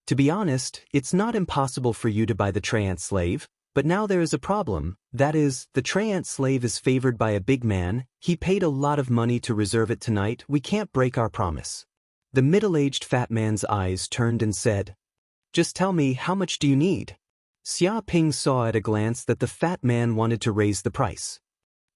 "To be honest, it's not impossible for you to buy the Treyant slave, but now there is a problem. That is, the Treyant slave is favored by a big man. He paid a lot of money to reserve it tonight. We can't break our promise." The middle-aged fat man's eyes turned and said, "Just tell me, how much do you need?" Xia Ping saw at a glance that the fat man wanted to raise the price.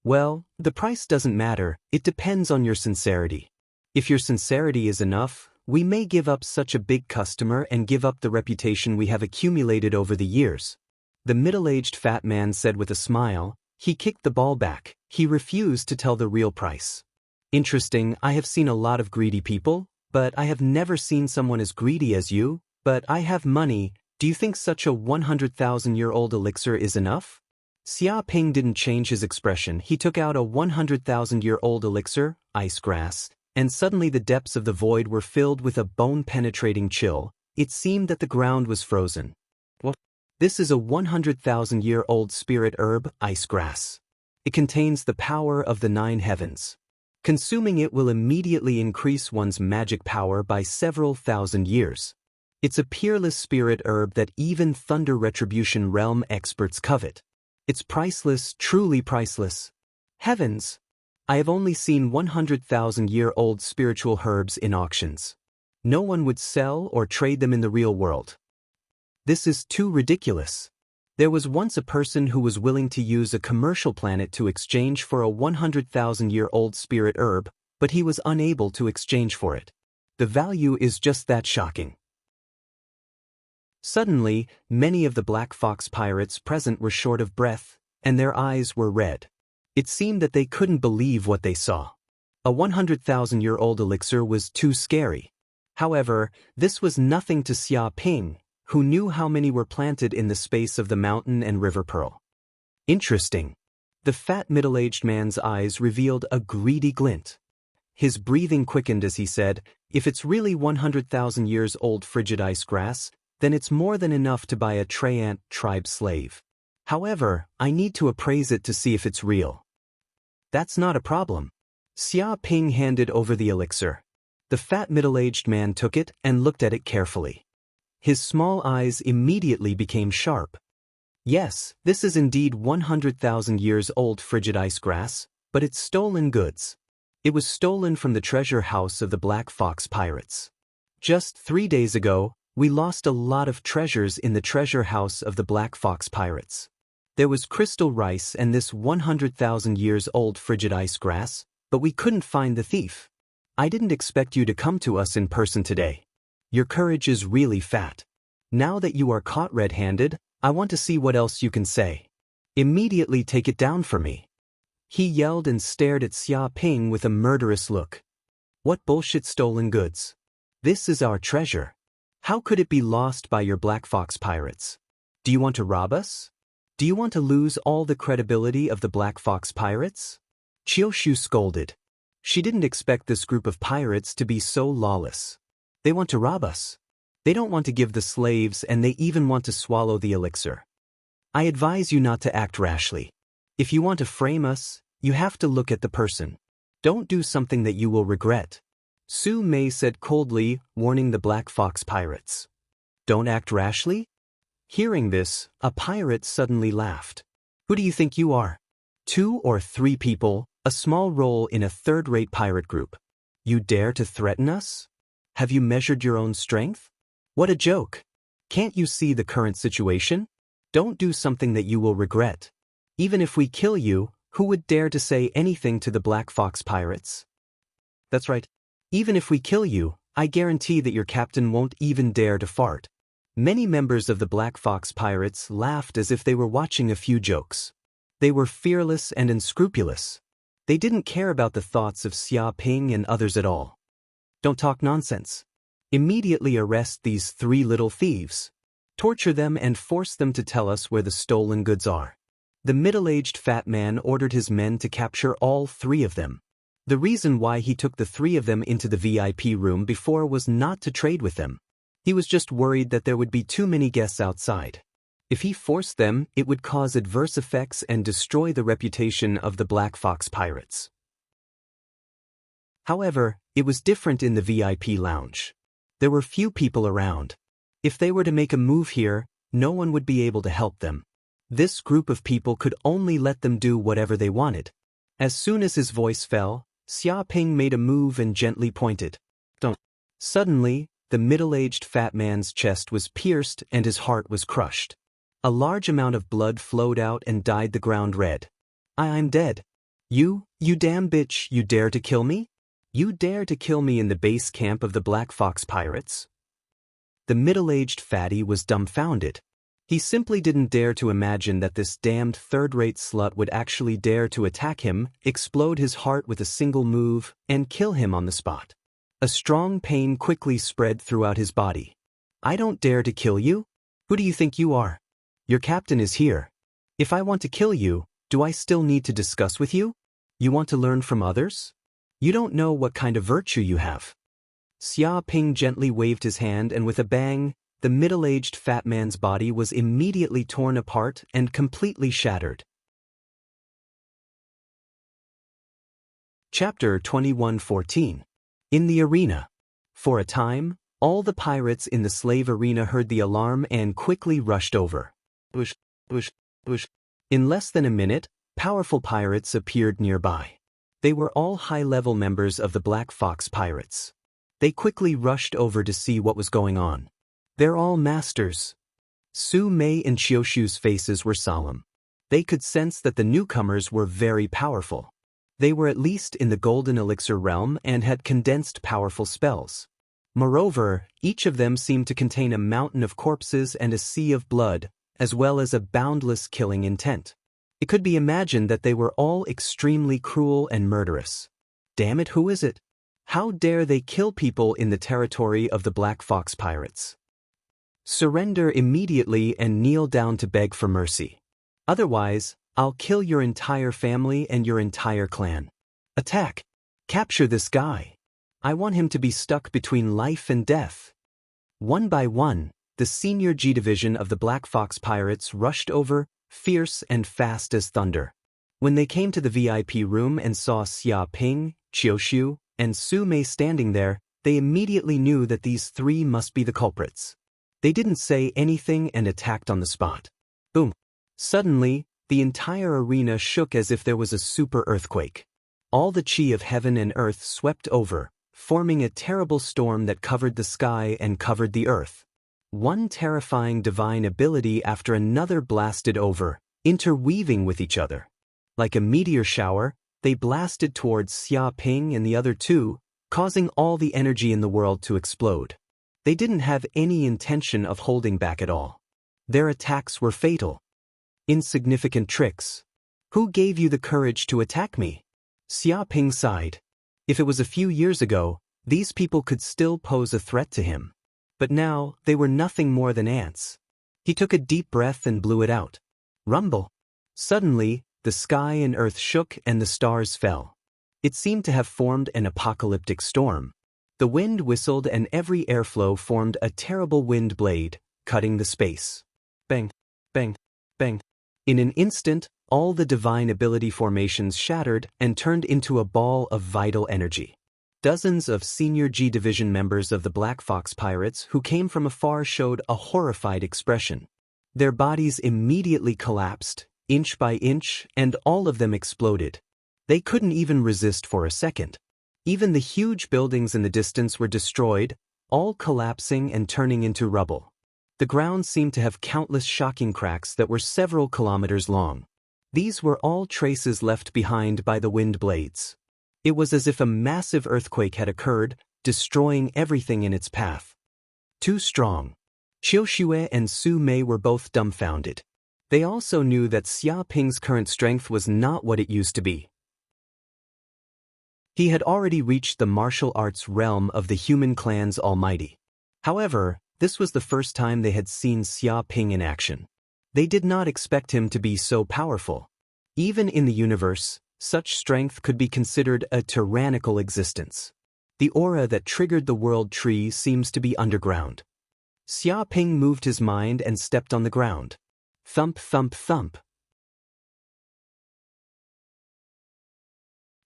"Well, the price doesn't matter. It depends on your sincerity. If your sincerity is enough, we may give up such a big customer and give up the reputation we have accumulated over the years." The middle-aged fat man said with a smile. He kicked the ball back. He refused to tell the real price. "Interesting. I have seen a lot of greedy people, but I have never seen someone as greedy as you. But I have money. Do you think such a 100,000-year-old elixir is enough?" Xia Ping didn't change his expression. He took out a 100,000-year-old elixir, ice grass, and suddenly the depths of the void were filled with a bone-penetrating chill. it seemed that the ground was frozen. What? This is a 100,000-year-old spirit herb, ice grass. It contains the power of the 9 heavens. Consuming it will immediately increase one's magic power by several thousand years. It's a peerless spirit herb that even Thunder Retribution Realm experts covet. It's priceless, truly priceless. Heavens! I have only seen 100,000-year-old spiritual herbs in auctions. No one would sell or trade them in the real world. This is too ridiculous. There was once a person who was willing to use a commercial planet to exchange for a 100,000-year-old spirit herb, but he was unable to exchange for it. The value is just that shocking. Suddenly, many of the Black Fox pirates present were short of breath, and their eyes were red. It seemed that they couldn't believe what they saw. A 100,000-year-old elixir was too scary. However, this was nothing to Xia Ping, who knew how many were planted in the space of the mountain and river pearl. Interesting. The fat middle-aged man's eyes revealed a greedy glint. His breathing quickened as he said, "If it's really 100,000 years old frigid ice grass, then it's more than enough to buy a Traiant tribe slave. However, I need to appraise it to see if it's real." "That's not a problem." Xia Ping handed over the elixir. The fat middle-aged man took it and looked at it carefully. His small eyes immediately became sharp. "Yes, this is indeed 100,000 years old frigid ice grass, but it's stolen goods. It was stolen from the treasure house of the Black Fox pirates. Just 3 days ago, we lost a lot of treasures in the treasure house of the Black Fox pirates. There was crystal rice and this 100,000 years old frigid ice grass, but we couldn't find the thief. I didn't expect you to come to us in person today. Your courage is really fat. Now that you are caught red-handed, I want to see what else you can say. Immediately take it down for me." He yelled and stared at Xia Ping with a murderous look. "What bullshit stolen goods? This is our treasure. How could it be lost by your Black Fox pirates? Do you want to rob us? Do you want to lose all the credibility of the Black Fox pirates?" Qiushu scolded. She didn't expect this group of pirates to be so lawless. They want to rob us. They don't want to give the slaves, and they even want to swallow the elixir. I advise you not to act rashly. If you want to frame us, you have to look at the person. Don't do something that you will regret. Su Mei said coldly, warning the Black Fox pirates. "Don't act rashly?" Hearing this, a pirate suddenly laughed. "Who do you think you are? 2 or 3 people, a small role in a third-rate pirate group. You dare to threaten us? Have you measured your own strength? What a joke. Can't you see the current situation? Don't do something that you will regret. Even if we kill you, who would dare to say anything to the Black Fox pirates?" "That's right. Even if we kill you, I guarantee that your captain won't even dare to fart." Many members of the Black Fox pirates laughed as if they were watching a few jokes. They were fearless and unscrupulous. They didn't care about the thoughts of Xia Ping and others at all. "Don't talk nonsense. Immediately arrest these 3 little thieves. Torture them and force them to tell us where the stolen goods are." The middle-aged fat man ordered his men to capture all 3 of them. The reason why he took the 3 of them into the VIP room before was not to trade with them. He was just worried that there would be too many guests outside. If he forced them, it would cause adverse effects and destroy the reputation of the Black Fox pirates. However, it was different in the VIP lounge. There were few people around. If they were to make a move here, no one would be able to help them. This group of people could only let them do whatever they wanted. As soon as his voice fell, Xia Ping made a move and gently pointed. "Don't." Suddenly, the middle-aged fat man's chest was pierced and his heart was crushed. A large amount of blood flowed out and dyed the ground red. I'm dead. You damn bitch, you dare to kill me? You dare to kill me in the base camp of the Black Fox pirates?" The middle-aged fatty was dumbfounded. He simply didn't dare to imagine that this damned third-rate slut would actually dare to attack him, explode his heart with a single move, and kill him on the spot. A strong pain quickly spread throughout his body. "I don't dare to kill you? Who do you think you are? Your captain is here. If I want to kill you, do I still need to discuss with you? You want to learn from others? You don't know what kind of virtue you have." Xia Ping gently waved his hand, and with a bang, the middle-aged fat man's body was immediately torn apart and completely shattered. Chapter 21:14. In the arena. For a time, all the pirates in the slave arena heard the alarm and quickly rushed over. Bush, bush, bush. In less than a minute, powerful pirates appeared nearby. They were all high-level members of the Black Fox Pirates. They quickly rushed over to see what was going on. They're all masters. Su Mei and Qiushu's faces were solemn. They could sense that the newcomers were very powerful. They were at least in the Golden Elixir realm and had condensed powerful spells. Moreover, each of them seemed to contain a mountain of corpses and a sea of blood, as well as a boundless killing intent. It could be imagined that they were all extremely cruel and murderous. Damn it, who is it? How dare they kill people in the territory of the Black Fox Pirates? Surrender immediately and kneel down to beg for mercy. Otherwise, I'll kill your entire family and your entire clan. Attack! Capture this guy. I want him to be stuck between life and death. One by one, the Senior G Division of the Black Fox Pirates rushed over, fierce and fast as thunder. When they came to the VIP room and saw Xia Ping, Qiushu, and Su Mei standing there, they immediately knew that these three must be the culprits. They didn't say anything and attacked on the spot. Boom! Suddenly, the entire arena shook as if there was a super earthquake. All the chi of heaven and earth swept over, forming a terrible storm that covered the sky and covered the earth. One terrifying divine ability after another blasted over, interweaving with each other. Like a meteor shower, they blasted towards Xia Ping and the other two, causing all the energy in the world to explode. They didn't have any intention of holding back at all. Their attacks were fatal. Insignificant tricks. Who gave you the courage to attack me? Xia Ping sighed. If it was a few years ago, these people could still pose a threat to him. But now, they were nothing more than ants. He took a deep breath and blew it out. Rumble. Suddenly, the sky and earth shook and the stars fell. It seemed to have formed an apocalyptic storm. The wind whistled and every airflow formed a terrible wind blade, cutting the space. Bang, bang, bang. In an instant, all the divine ability formations shattered and turned into a ball of vital energy. Dozens of Senior G Division members of the Black Fox Pirates who came from afar showed a horrified expression. Their bodies immediately collapsed, inch by inch, and all of them exploded. They couldn't even resist for a second. Even the huge buildings in the distance were destroyed, all collapsing and turning into rubble. The ground seemed to have countless shocking cracks that were several kilometers long. These were all traces left behind by the wind blades. It was as if a massive earthquake had occurred, destroying everything in its path. Too strong. Qiushu and Su Mei were both dumbfounded. They also knew that Xia Ping's current strength was not what it used to be. He had already reached the martial arts realm of the human clan's almighty. However, this was the first time they had seen Xia Ping in action. They did not expect him to be so powerful. Even in the universe, such strength could be considered a tyrannical existence. The aura that triggered the world tree seems to be underground. Xia Ping moved his mind and stepped on the ground. Thump, thump, thump.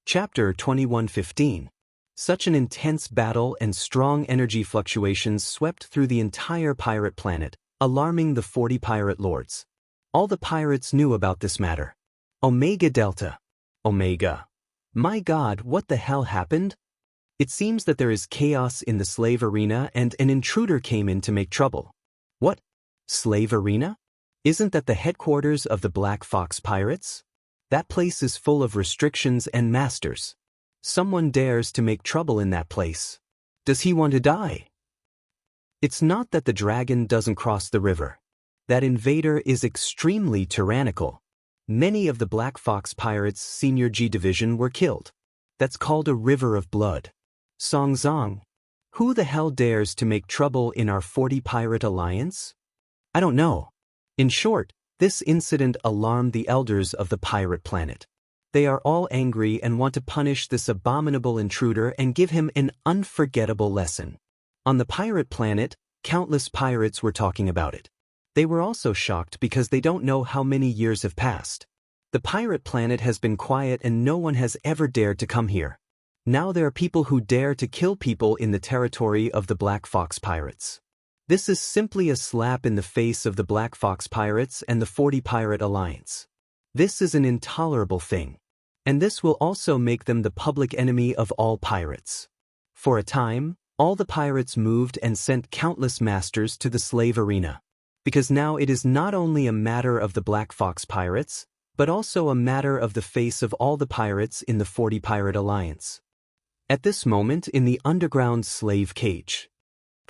Chapter 21:15. Such an intense battle and strong energy fluctuations swept through the entire pirate planet, alarming the 40 pirate lords. All the pirates knew about this matter. Omega Delta. Omega. My God, what the hell happened? It seems that there is chaos in the slave arena and an intruder came in to make trouble. What? Slave arena? Isn't that the headquarters of the Black Fox Pirates? That place is full of restrictions and masters. Someone dares to make trouble in that place. Does he want to die? It's not that the dragon doesn't cross the river. That invader is extremely tyrannical. Many of the Black Fox Pirates' Senior G Division were killed. That's called a river of blood. Song Zong. Who the hell dares to make trouble in our 40 pirate alliance? I don't know. In short, this incident alarmed the elders of the pirate planet. They are all angry and want to punish this abominable intruder and give him an unforgettable lesson. On the pirate planet, countless pirates were talking about it. They were also shocked because they don't know how many years have passed. The pirate planet has been quiet and no one has ever dared to come here. Now there are people who dare to kill people in the territory of the Black Fox Pirates. This is simply a slap in the face of the Black Fox Pirates and the 40 Pirate Alliance. This is an intolerable thing. And this will also make them the public enemy of all pirates. For a time, all the pirates moved and sent countless masters to the slave arena. Because now it is not only a matter of the Black Fox Pirates, but also a matter of the face of all the pirates in the 40 Pirate Alliance. At this moment in the underground slave cage.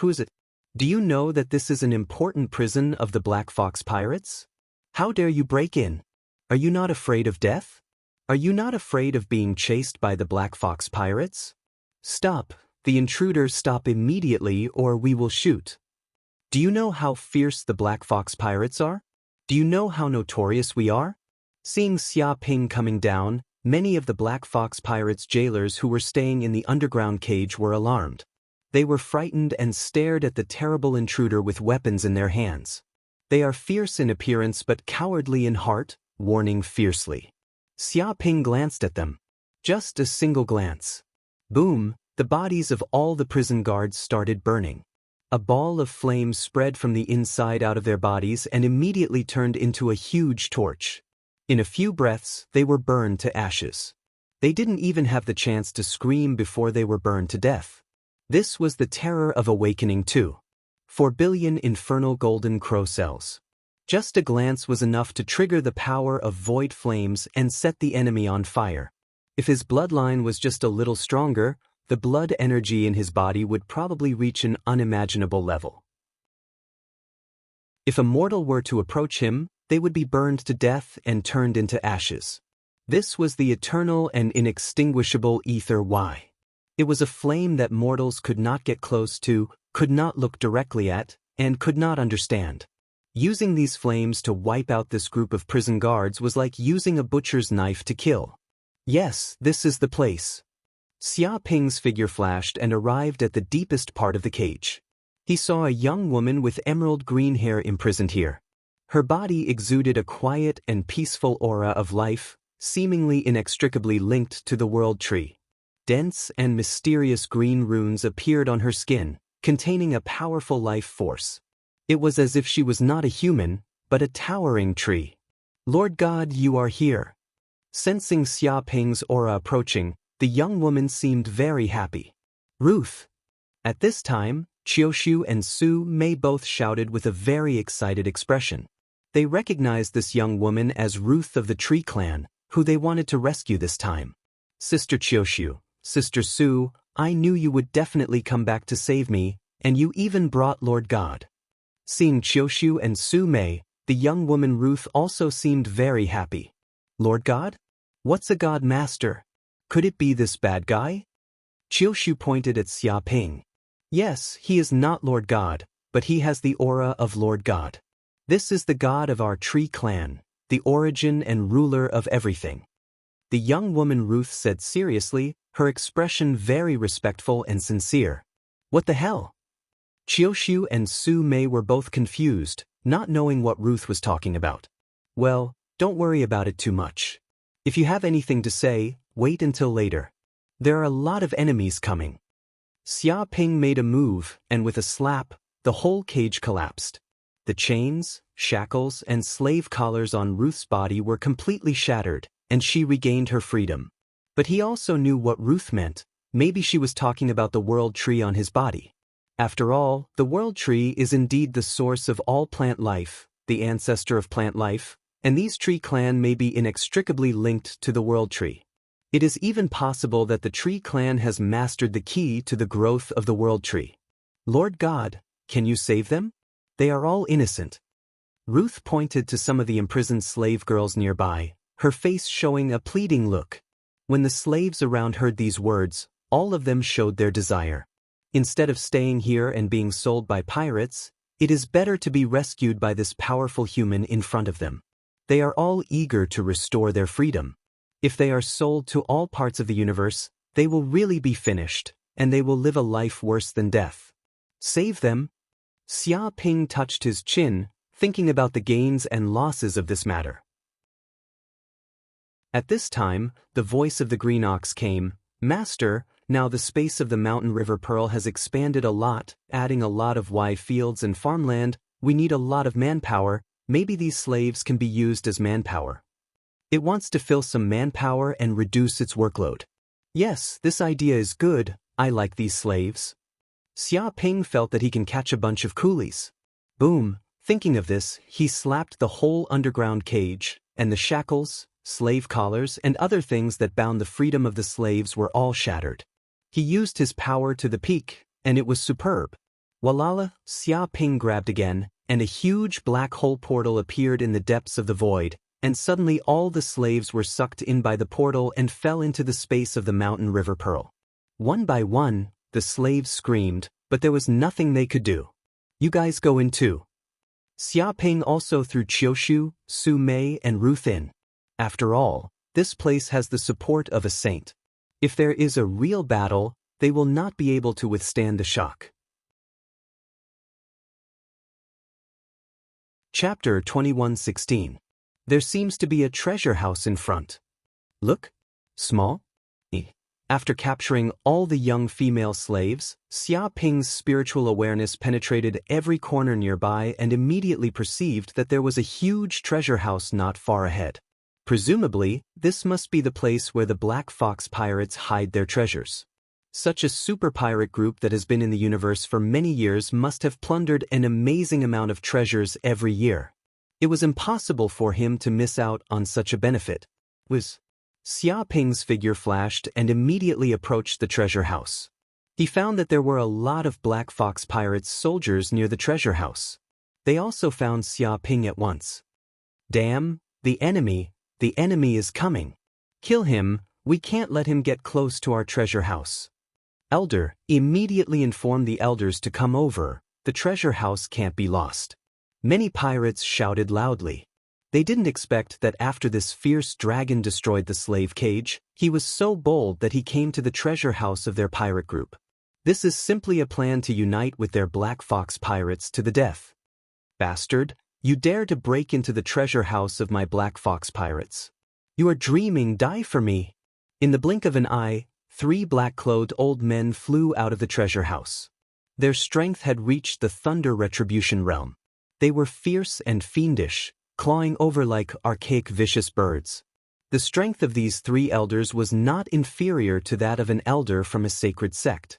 Who is it? Do you know that this is an important prison of the Black Fox Pirates? How dare you break in? Are you not afraid of death? Are you not afraid of being chased by the Black Fox Pirates? Stop, the intruder, stop immediately or we will shoot. Do you know how fierce the Black Fox Pirates are? Do you know how notorious we are? Seeing Xia Ping coming down, many of the Black Fox Pirates' jailers who were staying in the underground cage were alarmed. They were frightened and stared at the terrible intruder with weapons in their hands. They are fierce in appearance but cowardly in heart, warning fiercely. Xia Ping glanced at them. Just a single glance. Boom, the bodies of all the prison guards started burning. A ball of flame spread from the inside out of their bodies and immediately turned into a huge torch. In a few breaths, they were burned to ashes. They didn't even have the chance to scream before they were burned to death. This was the terror of awakening 4 billion infernal golden crow cells. Just a glance was enough to trigger the power of void flames and set the enemy on fire. If his bloodline was just a little stronger, the blood energy in his body would probably reach an unimaginable level. If a mortal were to approach him, they would be burned to death and turned into ashes. This was the eternal and inextinguishable ether Y. It was a flame that mortals could not get close to, could not look directly at, and could not understand. Using these flames to wipe out this group of prison guards was like using a butcher's knife to kill. Yes, this is the place. Xia Ping's figure flashed and arrived at the deepest part of the cage. He saw a young woman with emerald green hair imprisoned here. Her body exuded a quiet and peaceful aura of life, seemingly inextricably linked to the world tree. Dense and mysterious green runes appeared on her skin, containing a powerful life force. It was as if she was not a human, but a towering tree. Lord God, you are here. Sensing Xia Ping's aura approaching, the young woman seemed very happy. Ruth. At this time, Qiushu and Su Mei both shouted with a very excited expression. They recognized this young woman as Ruth of the Tree Clan, who they wanted to rescue this time. Sister Qiushu, Sister Su, I knew you would definitely come back to save me, and you even brought Lord God. Seeing Qiushu and Su Mei, the young woman Ruth also seemed very happy. Lord God? What's a God Master? Could it be this bad guy? Qiushu pointed at Xia Ping. Yes, he is not Lord God, but he has the aura of Lord God. This is the God of our tree clan, the origin and ruler of everything. The young woman Ruth said seriously, her expression very respectful and sincere. What the hell? Qiushu and Su Mei were both confused, not knowing what Ruth was talking about. Well, don't worry about it too much. If you have anything to say, wait until later. There are a lot of enemies coming. Xia Ping made a move, and with a slap, the whole cage collapsed. The chains, shackles, and slave collars on Ruth's body were completely shattered, and she regained her freedom. But he also knew what Ruth meant. Maybe she was talking about the world tree on his body. After all, the world tree is indeed the source of all plant life, the ancestor of plant life, and these tree clan may be inextricably linked to the world tree. It is even possible that the tree clan has mastered the key to the growth of the world tree. Lord God, can you save them? They are all innocent. Ruth pointed to some of the imprisoned slave girls nearby, her face showing a pleading look. When the slaves around heard these words, all of them showed their desire. Instead of staying here and being sold by pirates, it is better to be rescued by this powerful human in front of them. They are all eager to restore their freedom. If they are sold to all parts of the universe, they will really be finished, and they will live a life worse than death. Save them? Xia Ping touched his chin, thinking about the gains and losses of this matter. At this time, the voice of the green ox came, "Master, now the space of the mountain river pearl has expanded a lot, adding a lot of wide fields and farmland. We need a lot of manpower. Maybe these slaves can be used as manpower." It wants to fill some manpower and reduce its workload. Yes, this idea is good. I like these slaves. Xia Ping felt that he can catch a bunch of coolies. Boom. Thinking of this, he slapped the whole underground cage, and the shackles, slave collars, and other things that bound the freedom of the slaves were all shattered. He used his power to the peak, and it was superb. Walala, Xia Ping grabbed again, and a huge black hole portal appeared in the depths of the void, and suddenly all the slaves were sucked in by the portal and fell into the space of the mountain river pearl. One by one, the slaves screamed, but there was nothing they could do. "You guys go in too." Xia Ping also threw Qiushu, Su Mei, and Ruth in. After all, this place has the support of a saint. If there is a real battle, they will not be able to withstand the shock. Chapter 21:16. There seems to be a treasure house in front. Look. Small? After capturing all the young female slaves, Xia Ping's spiritual awareness penetrated every corner nearby and immediately perceived that there was a huge treasure house not far ahead. Presumably, this must be the place where the Black Fox pirates hide their treasures. Such a super pirate group that has been in the universe for many years must have plundered an amazing amount of treasures every year. It was impossible for him to miss out on such a benefit. Xia Ping's figure flashed and immediately approached the treasure house. He found that there were a lot of Black Fox pirates soldiers near the treasure house. They also found Xia Ping at once. "Damn, the enemy is coming. Kill him, we can't let him get close to our treasure house." Elder immediately informed the elders to come over. The treasure house can't be lost. Many pirates shouted loudly. They didn't expect that after this fierce dragon destroyed the slave cage, he was so bold that he came to the treasure house of their pirate group. This is simply a plan to unite with their Black Fox pirates to the death. "Bastard, you dare to break into the treasure house of my Black Fox pirates. You are dreaming, die for me." In the blink of an eye, 3 black-clothed old men flew out of the treasure house. Their strength had reached the Thunder Retribution realm. They were fierce and fiendish, clawing over like archaic vicious birds. The strength of these 3 elders was not inferior to that of an elder from a sacred sect.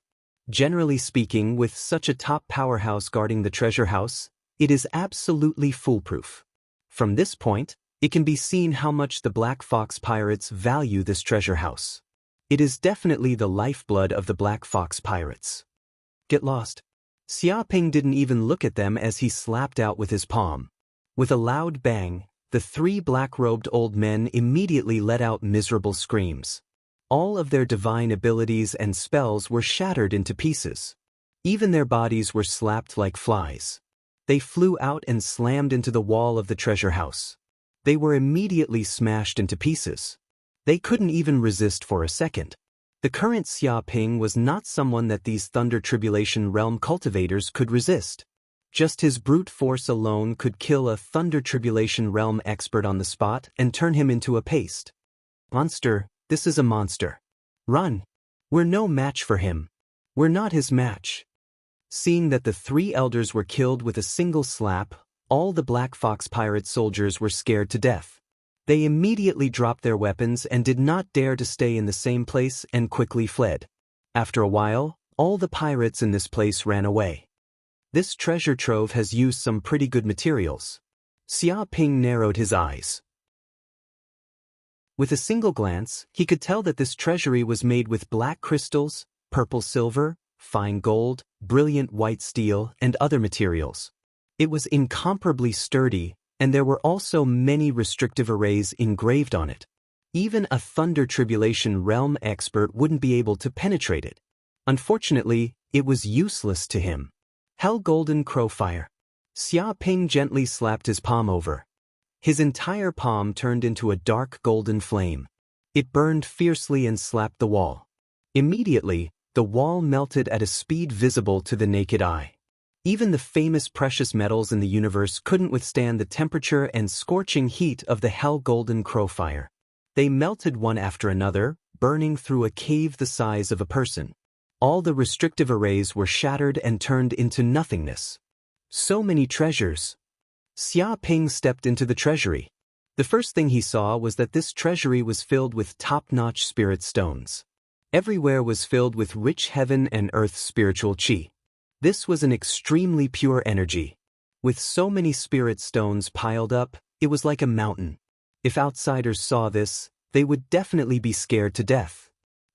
Generally speaking, with such a top powerhouse guarding the treasure house, it is absolutely foolproof. From this point, it can be seen how much the Black Fox pirates value this treasure house. It is definitely the lifeblood of the Black Fox pirates. "Get lost." Xia Ping didn't even look at them as he slapped out with his palm. With a loud bang, the 3 black-robed old men immediately let out miserable screams. All of their divine abilities and spells were shattered into pieces. Even their bodies were slapped like flies. They flew out and slammed into the wall of the treasure house. They were immediately smashed into pieces. They couldn't even resist for a second. The current Xia Ping was not someone that these Thunder Tribulation Realm cultivators could resist. Just his brute force alone could kill a Thunder Tribulation Realm expert on the spot and turn him into a paste. "Monster, this is a monster. Run. We're no match for him. We're not his match." Seeing that the 3 elders were killed with a single slap, all the Black Fox pirate soldiers were scared to death. They immediately dropped their weapons and did not dare to stay in the same place and quickly fled. After a while, all the pirates in this place ran away. This treasure trove has used some pretty good materials. Xia Ping narrowed his eyes. With a single glance, he could tell that this treasury was made with black crystals, purple silver, fine gold, brilliant white steel, and other materials. It was incomparably sturdy, and there were also many restrictive arrays engraved on it. Even a Thunder Tribulation Realm expert wouldn't be able to penetrate it. Unfortunately, it was useless to him. Hell Golden Crowfire. Xia Ping gently slapped his palm over. His entire palm turned into a dark golden flame. It burned fiercely and slapped the wall. Immediately, the wall melted at a speed visible to the naked eye. Even the famous precious metals in the universe couldn't withstand the temperature and scorching heat of the hell-golden crow fire. They melted one after another, burning through a cave the size of a person. All the restrictive arrays were shattered and turned into nothingness. So many treasures. Xia Ping stepped into the treasury. The first thing he saw was that this treasury was filled with top-notch spirit stones. Everywhere was filled with rich heaven and earth spiritual qi. This was an extremely pure energy. With so many spirit stones piled up, it was like a mountain. If outsiders saw this, they would definitely be scared to death.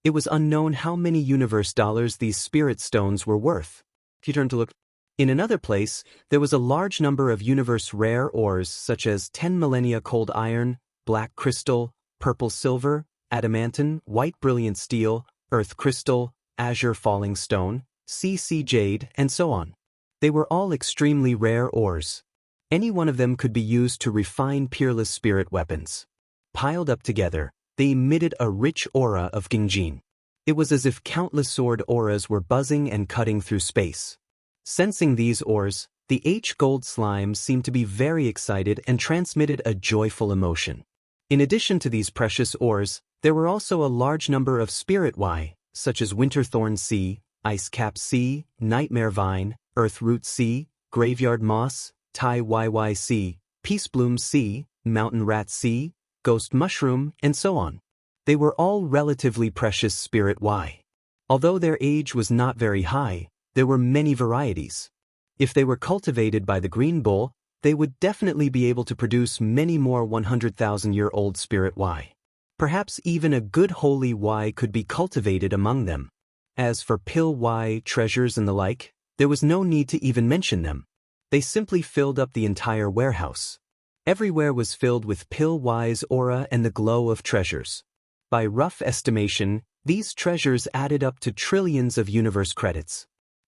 It was unknown how many universe dollars these spirit stones were worth. If you turn to look, in another place, there was a large number of universe rare ores such as 10 millennia cold iron, black crystal, purple silver, adamantine, white brilliant steel, earth crystal, azure falling stone, CC jade, and so on. They were all extremely rare ores. Any one of them could be used to refine peerless spirit weapons. Piled up together, they emitted a rich aura of Gingjin. It was as if countless sword auras were buzzing and cutting through space. Sensing these ores, the H-gold slime seemed to be very excited and transmitted a joyful emotion. In addition to these precious ores, there were also a large number of spirit Y, such as Winterthorn C, Icecap C, Nightmare Vine, Earthroot C, Graveyard Moss, Tai YY C, Peacebloom C, Mountain Rat C, Ghost Mushroom, and so on. They were all relatively precious spirit Y. Although their age was not very high, there were many varieties. If they were cultivated by the Green Bull, they would definitely be able to produce many more 100,000-year-old spirit Y. Perhaps even a good holy Y could be cultivated among them. As for pill Y, treasures and the like, there was no need to even mention them. They simply filled up the entire warehouse. Everywhere was filled with pill Y's aura and the glow of treasures. By rough estimation, these treasures added up to trillions of universe credits.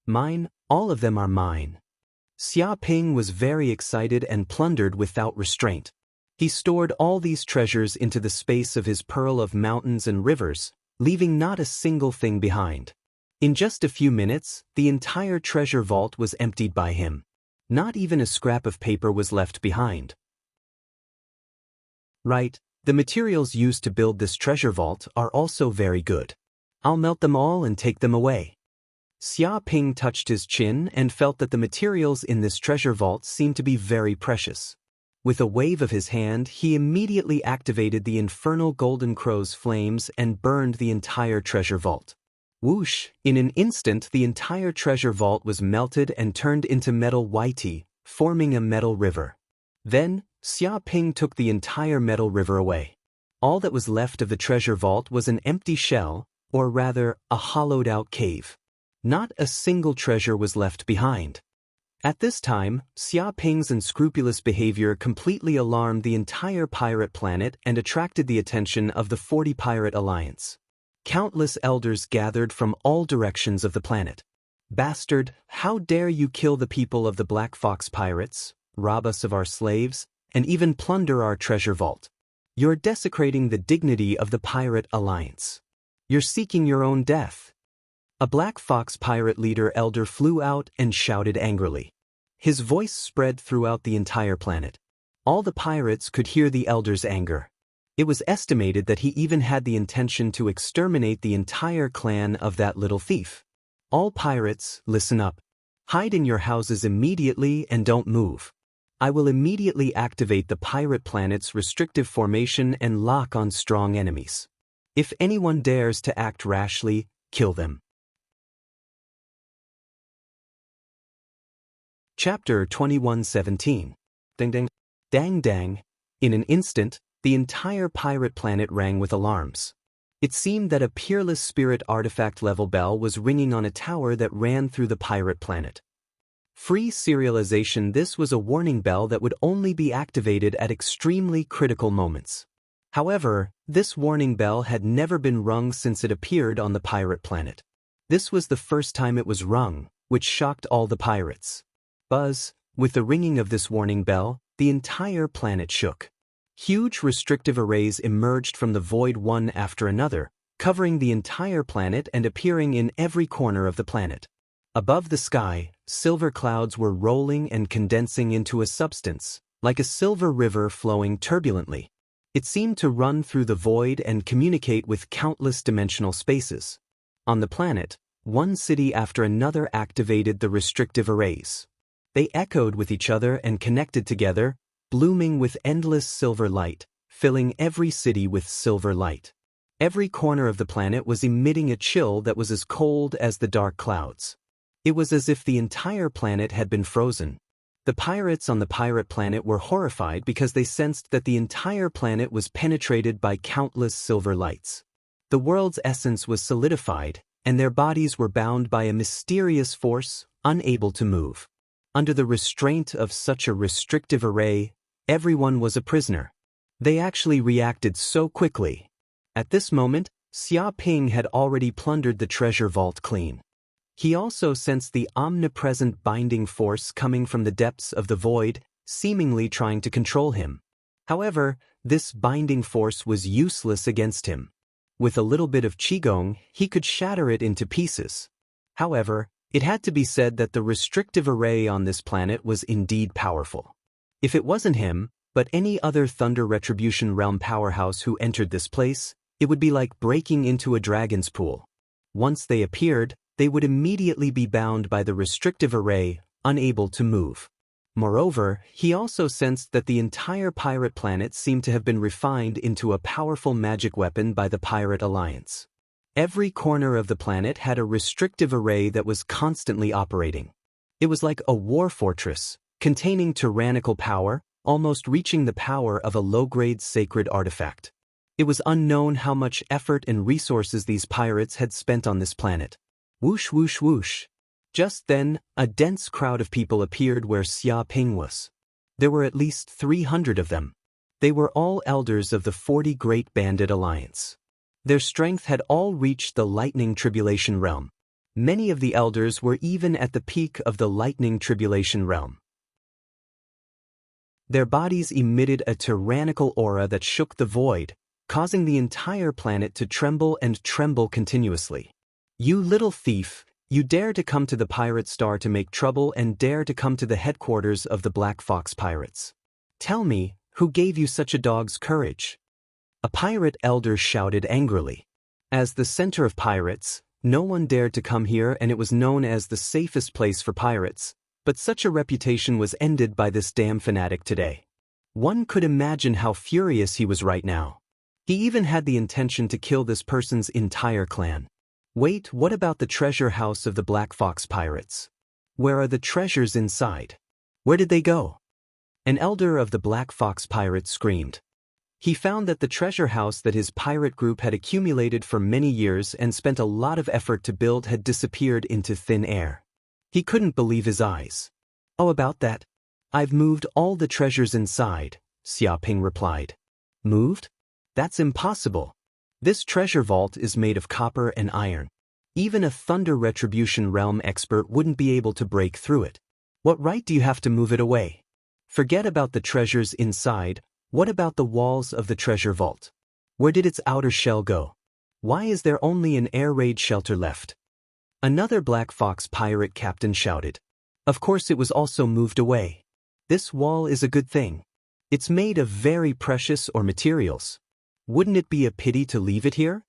Mine, all of them are mine. Xia Ping was very excited and plundered without restraint. He stored all these treasures into the space of his pearl of mountains and rivers, leaving not a single thing behind. In just a few minutes, the entire treasure vault was emptied by him. Not even a scrap of paper was left behind. Right, the materials used to build this treasure vault are also very good. I'll melt them all and take them away. Xia Ping touched his chin and felt that the materials in this treasure vault seemed to be very precious. With a wave of his hand, he immediately activated the infernal golden crow's flames and burned the entire treasure vault. Whoosh! In an instant, the entire treasure vault was melted and turned into metal whitey, forming a metal river. Then, Xia Ping took the entire metal river away. All that was left of the treasure vault was an empty shell, or rather, a hollowed-out cave. Not a single treasure was left behind. At this time, Xia Ping's unscrupulous behavior completely alarmed the entire pirate planet and attracted the attention of the 40 Pirate Alliance. Countless elders gathered from all directions of the planet. Bastard, how dare you kill the people of the Black Fox Pirates, rob us of our slaves, and even plunder our treasure vault. You're desecrating the dignity of the Pirate Alliance. You're seeking your own death. A Black Fox pirate leader elder flew out and shouted angrily. His voice spread throughout the entire planet. All the pirates could hear the elder's anger. It was estimated that he even had the intention to exterminate the entire clan of that little thief. All pirates, listen up. Hide in your houses immediately and don't move. I will immediately activate the pirate planet's restrictive formation and lock on strong enemies. If anyone dares to act rashly, kill them. Chapter 21:17. Dang dang. Dang dang. In an instant, the entire pirate planet rang with alarms. It seemed that a peerless spirit artifact level bell was ringing on a tower that ran through the pirate planet. Free serialization. This was a warning bell that would only be activated at extremely critical moments. However, this warning bell had never been rung since it appeared on the pirate planet. This was the first time it was rung, which shocked all the pirates. Buzz, with the ringing of this warning bell, the entire planet shook. Huge restrictive arrays emerged from the void one after another, covering the entire planet and appearing in every corner of the planet. Above the sky, silver clouds were rolling and condensing into a substance, like a silver river flowing turbulently. It seemed to run through the void and communicate with countless dimensional spaces. On the planet, one city after another activated the restrictive arrays. They echoed with each other and connected together, blooming with endless silver light, filling every city with silver light. Every corner of the planet was emitting a chill that was as cold as the dark clouds. It was as if the entire planet had been frozen. The pirates on the pirate planet were horrified because they sensed that the entire planet was penetrated by countless silver lights. The world's essence was solidified, and their bodies were bound by a mysterious force, unable to move. Under the restraint of such a restrictive array, everyone was a prisoner. They actually reacted so quickly. At this moment, Xia Ping had already plundered the treasure vault clean. He also sensed the omnipresent binding force coming from the depths of the void, seemingly trying to control him. However, this binding force was useless against him. With a little bit of qigong, he could shatter it into pieces. However, it had to be said that the restrictive array on this planet was indeed powerful. If it wasn't him, but any other Thunder Retribution Realm powerhouse who entered this place, it would be like breaking into a dragon's pool. Once they appeared, they would immediately be bound by the restrictive array, unable to move. Moreover, he also sensed that the entire pirate planet seemed to have been refined into a powerful magic weapon by the Pirate Alliance. Every corner of the planet had a restrictive array that was constantly operating. It was like a war fortress, containing tyrannical power, almost reaching the power of a low-grade sacred artifact. It was unknown how much effort and resources these pirates had spent on this planet. Whoosh whoosh whoosh. Just then, a dense crowd of people appeared where Xia Ping was. There were at least 300 of them. They were all elders of the 40 Great Bandit Alliance. Their strength had all reached the Lightning Tribulation Realm. Many of the elders were even at the peak of the Lightning Tribulation Realm. Their bodies emitted a tyrannical aura that shook the void, causing the entire planet to tremble and tremble continuously. You little thief, you dare to come to the Pirate Star to make trouble and dare to come to the headquarters of the Black Fox Pirates. Tell me, who gave you such a dog's courage? A pirate elder shouted angrily. As the center of pirates, no one dared to come here and it was known as the safest place for pirates, but such a reputation was ended by this damn fanatic today. One could imagine how furious he was right now. He even had the intention to kill this person's entire clan. Wait, what about the treasure house of the Black Fox Pirates? Where are the treasures inside? Where did they go? An elder of the Black Fox Pirates screamed. He found that the treasure house that his pirate group had accumulated for many years and spent a lot of effort to build had disappeared into thin air. He couldn't believe his eyes. Oh, about that? I've moved all the treasures inside, Xia Ping replied. Moved? That's impossible. This treasure vault is made of copper and iron. Even a Thunder Retribution Realm expert wouldn't be able to break through it. What right do you have to move it away? Forget about the treasures inside. What about the walls of the treasure vault? Where did its outer shell go? Why is there only an air raid shelter left? Another Black Fox pirate captain shouted. Of course it was also moved away. This wall is a good thing. It's made of very precious or materials. Wouldn't it be a pity to leave it here?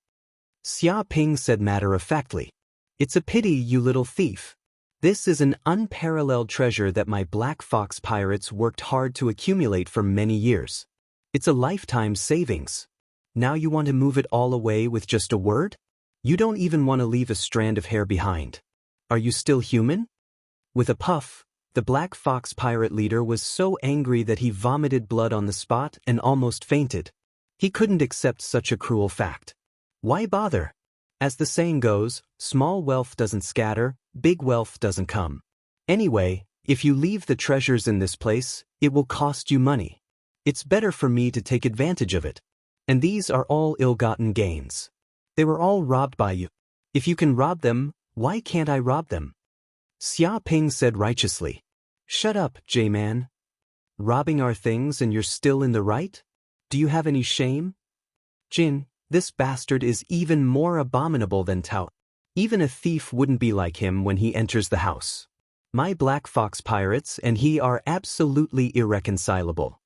Xia Ping said matter-of-factly. It's a pity, you little thief. This is an unparalleled treasure that my Black Fox pirates worked hard to accumulate for many years. It's a lifetime savings. Now you want to move it all away with just a word? You don't even want to leave a strand of hair behind. Are you still human? With a puff, the Black Fox pirate leader was so angry that he vomited blood on the spot and almost fainted. He couldn't accept such a cruel fact. Why bother? As the saying goes, small wealth doesn't scatter, big wealth doesn't come. Anyway, if you leave the treasures in this place, it will cost you money. It's better for me to take advantage of it. And these are all ill-gotten gains. They were all robbed by you. If you can rob them, why can't I rob them? Xia Ping said righteously. Shut up, J-Man. Robbing our things and you're still in the right? Do you have any shame? Jin, this bastard is even more abominable than Tao. Even a thief wouldn't be like him when he enters the house. My Black Fox pirates and he are absolutely irreconcilable.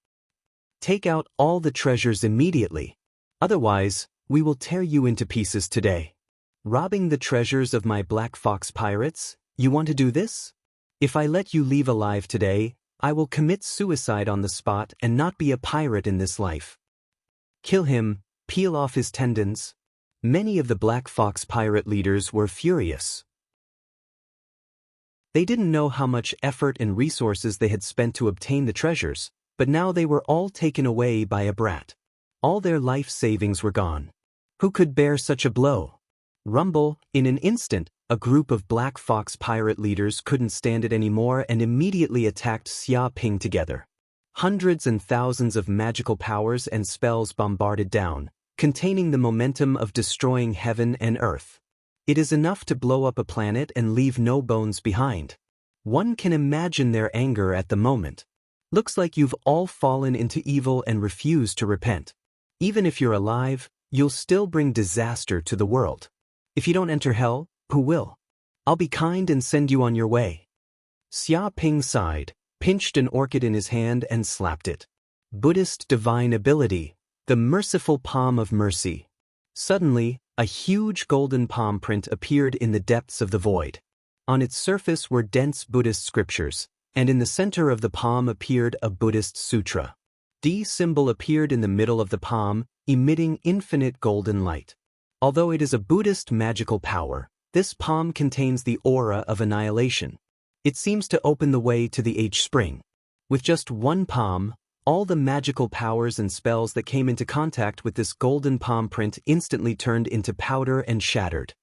Take out all the treasures immediately. Otherwise, we will tear you into pieces today. Robbing the treasures of my Black Fox pirates? You want to do this? If I let you leave alive today, I will commit suicide on the spot and not be a pirate in this life. Kill him, peel off his tendons. Many of the Black Fox pirate leaders were furious. They didn't know how much effort and resources they had spent to obtain the treasures, but now they were all taken away by a brat. All their life savings were gone. Who could bear such a blow? Rumble, in an instant, a group of Black Fox pirate leaders couldn't stand it anymore and immediately attacked Xia Ping together. Hundreds and thousands of magical powers and spells bombarded down, containing the momentum of destroying heaven and earth. It is enough to blow up a planet and leave no bones behind. One can imagine their anger at the moment. Looks like you've all fallen into evil and refuse to repent. Even if you're alive, you'll still bring disaster to the world. If you don't enter hell, who will? I'll be kind and send you on your way. Xia Ping sighed, pinched an orchid in his hand and slapped it. Buddhist divine ability, the merciful palm of mercy. Suddenly, a huge golden palm print appeared in the depths of the void. On its surface were dense Buddhist scriptures, and in the center of the palm appeared a Buddhist sutra. D symbol appeared in the middle of the palm, emitting infinite golden light. Although it is a Buddhist magical power, this palm contains the aura of annihilation. It seems to open the way to the H-spring. With just one palm, all the magical powers and spells that came into contact with this golden palm print instantly turned into powder and shattered.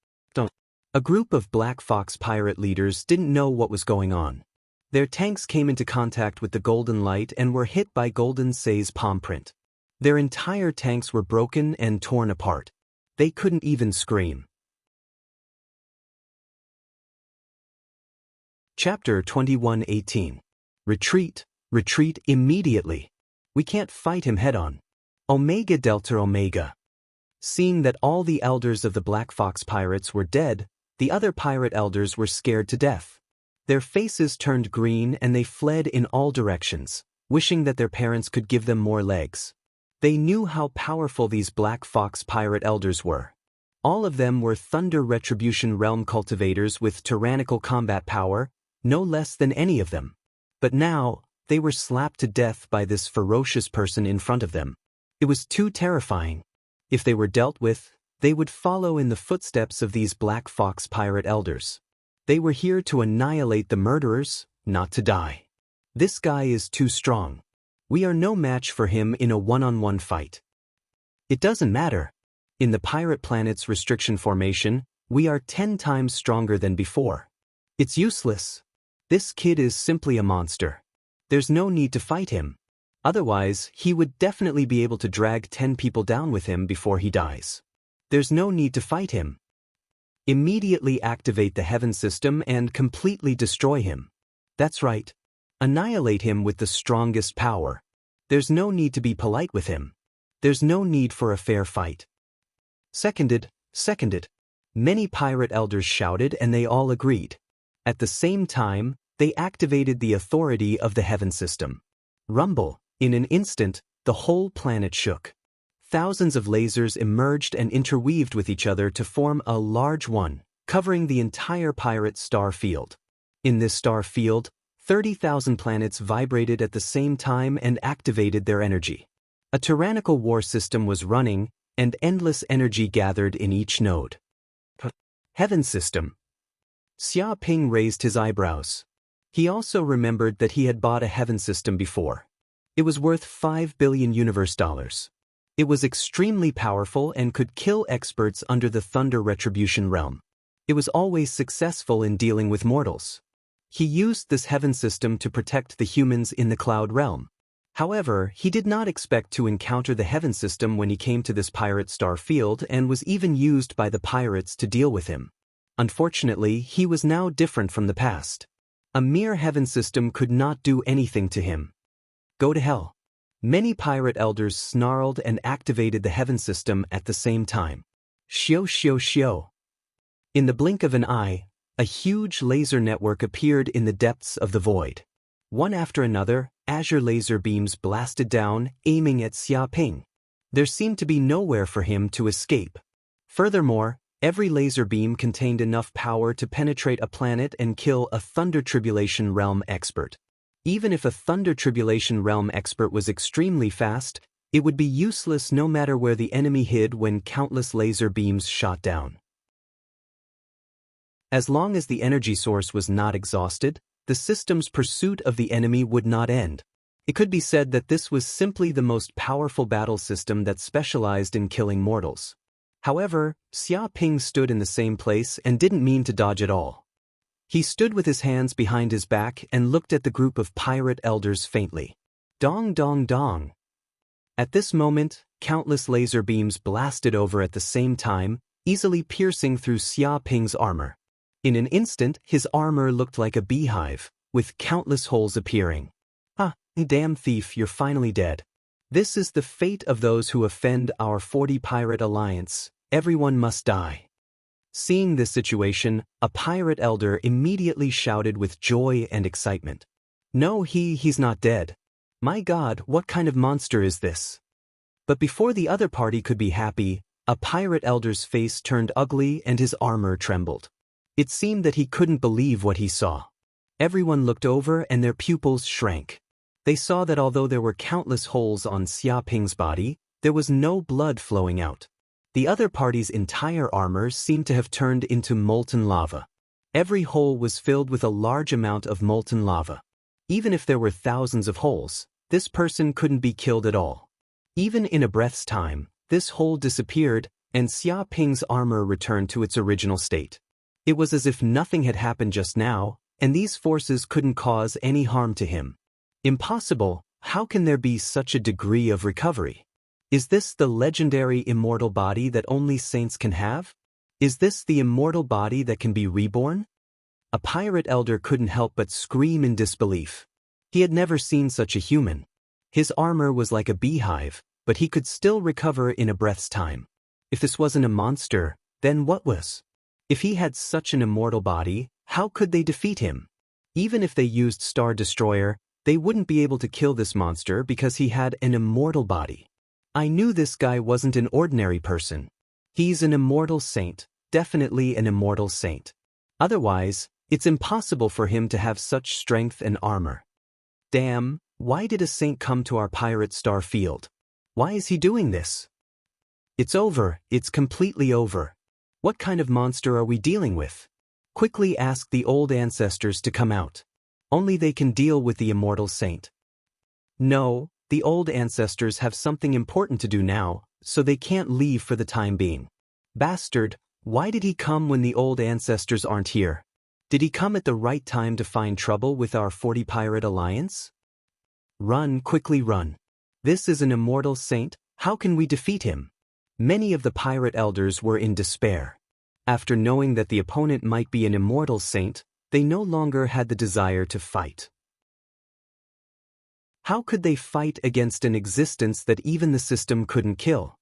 A group of Black Fox pirate leaders didn't know what was going on. Their tanks came into contact with the golden light and were hit by Golden Say's palm print. Their entire tanks were broken and torn apart. They couldn't even scream. Chapter 21:18. Retreat, retreat immediately. We can't fight him head-on. Omega Delta Omega. Seeing that all the elders of the Black Fox pirates were dead, the other pirate elders were scared to death. Their faces turned green and they fled in all directions, wishing that their parents could give them more legs. They knew how powerful these Black Fox pirate elders were. All of them were Thunder Retribution Realm cultivators with tyrannical combat power, no less than any of them. But now, they were slapped to death by this ferocious person in front of them. It was too terrifying. If they were dealt with, they would follow in the footsteps of these Black Fox pirate elders. They were here to annihilate the murderers, not to die. This guy is too strong. We are no match for him in a one-on-one fight. It doesn't matter. In the pirate planet's restriction formation, we are 10 times stronger than before. It's useless. This kid is simply a monster. There's no need to fight him. Otherwise, he would definitely be able to drag 10 people down with him before he dies. There's no need to fight him. Immediately activate the heaven system and completely destroy him. That's right. Annihilate him with the strongest power. There's no need to be polite with him. There's no need for a fair fight. Seconded, seconded. Many pirate elders shouted and they all agreed. At the same time, they activated the authority of the heaven system. Rumble, in an instant, the whole planet shook. Thousands of lasers emerged and interweaved with each other to form a large one, covering the entire pirate star field. In this star field, 30,000 planets vibrated at the same time and activated their energy. A tyrannical war system was running, and endless energy gathered in each node. Heaven system. Xia Ping raised his eyebrows. He also remembered that he had bought a heaven system before. It was worth $5 billion universe dollars. It was extremely powerful and could kill experts under the Thunder Retribution realm. It was always successful in dealing with mortals. He used this heaven system to protect the humans in the cloud realm. However, he did not expect to encounter the heaven system when he came to this pirate star field and was even used by the pirates to deal with him. Unfortunately, he was now different from the past. A mere heaven system could not do anything to him. Go to hell. Many pirate elders snarled and activated the heaven system at the same time. Shio shio shio. In the blink of an eye, a huge laser network appeared in the depths of the void. One after another, azure laser beams blasted down, aiming at Xia Ping. There seemed to be nowhere for him to escape. Furthermore, every laser beam contained enough power to penetrate a planet and kill a Thunder Tribulation Realm expert. Even if a Thunder Tribulation Realm expert was extremely fast, it would be useless no matter where the enemy hid when countless laser beams shot down. As long as the energy source was not exhausted, the system's pursuit of the enemy would not end. It could be said that this was simply the most powerful battle system that specialized in killing mortals. However, Xia Ping stood in the same place and didn't mean to dodge at all. He stood with his hands behind his back and looked at the group of pirate elders faintly. Dong dong dong. At this moment, countless laser beams blasted over at the same time, easily piercing through Xia Ping's armor. In an instant, his armor looked like a beehive, with countless holes appearing. Ah, damn thief, you're finally dead. This is the fate of those who offend our 40 pirate alliance. Everyone must die. Seeing this situation, a pirate elder immediately shouted with joy and excitement. No, he's not dead. My God, what kind of monster is this? But before the other party could be happy, a pirate elder's face turned ugly and his armor trembled. It seemed that he couldn't believe what he saw. Everyone looked over and their pupils shrank. They saw that although there were countless holes on Xia Ping's body, there was no blood flowing out. The other party's entire armor seemed to have turned into molten lava. Every hole was filled with a large amount of molten lava. Even if there were thousands of holes, this person couldn't be killed at all. Even in a breath's time, this hole disappeared, and Xia Ping's armor returned to its original state. It was as if nothing had happened just now, and these forces couldn't cause any harm to him. Impossible, how can there be such a degree of recovery? Is this the legendary immortal body that only saints can have? Is this the immortal body that can be reborn? A pirate elder couldn't help but scream in disbelief. He had never seen such a human. His armor was like a beehive, but he could still recover in a breath's time. If this wasn't a monster, then what was? If he had such an immortal body, how could they defeat him? Even if they used Star Destroyer, they wouldn't be able to kill this monster because he had an immortal body. I knew this guy wasn't an ordinary person. He's an immortal saint, definitely an immortal saint. Otherwise, it's impossible for him to have such strength and armor. Damn, why did a saint come to our pirate star field? Why is he doing this? It's over, it's completely over. What kind of monster are we dealing with? Quickly ask the old ancestors to come out. Only they can deal with the immortal saint. No, the old ancestors have something important to do now, so they can't leave for the time being. Bastard, why did he come when the old ancestors aren't here? Did he come at the right time to find trouble with our 40 pirate alliance? Run, quickly run. This is an immortal saint, how can we defeat him? Many of the pirate elders were in despair. After knowing that the opponent might be an immortal saint, they no longer had the desire to fight. How could they fight against an existence that even the system couldn't kill?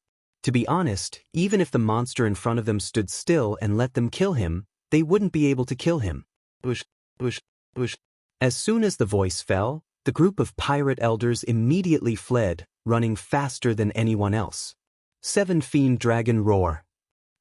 To be honest, even if the monster in front of them stood still and let them kill him, they wouldn't be able to kill him. Bush, bush, bush. As soon as the voice fell, the group of pirate elders immediately fled, running faster than anyone else. 7 Fiend Dragon Roar.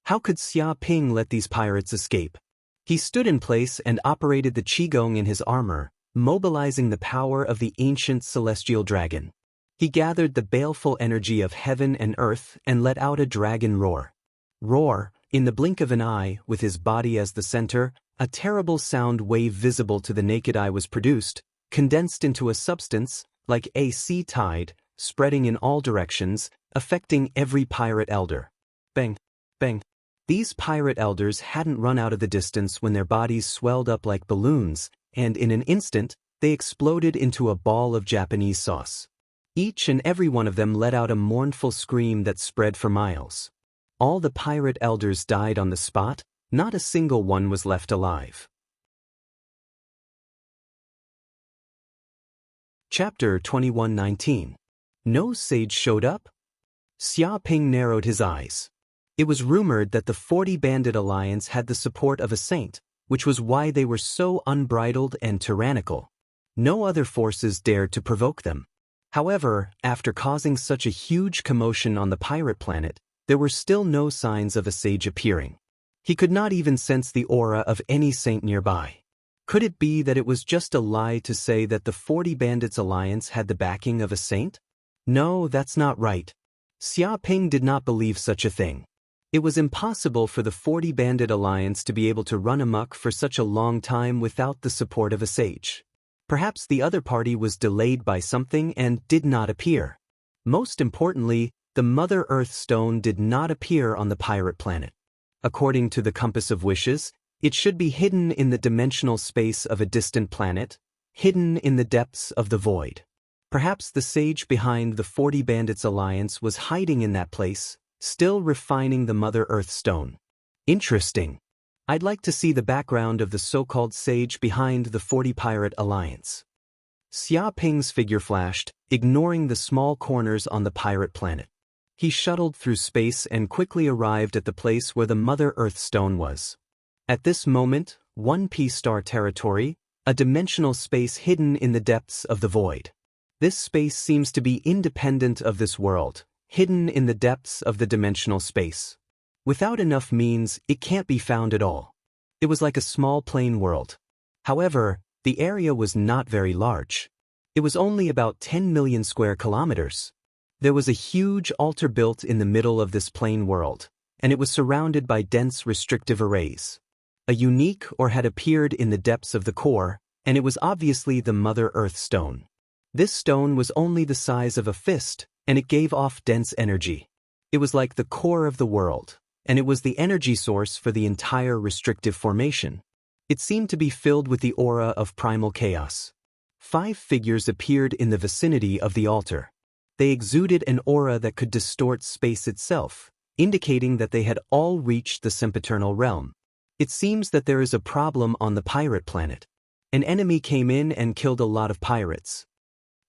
How could Xia Ping let these pirates escape? He stood in place and operated the Qigong in his armor, mobilizing the power of the ancient celestial dragon. He gathered the baleful energy of heaven and earth and let out a dragon roar. Roar, in the blink of an eye, with his body as the center, a terrible sound wave visible to the naked eye was produced, condensed into a substance, like a sea tide, spreading in all directions, affecting every pirate elder. Bang, bang. These pirate elders hadn't run out of the distance when their bodies swelled up like balloons, and in an instant, they exploded into a ball of Japanese sauce. Each and every one of them let out a mournful scream that spread for miles. All the pirate elders died on the spot, not a single one was left alive. Chapter 21:19. No sage showed up? Xia Ping narrowed his eyes. It was rumored that the 40 Bandit Alliance had the support of a saint, which was why they were so unbridled and tyrannical. No other forces dared to provoke them. However, after causing such a huge commotion on the pirate planet, there were still no signs of a sage appearing. He could not even sense the aura of any saint nearby. Could it be that it was just a lie to say that the 40 Bandits Alliance had the backing of a saint? No, that's not right. Xia Ping did not believe such a thing. It was impossible for the 40 Bandit Alliance to be able to run amok for such a long time without the support of a sage. Perhaps the other party was delayed by something and did not appear. Most importantly, the Mother Earth Stone did not appear on the pirate planet. According to the Compass of Wishes, it should be hidden in the dimensional space of a distant planet, hidden in the depths of the void. Perhaps the sage behind the 40 Bandits Alliance was hiding in that place, still refining the Mother Earth Stone. Interesting. I'd like to see the background of the so-called sage behind the 40 Pirate Alliance. Xia Ping's figure flashed, ignoring the small corners on the pirate planet. He shuttled through space and quickly arrived at the place where the Mother Earth Stone was. At this moment, One Piece Star territory, a dimensional space hidden in the depths of the void. This space seems to be independent of this world, hidden in the depths of the dimensional space. Without enough means, it can't be found at all. It was like a small plain world. However, the area was not very large. It was only about 10 million square kilometers. There was a huge altar built in the middle of this plain world, and it was surrounded by dense restrictive arrays. A unique ore had appeared in the depths of the core, and it was obviously the Mother Earth Stone. This stone was only the size of a fist, and it gave off dense energy. It was like the core of the world, and it was the energy source for the entire restrictive formation. It seemed to be filled with the aura of primal chaos. 5 figures appeared in the vicinity of the altar. They exuded an aura that could distort space itself, indicating that they had all reached the sempiternal realm. It seems that there is a problem on the pirate planet. An enemy came in and killed a lot of pirates.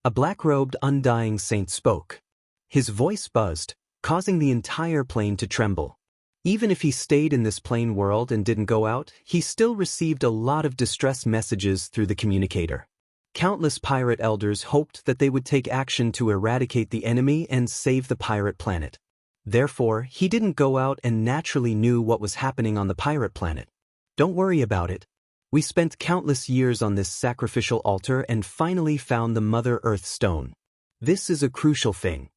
A black-robed undying saint spoke. His voice buzzed, causing the entire plane to tremble. Even if he stayed in this plane world and didn't go out, he still received a lot of distress messages through the communicator. Countless pirate elders hoped that they would take action to eradicate the enemy and save the pirate planet. Therefore, he didn't go out and naturally knew what was happening on the pirate planet. Don't worry about it. We spent countless years on this sacrificial altar and finally found the Mother Earth Stone. This is a crucial thing.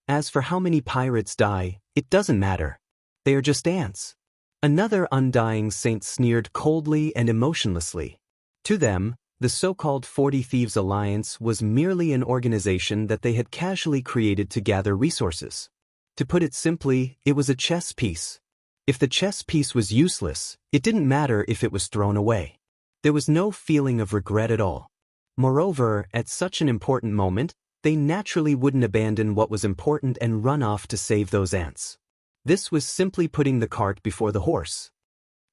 As for how many pirates die, it doesn't matter. They are just ants. Another undying saint sneered coldly and emotionlessly. To them, the so-called 40 Thieves Alliance was merely an organization that they had casually created to gather resources. To put it simply, it was a chess piece. If the chess piece was useless, it didn't matter if it was thrown away. There was no feeling of regret at all. Moreover, at such an important moment, they naturally wouldn't abandon what was important and run off to save those ants. This was simply putting the cart before the horse.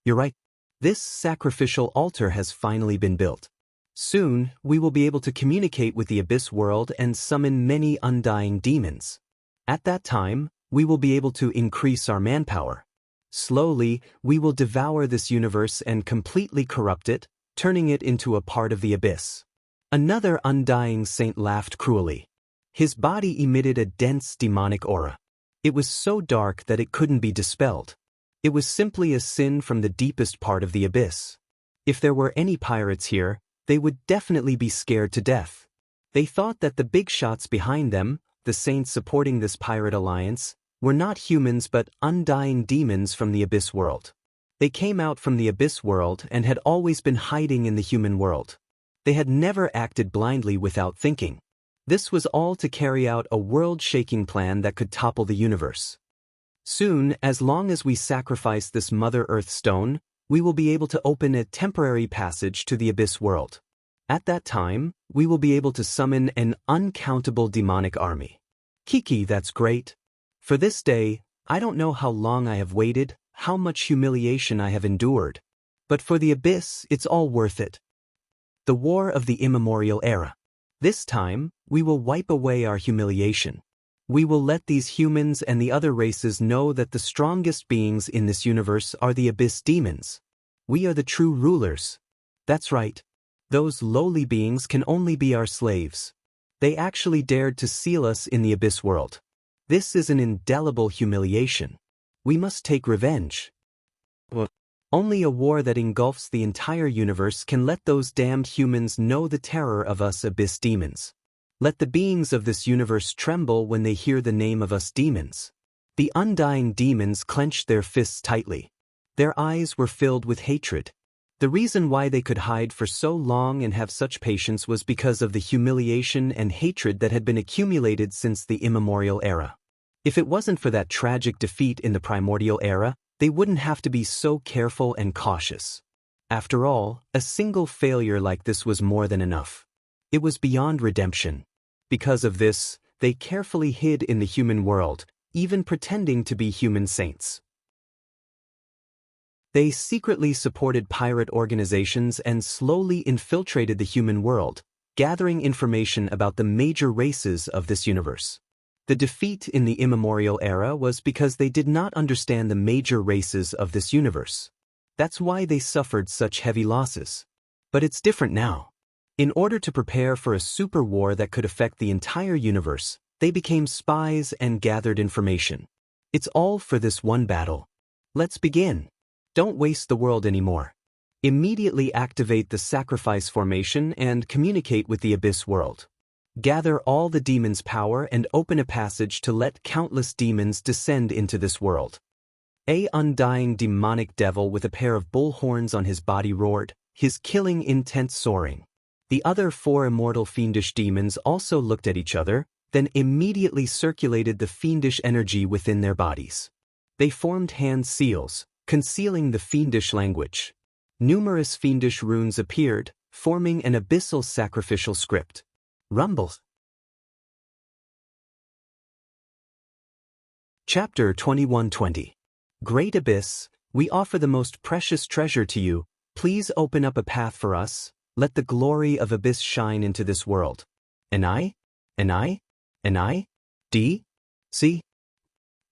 You're right. This sacrificial altar has finally been built. Soon, we will be able to communicate with the Abyss world and summon many undying demons. At that time, we will be able to increase our manpower. Slowly, we will devour this universe and completely corrupt it, turning it into a part of the Abyss. Another undying saint laughed cruelly. His body emitted a dense demonic aura. It was so dark that it couldn't be dispelled. It was simply a sin from the deepest part of the Abyss. If there were any pirates here, they would definitely be scared to death. They thought that the big shots behind them, the saints supporting this pirate alliance, were not humans but undying demons from the Abyss world. They came out from the Abyss world and had always been hiding in the human world. They had never acted blindly without thinking. This was all to carry out a world-shaking plan that could topple the universe. Soon, as long as we sacrifice this Mother Earth Stone, we will be able to open a temporary passage to the Abyss world. At that time, we will be able to summon an uncountable demonic army. Kiki, that's great. For this day, I don't know how long I have waited, how much humiliation I have endured. But for the Abyss, it's all worth it. The War of the Immemorial Era. This time, we will wipe away our humiliation. We will let these humans and the other races know that the strongest beings in this universe are the Abyss demons. We are the true rulers. That's right. Those lowly beings can only be our slaves. They actually dared to seal us in the Abyss world. This is an indelible humiliation. We must take revenge. Only a war that engulfs the entire universe can let those damned humans know the terror of us Abyss demons. Let the beings of this universe tremble when they hear the name of us demons. The undying demons clenched their fists tightly. Their eyes were filled with hatred. The reason why they could hide for so long and have such patience was because of the humiliation and hatred that had been accumulated since the immemorial era. If it wasn't for that tragic defeat in the primordial era, they wouldn't have to be so careful and cautious. After all, a single failure like this was more than enough. It was beyond redemption. Because of this, they carefully hid in the human world, even pretending to be human saints. They secretly supported pirate organizations and slowly infiltrated the human world, gathering information about the major races of this universe. The defeat in the immemorial era was because they did not understand the major races of this universe. That's why they suffered such heavy losses. But it's different now. In order to prepare for a super war that could affect the entire universe, they became spies and gathered information. It's all for this one battle. Let's begin. Don't waste the world anymore. Immediately activate the sacrifice formation and communicate with the Abyss world. Gather all the demons' power and open a passage to let countless demons descend into this world. A undying demonic devil with a pair of bull horns on his body roared, his killing intent soaring. The other 4 immortal fiendish demons also looked at each other, then immediately circulated the fiendish energy within their bodies. They formed hand seals, concealing the fiendish language. Numerous fiendish runes appeared, forming an abyssal sacrificial script. Rumble. Chapter 2120. Great Abyss, we offer the most precious treasure to you. Please open up a path for us. Let the glory of Abyss shine into this world. D. C.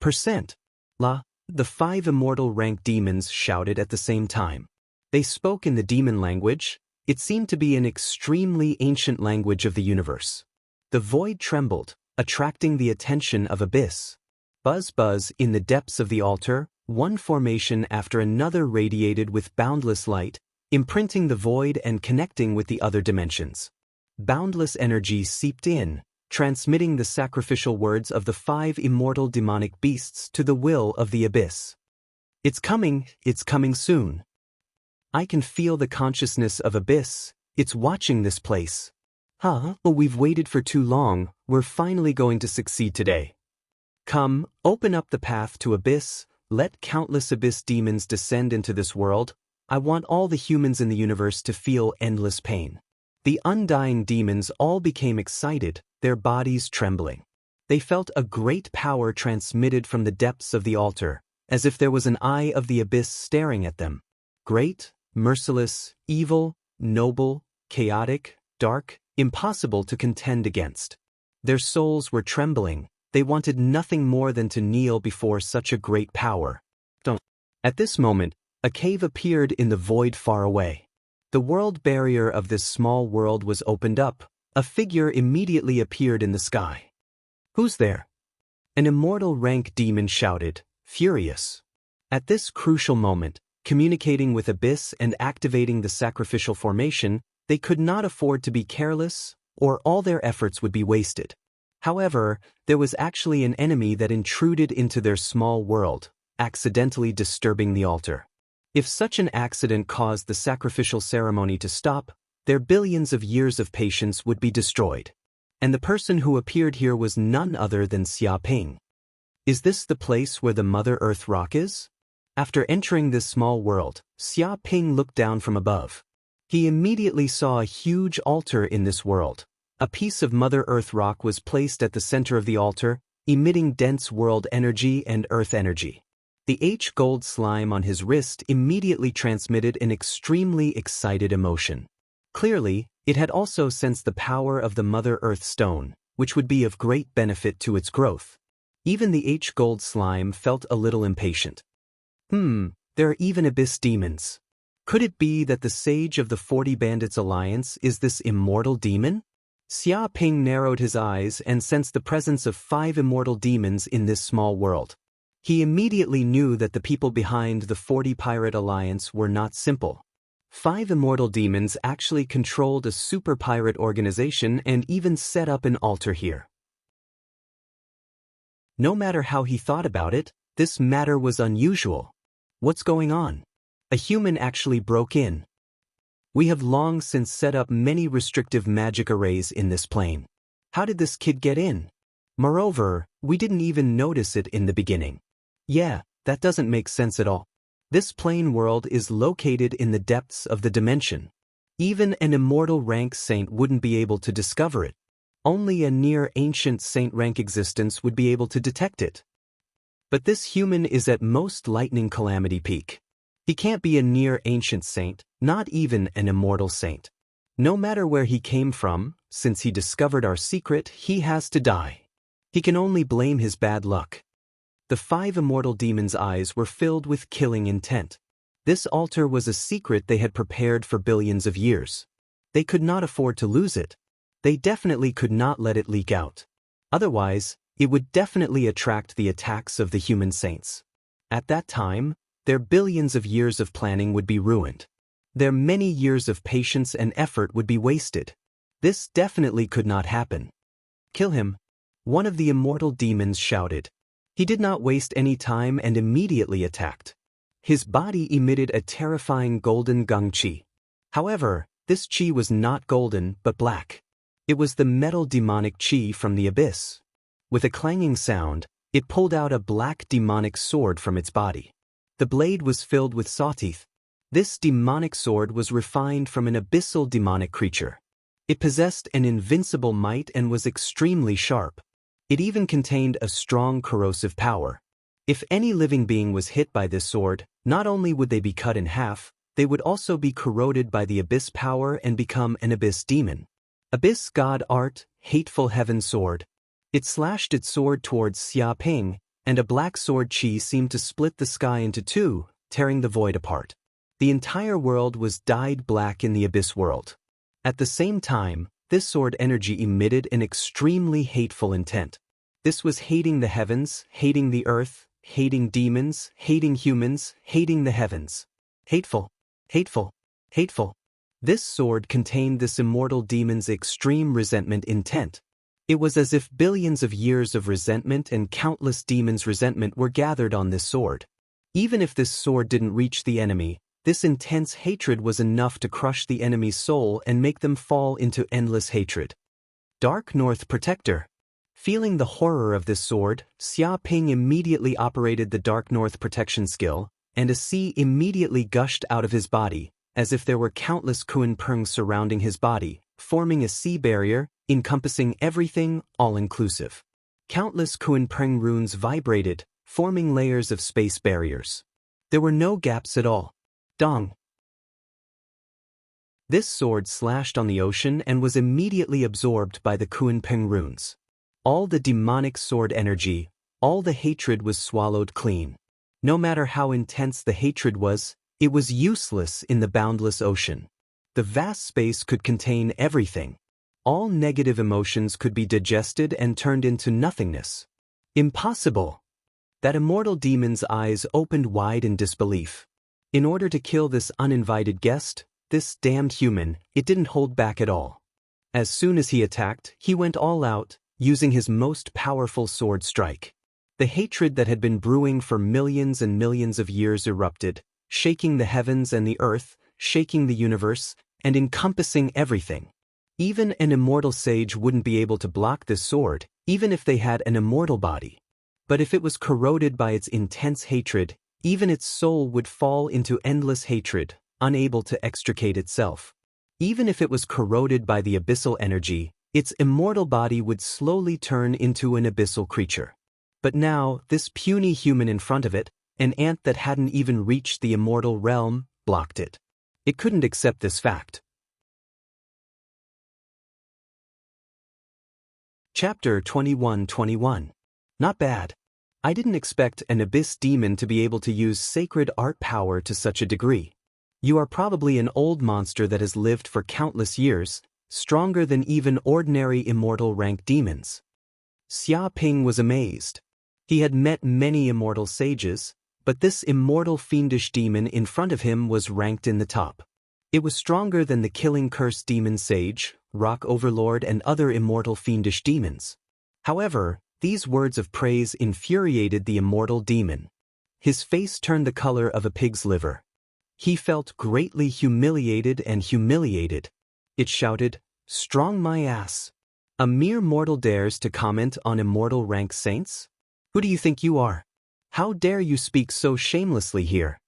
Percent. La. The 5 immortal rank demons shouted at the same time. They spoke in the demon language. It seemed to be an extremely ancient language of the universe. The void trembled, attracting the attention of Abyss. Buzz buzz in the depths of the altar, one formation after another radiated with boundless light, imprinting the void and connecting with the other dimensions. Boundless energy seeped in, transmitting the sacrificial words of the 5 immortal demonic beasts to the will of the Abyss. It's coming soon. I can feel the consciousness of Abyss. It's watching this place. We've waited for too long. We're finally going to succeed today. Come, open up the path to Abyss. Let countless Abyss demons descend into this world. I want all the humans in the universe to feel endless pain. The undying demons all became excited, their bodies trembling. They felt a great power transmitted from the depths of the altar, as if there was an eye of the Abyss staring at them. Great, merciless, evil, noble, chaotic, dark, impossible to contend against. Their souls were trembling. They wanted nothing more than to kneel before such a great power. At this moment, a cave appeared in the void far away. The world barrier of this small world was opened up. A figure immediately appeared in the sky. Who's there? An immortal rank demon shouted, furious. At this crucial moment, communicating with Abyss and activating the sacrificial formation, they could not afford to be careless, or all their efforts would be wasted. However, there was actually an enemy that intruded into their small world, accidentally disturbing the altar. If such an accident caused the sacrificial ceremony to stop, their billions of years of patience would be destroyed. And the person who appeared here was none other than Xia Ping. Is this the place where the Mother Earth rock is? After entering this small world, Xia Ping looked down from above. He immediately saw a huge altar in this world. A piece of Mother Earth rock was placed at the center of the altar, emitting dense world energy and earth energy. The H-gold slime on his wrist immediately transmitted an extremely excited emotion. Clearly, it had also sensed the power of the Mother Earth stone, which would be of great benefit to its growth. Even the H-Gold slime felt a little impatient. There are even abyss demons. Could it be that the sage of the 40 Bandits Alliance is this immortal demon? Xia Ping narrowed his eyes and sensed the presence of 5 immortal demons in this small world. He immediately knew that the people behind the 40 Pirate Alliance were not simple. 5 immortal demons actually controlled a super pirate organization and even set up an altar here. No matter how he thought about it, this matter was unusual. What's going on? A human actually broke in. We have long since set up many restrictive magic arrays in this plane. How did this kid get in? Moreover, we didn't even notice it in the beginning. Yeah, that doesn't make sense at all. This plane world is located in the depths of the dimension. Even an immortal rank saint wouldn't be able to discover it. Only a near-ancient saint rank existence would be able to detect it. But this human is at most lightning calamity peak. He can't be a near-ancient saint, not even an immortal saint. No matter where he came from, since he discovered our secret, he has to die. He can only blame his bad luck. The 5 immortal demons' eyes were filled with killing intent. This altar was a secret they had prepared for billions of years. They could not afford to lose it. They definitely could not let it leak out. Otherwise, it would definitely attract the attacks of the human saints. At that time, their billions of years of planning would be ruined. Their many years of patience and effort would be wasted. This definitely could not happen. Kill him, one of the immortal demons shouted. He did not waste any time and immediately attacked. His body emitted a terrifying golden gung qi. However, this qi was not golden but black. It was the metal demonic qi from the abyss. With a clanging sound, it pulled out a black demonic sword from its body. The blade was filled with sawteeth. This demonic sword was refined from an abyssal demonic creature. It possessed an invincible might and was extremely sharp. It even contained a strong corrosive power. If any living being was hit by this sword, not only would they be cut in half, they would also be corroded by the abyss power and become an abyss demon. Abyss God Art, Hateful Heaven Sword. It slashed its sword towards Xia Ping, and a black sword chi seemed to split the sky into 2, tearing the void apart. The entire world was dyed black in the abyss world. At the same time, this sword energy emitted an extremely hateful intent. This was hating the heavens, hating the earth, hating demons, hating humans, hating the heavens. Hateful, hateful, hateful. This sword contained this immortal demon's extreme resentment intent. It was as if billions of years of resentment and countless demons' resentment were gathered on this sword. Even if this sword didn't reach the enemy, this intense hatred was enough to crush the enemy's soul and make them fall into endless hatred. Dark North Protector. Feeling the horror of this sword, Xia Ping immediately operated the Dark North Protection skill, and a sea immediately gushed out of his body, as if there were countless Kunpeng surrounding his body, forming a sea barrier, encompassing everything, all-inclusive. Countless Kunpeng runes vibrated, forming layers of space barriers. There were no gaps at all. Dong. This sword slashed on the ocean and was immediately absorbed by the Kunpeng runes. All the demonic sword energy, all the hatred was swallowed clean. No matter how intense the hatred was, it was useless in the boundless ocean. The vast space could contain everything. All negative emotions could be digested and turned into nothingness. Impossible! That immortal demon's eyes opened wide in disbelief. In order to kill this uninvited guest, this damned human, it didn't hold back at all. As soon as he attacked, he went all out, using his most powerful sword strike. The hatred that had been brewing for millions and millions of years erupted, shaking the heavens and the earth, shaking the universe, and encompassing everything. Even an immortal sage wouldn't be able to block this sword, even if they had an immortal body. But if it was corroded by its intense hatred, even its soul would fall into endless hatred, unable to extricate itself. Even if it was corroded by the abyssal energy, its immortal body would slowly turn into an abyssal creature. But now, this puny human in front of it, an ant that hadn't even reached the immortal realm, blocked it. It couldn't accept this fact. Chapter 21:21. Not bad. I didn't expect an abyss demon to be able to use sacred art power to such a degree. You are probably an old monster that has lived for countless years, stronger than even ordinary immortal rank demons. Xia Ping was amazed. He had met many immortal sages, but this immortal fiendish demon in front of him was ranked in the top. It was stronger than the killing curse demon sage, rock overlord and other immortal fiendish demons. However, these words of praise infuriated the immortal demon. His face turned the color of a pig's liver. He felt greatly humiliated and humiliated. It shouted, "Strong my ass. A mere mortal dares to comment on immortal rank saints? Who do you think you are? How dare you speak so shamelessly here?"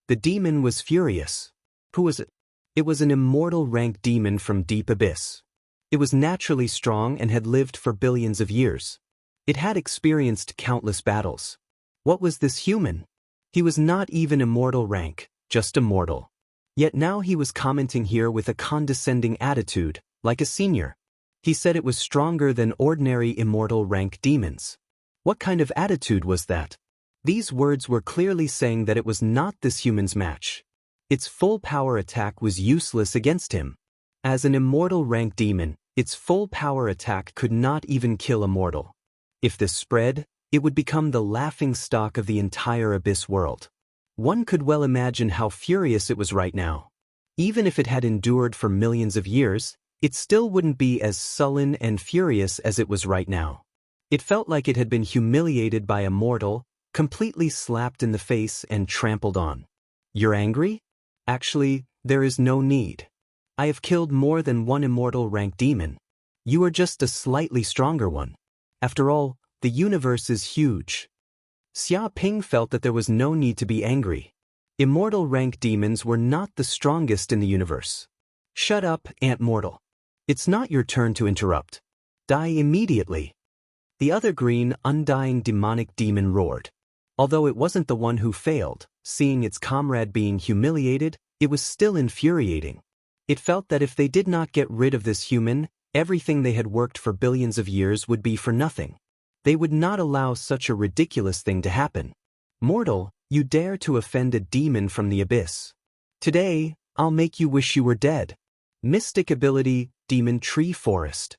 The demon was furious. Who was it? It was an immortal rank demon from deep abyss. It was naturally strong and had lived for billions of years. It had experienced countless battles. What was this human? He was not even immortal rank, just a mortal. Yet now he was commenting here with a condescending attitude, like a senior. He said it was stronger than ordinary immortal rank demons. What kind of attitude was that? These words were clearly saying that it was not this human's match. Its full power attack was useless against him. As an immortal rank demon, its full power attack could not even kill a mortal. If this spread, it would become the laughing stock of the entire abyss world. One could well imagine how furious it was right now. Even if it had endured for millions of years, it still wouldn't be as sullen and furious as it was right now. It felt like it had been humiliated by a mortal, completely slapped in the face and trampled on. You're angry? Actually, there is no need. I have killed more than one immortal rank demon. You are just a slightly stronger one. After all, the universe is huge. Xia Ping felt that there was no need to be angry. Immortal rank demons were not the strongest in the universe. Shut up, Ant Mortal. It's not your turn to interrupt. Die immediately. The other green, undying demonic demon roared. Although it wasn't the one who failed, seeing its comrade being humiliated, it was still infuriating. It felt that if they did not get rid of this human, everything they had worked for billions of years would be for nothing. They would not allow such a ridiculous thing to happen. Mortal, you dare to offend a demon from the abyss. Today, I'll make you wish you were dead. Mystic ability, Demon Tree Forest.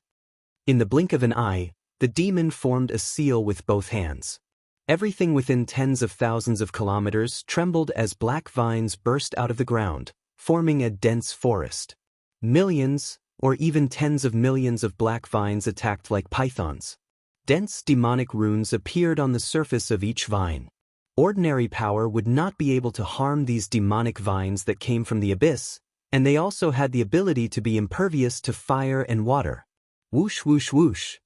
In the blink of an eye, the demon formed a seal with both hands. Everything within tens of thousands of kilometers trembled as black vines burst out of the ground, forming a dense forest. Millions, or even tens of millions of black vines attacked like pythons. Dense demonic runes appeared on the surface of each vine. Ordinary power would not be able to harm these demonic vines that came from the abyss, and they also had the ability to be impervious to fire and water. Whoosh whoosh whoosh.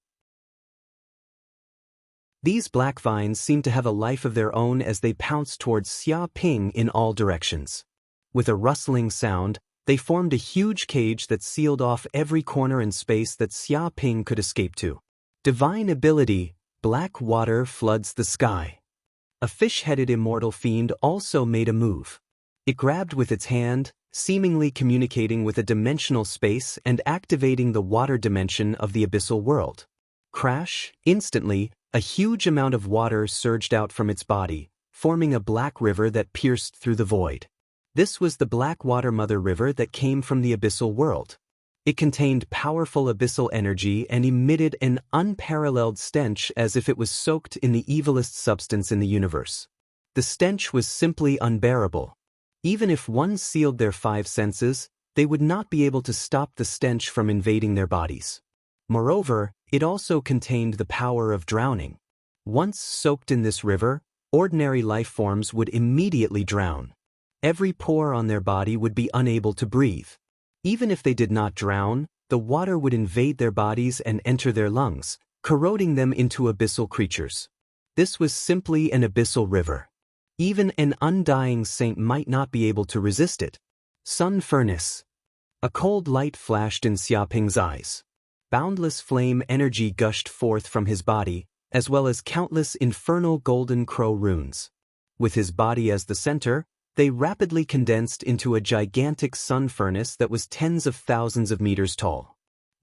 These black vines seemed to have a life of their own as they pounced towards Xia Ping in all directions. With a rustling sound, they formed a huge cage that sealed off every corner and space that Xia Ping could escape to. Divine ability, black water floods the sky. A fish-headed immortal fiend also made a move. It grabbed with its hand, seemingly communicating with a dimensional space and activating the water dimension of the abyssal world. Crash, instantly, a huge amount of water surged out from its body, forming a black river that pierced through the void. This was the Black Water Mother River that came from the abyssal world. It contained powerful abyssal energy and emitted an unparalleled stench as if it was soaked in the evilest substance in the universe. The stench was simply unbearable. Even if one sealed their five senses, they would not be able to stop the stench from invading their bodies. Moreover, it also contained the power of drowning. Once soaked in this river, ordinary life forms would immediately drown. Every pore on their body would be unable to breathe. Even if they did not drown, the water would invade their bodies and enter their lungs, corroding them into abyssal creatures. This was simply an abyssal river. Even an undying saint might not be able to resist it. Sun Furnace. A cold light flashed in Xia Ping's eyes. Boundless flame energy gushed forth from his body, as well as countless infernal golden crow runes. With his body as the center, they rapidly condensed into a gigantic sun furnace that was tens of thousands of meters tall.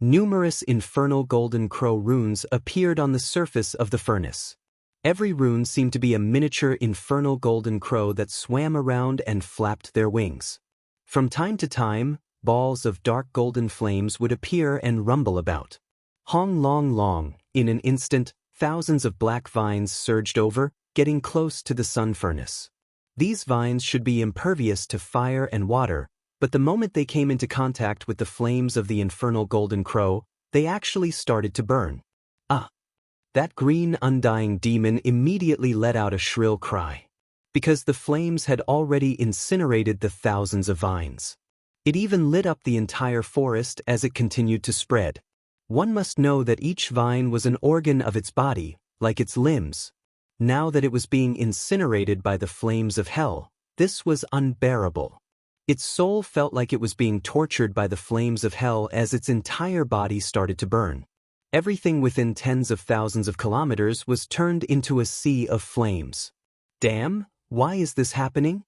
Numerous infernal golden crow runes appeared on the surface of the furnace. Every rune seemed to be a miniature infernal golden crow that swam around and flapped their wings. From time to time, balls of dark golden flames would appear and rumble about. Hong long long, in an instant, thousands of black vines surged over, getting close to the sun furnace. These vines should be impervious to fire and water, but the moment they came into contact with the flames of the infernal golden crow, they actually started to burn. Ah! That green undying demon immediately let out a shrill cry. Because the flames had already incinerated the thousands of vines. It even lit up the entire forest as it continued to spread. One must know that each vine was an organ of its body, like its limbs. Now that it was being incinerated by the flames of hell, this was unbearable. Its soul felt like it was being tortured by the flames of hell as its entire body started to burn. Everything within tens of thousands of kilometers was turned into a sea of flames. Damn, why is this happening?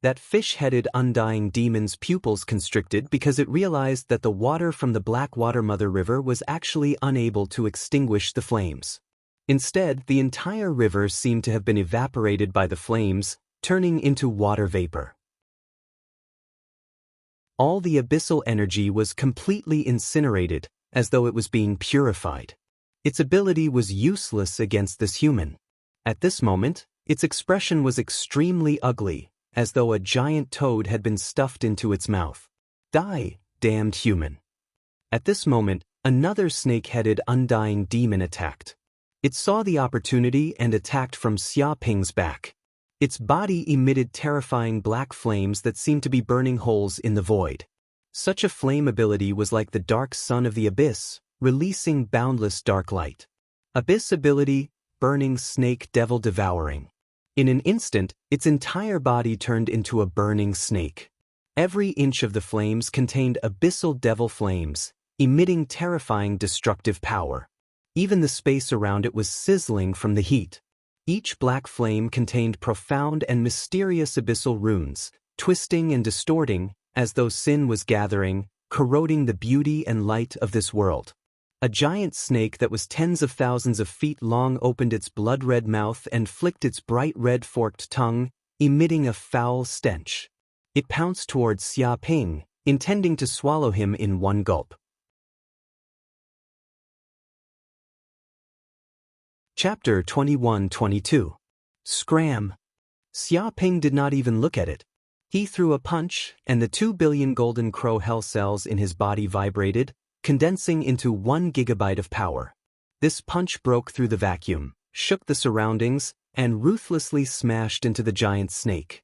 That fish-headed undying demon's pupils constricted because it realized that the water from the Blackwater Mother River was actually unable to extinguish the flames. Instead, the entire river seemed to have been evaporated by the flames, turning into water vapor. All the abyssal energy was completely incinerated, as though it was being purified. Its ability was useless against this human. At this moment, its expression was extremely ugly, as though a giant toad had been stuffed into its mouth. Die, damned human. At this moment, another snake-headed undying demon attacked. It saw the opportunity and attacked from Xia Ping's back. Its body emitted terrifying black flames that seemed to be burning holes in the void. Such a flame ability was like the dark sun of the abyss, releasing boundless dark light. Abyss ability, burning snake devil devouring. In an instant, its entire body turned into a burning snake. Every inch of the flames contained abyssal devil flames, emitting terrifying destructive power. Even the space around it was sizzling from the heat. Each black flame contained profound and mysterious abyssal runes, twisting and distorting, as though sin was gathering, corroding the beauty and light of this world. A giant snake that was tens of thousands of feet long opened its blood-red mouth and flicked its bright red forked tongue, emitting a foul stench. It pounced towards Xia Ping, intending to swallow him in one gulp. Chapter 21-22. Scram. Xia Ping did not even look at it. He threw a punch, and the 2 billion golden crow hell cells in his body vibrated, condensing into 1 gigabyte of power. This punch broke through the vacuum, shook the surroundings, and ruthlessly smashed into the giant snake.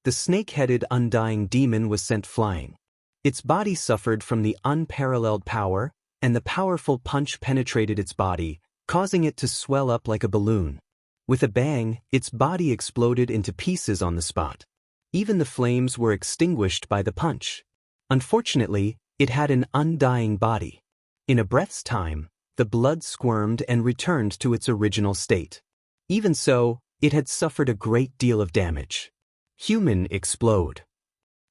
The snake-headed undying demon was sent flying. Its body suffered from the unparalleled power, and the powerful punch penetrated its body, causing it to swell up like a balloon. With a bang, its body exploded into pieces on the spot. Even the flames were extinguished by the punch. Unfortunately, it had an undying body. In a breath's time, the blood squirmed and returned to its original state. Even so, it had suffered a great deal of damage. Human explode.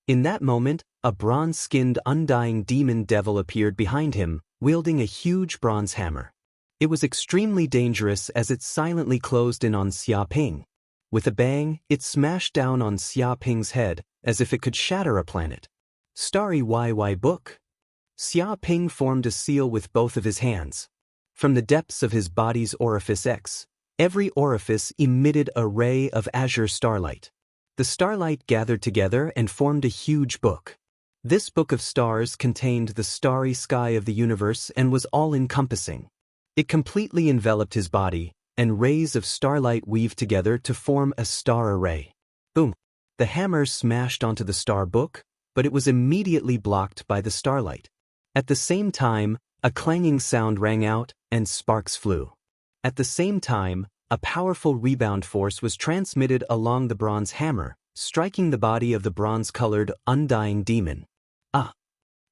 In that moment, a bronze-skinned undying demon devil appeared behind him, wielding a huge bronze hammer. It was extremely dangerous as it silently closed in on Xia Ping. With a bang, it smashed down on Xia Ping's head, as if it could shatter a planet. Starry YY Book. Xia Ping formed a seal with both of his hands. From the depths of his body's orifice X, every orifice emitted a ray of azure starlight. The starlight gathered together and formed a huge book. This book of stars contained the starry sky of the universe and was all-encompassing. It completely enveloped his body, and rays of starlight weaved together to form a star array. Boom! The hammer smashed onto the star book, but it was immediately blocked by the starlight. At the same time, a clanging sound rang out, and sparks flew. At the same time, a powerful rebound force was transmitted along the bronze hammer, striking the body of the bronze-colored, undying demon. Ah!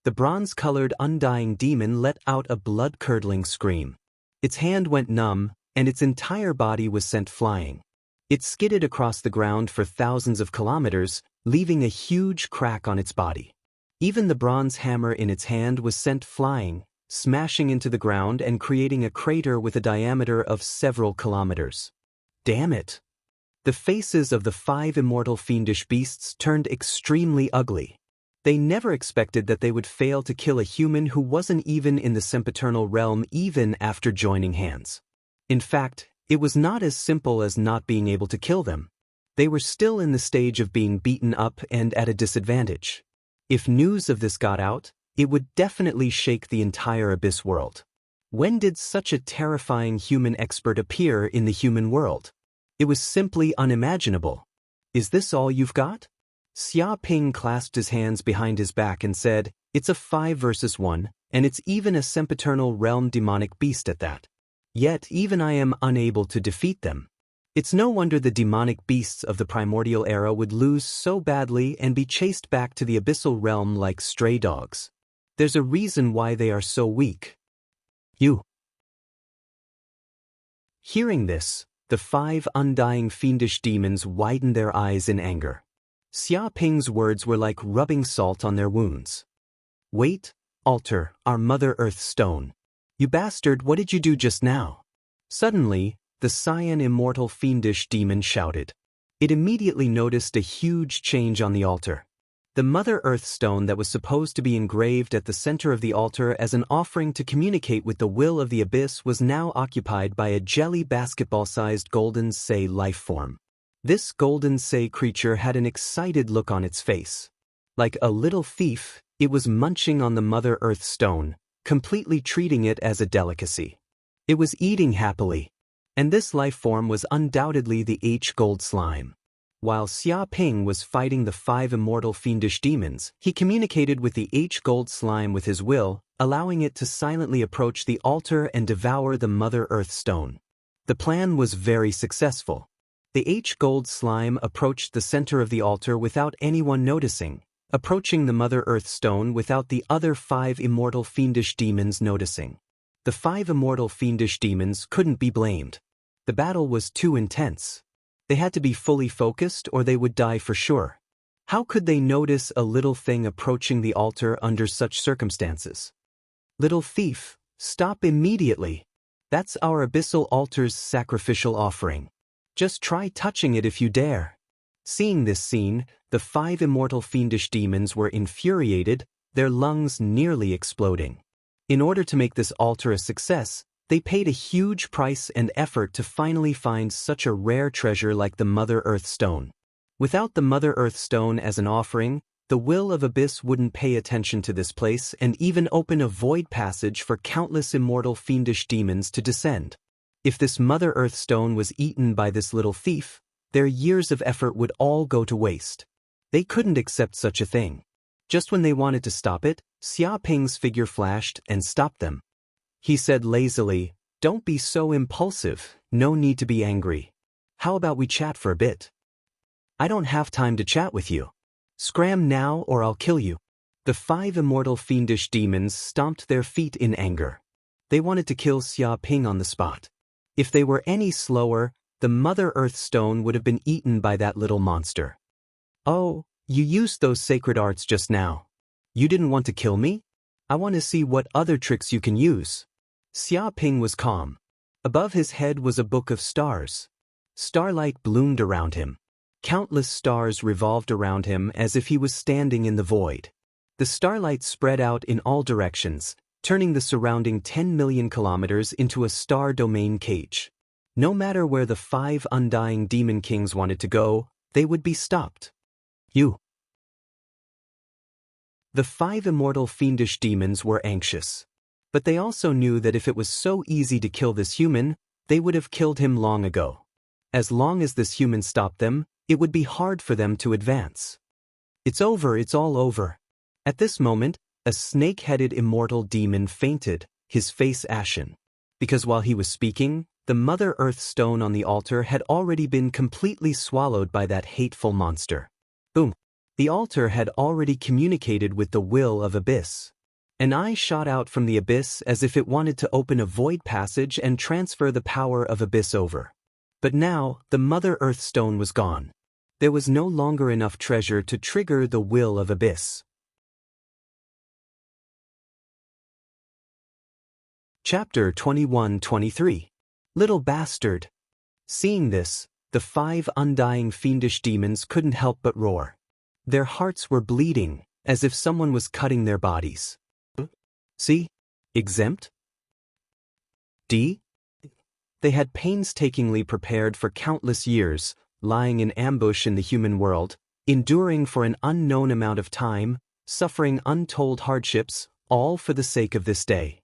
The bronze-colored, undying demon let out a blood-curdling scream. Its hand went numb, and its entire body was sent flying. It skidded across the ground for thousands of kilometers, leaving a huge crack on its body. Even the bronze hammer in its hand was sent flying, smashing into the ground and creating a crater with a diameter of several kilometers. Damn it! The faces of the 5 immortal fiendish beasts turned extremely ugly. They never expected that they would fail to kill a human who wasn't even in the sempiternal realm even after joining hands. In fact, it was not as simple as not being able to kill them. They were still in the stage of being beaten up and at a disadvantage. If news of this got out, it would definitely shake the entire Abyss world. When did such a terrifying human expert appear in the human world? It was simply unimaginable. Is this all you've got? Xia Ping clasped his hands behind his back and said, "It's a 5 versus 1, and it's even a sempiternal realm demonic beast at that. Yet even I am unable to defeat them. It's no wonder the demonic beasts of the primordial era would lose so badly and be chased back to the abyssal realm like stray dogs. There's a reason why they are so weak." You. Hearing this, the 5 undying fiendish demons widened their eyes in anger. Xia Ping's words were like rubbing salt on their wounds. "Wait, altar, our Mother Earth stone. You bastard, what did you do just now?" Suddenly, the cyan immortal fiendish demon shouted. It immediately noticed a huge change on the altar. The Mother Earth stone that was supposed to be engraved at the center of the altar as an offering to communicate with the will of the abyss was now occupied by a jelly basketball-sized golden Sei life form. This golden Sei creature had an excited look on its face. Like a little thief, it was munching on the Mother Earth stone, completely treating it as a delicacy. It was eating happily. And this life form was undoubtedly the H-Gold slime. While Xia Ping was fighting the 5 immortal fiendish demons, he communicated with the H-Gold slime with his will, allowing it to silently approach the altar and devour the Mother Earth stone. The plan was very successful. The H-Gold slime approached the center of the altar without anyone noticing, approaching the Mother Earth stone without the other 5 immortal fiendish demons noticing. The 5 immortal fiendish demons couldn't be blamed. The battle was too intense. They had to be fully focused or they would die for sure. How could they notice a little thing approaching the altar under such circumstances? "Little thief, stop immediately. That's our abyssal altar's sacrificial offering. Just try touching it if you dare." Seeing this scene, the 5 immortal fiendish demons were infuriated, their lungs nearly exploding. In order to make this altar a success, they paid a huge price and effort to finally find such a rare treasure like the Mother Earth stone. Without the Mother Earth stone as an offering, the will of Abyss wouldn't pay attention to this place and even open a void passage for countless immortal fiendish demons to descend. If this Mother Earth stone was eaten by this little thief, their years of effort would all go to waste. They couldn't accept such a thing. Just when they wanted to stop it, Xia Ping's figure flashed and stopped them. He said lazily, "Don't be so impulsive, no need to be angry. How about we chat for a bit?" "I don't have time to chat with you. Scram now or I'll kill you." The 5 immortal fiendish demons stomped their feet in anger. They wanted to kill Xia Ping on the spot. If they were any slower, the Mother Earth stone would have been eaten by that little monster. "Oh, you used those sacred arts just now. You didn't want to kill me? I want to see what other tricks you can use." Xia Ping was calm. Above his head was a book of stars. Starlight bloomed around him. Countless stars revolved around him as if he was standing in the void. The starlight spread out in all directions, turning the surrounding 10 million kilometers into a star domain cage. No matter where the 5 undying demon kings wanted to go, they would be stopped. You. The 5 immortal fiendish demons were anxious. But they also knew that if it was so easy to kill this human, they would have killed him long ago. As long as this human stopped them, it would be hard for them to advance. "It's over, it's all over." At this moment, a snake-headed immortal demon fainted, his face ashen. Because while he was speaking, the Mother Earth stone on the altar had already been completely swallowed by that hateful monster. Boom! The altar had already communicated with the will of Abyss. An eye shot out from the Abyss as if it wanted to open a void passage and transfer the power of Abyss over. But now, the Mother Earth stone was gone. There was no longer enough treasure to trigger the will of Abyss. Chapter 21-23. Little bastard. Seeing this, the 5 undying fiendish demons couldn't help but roar. Their hearts were bleeding, as if someone was cutting their bodies. See? Exempt? D? They had painstakingly prepared for countless years, lying in ambush in the human world, enduring for an unknown amount of time, suffering untold hardships, all for the sake of this day.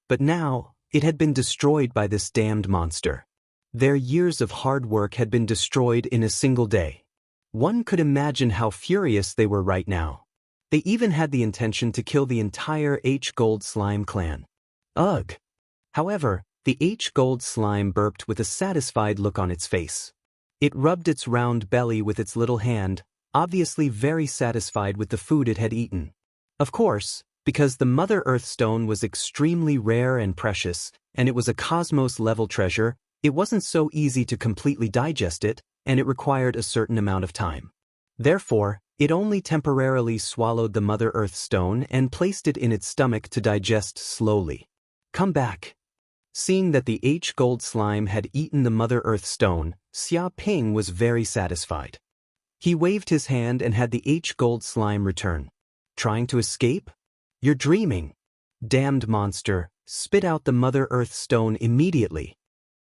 But now, it had been destroyed by this damned monster. Their years of hard work had been destroyed in a single day. One could imagine how furious they were right now. They even had the intention to kill the entire H-Gold Slime clan. Ugh! However, the H-Gold Slime burped with a satisfied look on its face. It rubbed its round belly with its little hand, obviously very satisfied with the food it had eaten. Of course, because the Mother Earth Stone was extremely rare and precious, and it was a cosmos-level treasure, it wasn't so easy to completely digest it, and it required a certain amount of time. Therefore, it only temporarily swallowed the Mother Earth Stone and placed it in its stomach to digest slowly. Come back. Seeing that the H-Gold Slime had eaten the Mother Earth Stone, Xia Ping was very satisfied. He waved his hand and had the H-Gold Slime return. Trying to escape? You're dreaming. Damned monster, spit out the Mother Earth Stone immediately.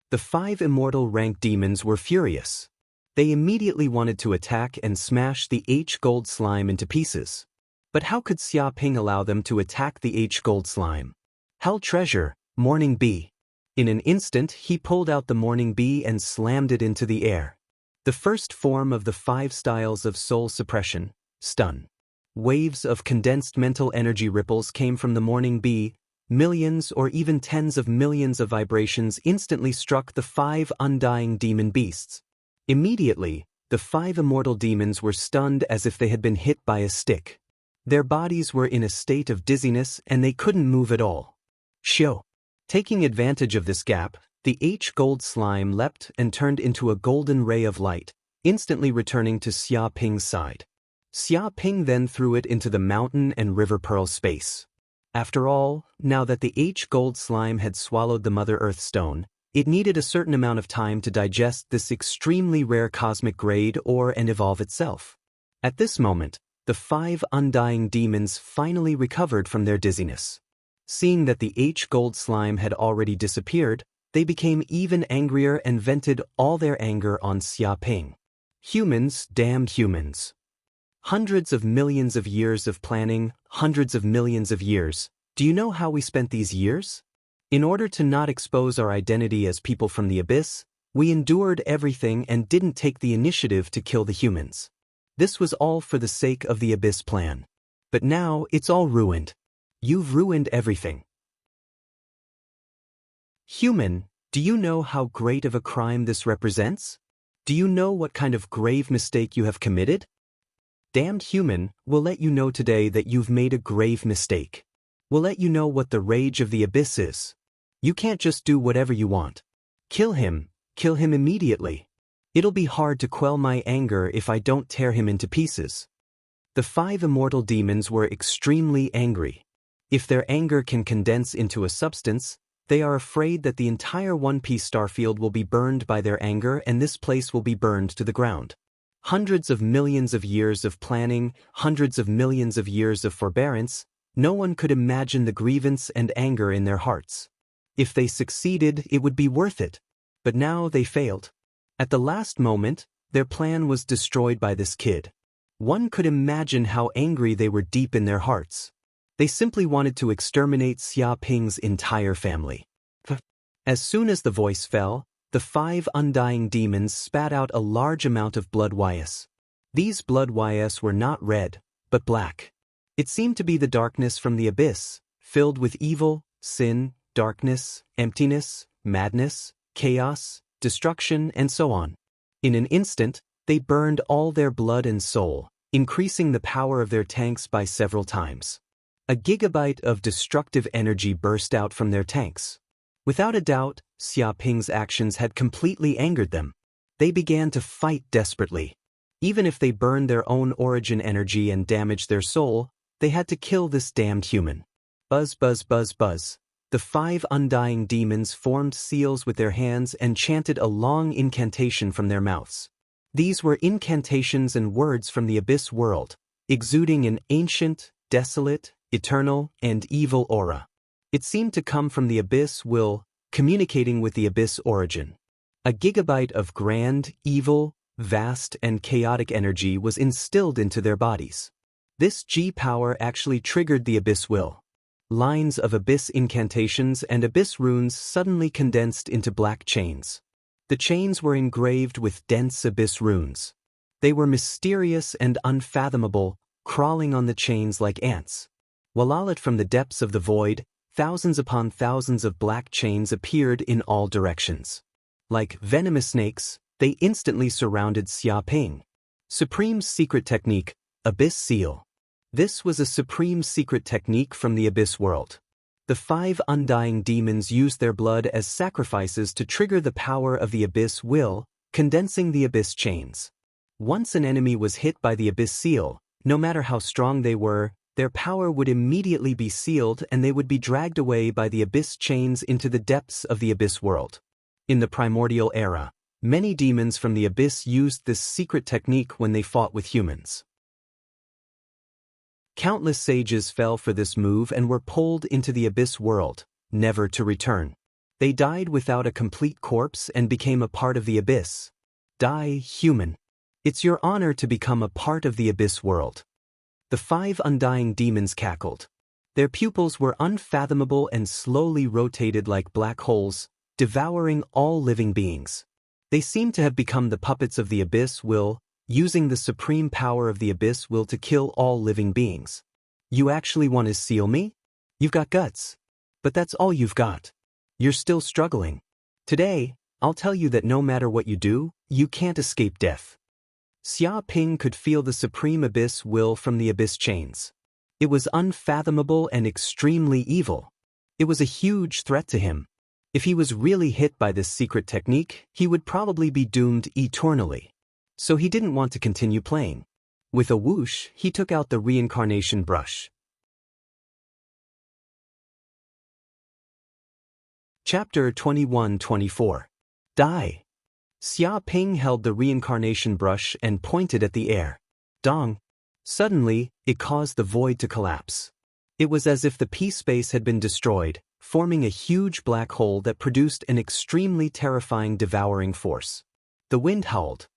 The 5 immortal rank demons were furious. They immediately wanted to attack and smash the H-Gold Slime into pieces. But how could Xia Ping allow them to attack the H-Gold Slime? Hell treasure, Morning Bee. In an instant he pulled out the Morning Bee and slammed it into the air. The first form of the 5 styles of soul suppression, stun. Waves of condensed mental energy ripples came from the Morning Bee. Millions or even tens of millions of vibrations instantly struck the 5 undying demon beasts. Immediately, the 5 immortal demons were stunned as if they had been hit by a stick. Their bodies were in a state of dizziness and they couldn't move at all. Shio. Taking advantage of this gap, the H-Gold Slime leapt and turned into a golden ray of light, instantly returning to Xia Ping's side. Xia Ping then threw it into the mountain and river pearl space. After all, now that the H-Gold Slime had swallowed the Mother Earth Stone, it needed a certain amount of time to digest this extremely rare cosmic grade ore and evolve itself. At this moment, the 5 undying demons finally recovered from their dizziness. Seeing that the H-Gold Slime had already disappeared, they became even angrier and vented all their anger on Xia Ping. Humans, damned humans. Hundreds of millions of years of planning, hundreds of millions of years. Do you know how we spent these years? In order to not expose our identity as people from the abyss, we endured everything and didn't take the initiative to kill the humans. This was all for the sake of the abyss plan. But now it's all ruined. You've ruined everything. Human, do you know how great of a crime this represents? Do you know what kind of grave mistake you have committed? Damned human, we'll let you know today that you've made a grave mistake. We'll let you know what the rage of the abyss is. You can't just do whatever you want. Kill him immediately. It'll be hard to quell my anger if I don't tear him into pieces. The 5 immortal demons were extremely angry. If their anger can condense into a substance, they are afraid that the entire One Piece starfield will be burned by their anger and this place will be burned to the ground. Hundreds of millions of years of planning, hundreds of millions of years of forbearance, no one could imagine the grievance and anger in their hearts. If they succeeded, it would be worth it. But now they failed. At the last moment, their plan was destroyed by this kid. One could imagine how angry they were deep in their hearts. They simply wanted to exterminate Xia Ping's entire family. As soon as the voice fell, the 5 undying demons spat out a large amount of blood YS. These blood YS were not red, but black. It seemed to be the darkness from the abyss, filled with evil, sin, darkness, emptiness, madness, chaos, destruction, and so on. In an instant, they burned all their blood and soul, increasing the power of their tanks by several times. A gigabyte of destructive energy burst out from their tanks. Without a doubt, Xia Ping's actions had completely angered them. They began to fight desperately. Even if they burned their own origin energy and damaged their soul, they had to kill this damned human. Buzz, buzz, buzz, buzz. The 5 undying demons formed seals with their hands and chanted a long incantation from their mouths. These were incantations and words from the abyss world, exuding an ancient, desolate, eternal, and evil aura. It seemed to come from the abyss will, communicating with the abyss origin. A gigabyte of grand, evil, vast, and chaotic energy was instilled into their bodies. This G-power actually triggered the abyss will. Lines of abyss incantations and abyss runes suddenly condensed into black chains. The chains were engraved with dense abyss runes. They were mysterious and unfathomable, crawling on the chains like ants. While from the depths of the void, thousands upon thousands of black chains appeared in all directions. Like venomous snakes, they instantly surrounded Xia Ping. Supreme secret technique, Abyss Seal. This was a supreme secret technique from the abyss world. The 5 undying demons used their blood as sacrifices to trigger the power of the abyss will, condensing the abyss chains. Once an enemy was hit by the abyss seal, no matter how strong they were, their power would immediately be sealed and they would be dragged away by the abyss chains into the depths of the abyss world. In the primordial era, many demons from the abyss used this secret technique when they fought with humans. Countless sages fell for this move and were pulled into the abyss world, never to return. They died without a complete corpse and became a part of the abyss. Die, human. It's your honor to become a part of the abyss world. The 5 undying demons cackled. Their pupils were unfathomable and slowly rotated like black holes, devouring all living beings. They seemed to have become the puppets of the abyss will, using the supreme power of the abyss will to kill all living beings. You actually want to seal me? You've got guts. But that's all you've got. You're still struggling. Today, I'll tell you that no matter what you do, you can't escape death. Xia Ping could feel the supreme abyss will from the abyss chains. It was unfathomable and extremely evil. It was a huge threat to him. If he was really hit by this secret technique, he would probably be doomed eternally. So he didn't want to continue playing. With a whoosh, he took out the reincarnation brush. Chapter 21-24. Die. Xia Ping held the reincarnation brush and pointed at the air. Dong. Suddenly, it caused the void to collapse. It was as if the peace space had been destroyed, forming a huge black hole that produced an extremely terrifying devouring force. The wind howled.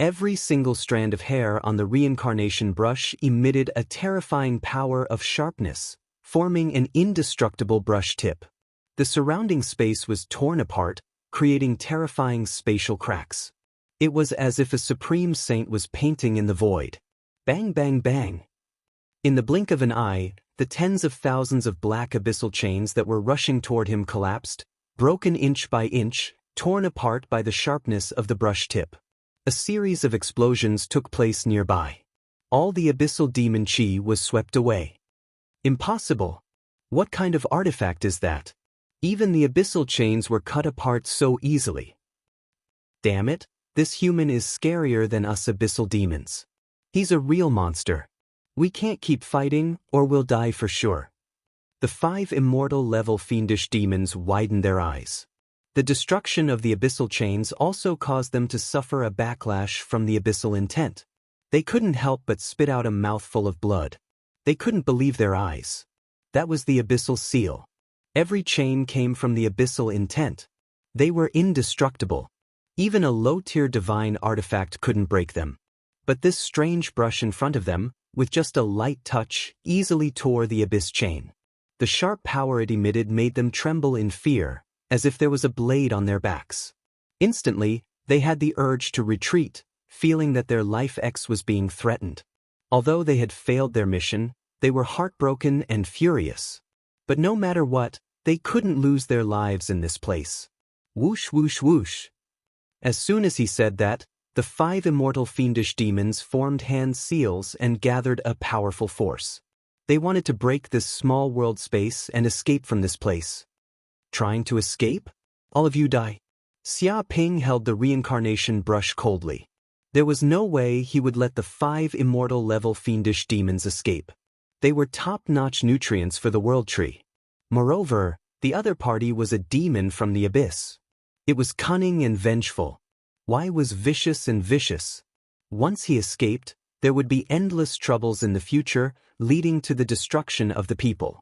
Every single strand of hair on the reincarnation brush emitted a terrifying power of sharpness, forming an indestructible brush tip. The surrounding space was torn apart, creating terrifying spatial cracks. It was as if a supreme saint was painting in the void. Bang, bang, bang. In the blink of an eye, the tens of thousands of black abyssal chains that were rushing toward him collapsed, broken inch by inch, torn apart by the sharpness of the brush tip. A series of explosions took place nearby. All the abyssal demon chi was swept away. Impossible. What kind of artifact is that? Even the abyssal chains were cut apart so easily. Damn it, this human is scarier than us abyssal demons. He's a real monster. We can't keep fighting, or we'll die for sure. The 5 immortal level fiendish demons widened their eyes. The destruction of the abyssal chains also caused them to suffer a backlash from the abyssal intent. They couldn't help but spit out a mouthful of blood. They couldn't believe their eyes. That was the abyssal seal. Every chain came from the abyssal intent. They were indestructible. Even a low-tier divine artifact couldn't break them. But this strange brush in front of them, with just a light touch, easily tore the abyss chain. The sharp power it emitted made them tremble in fear, as if there was a blade on their backs. Instantly, they had the urge to retreat, feeling that their life X was being threatened. Although they had failed their mission, they were heartbroken and furious. But no matter what, they couldn't lose their lives in this place. Whoosh, whoosh, whoosh. As soon as he said that, the 5 immortal fiendish demons formed hand seals and gathered a powerful force. They wanted to break this small world space and escape from this place. Trying to escape? All of you die. Xia Ping held the reincarnation brush coldly. There was no way he would let the 5 immortal level fiendish demons escape. They were top-notch nutrients for the world tree. Moreover, The other party was a demon from the abyss. It was cunning and vengeful. Y was vicious and vicious. Once he escaped, there would be endless troubles in the future, leading to the destruction of the people.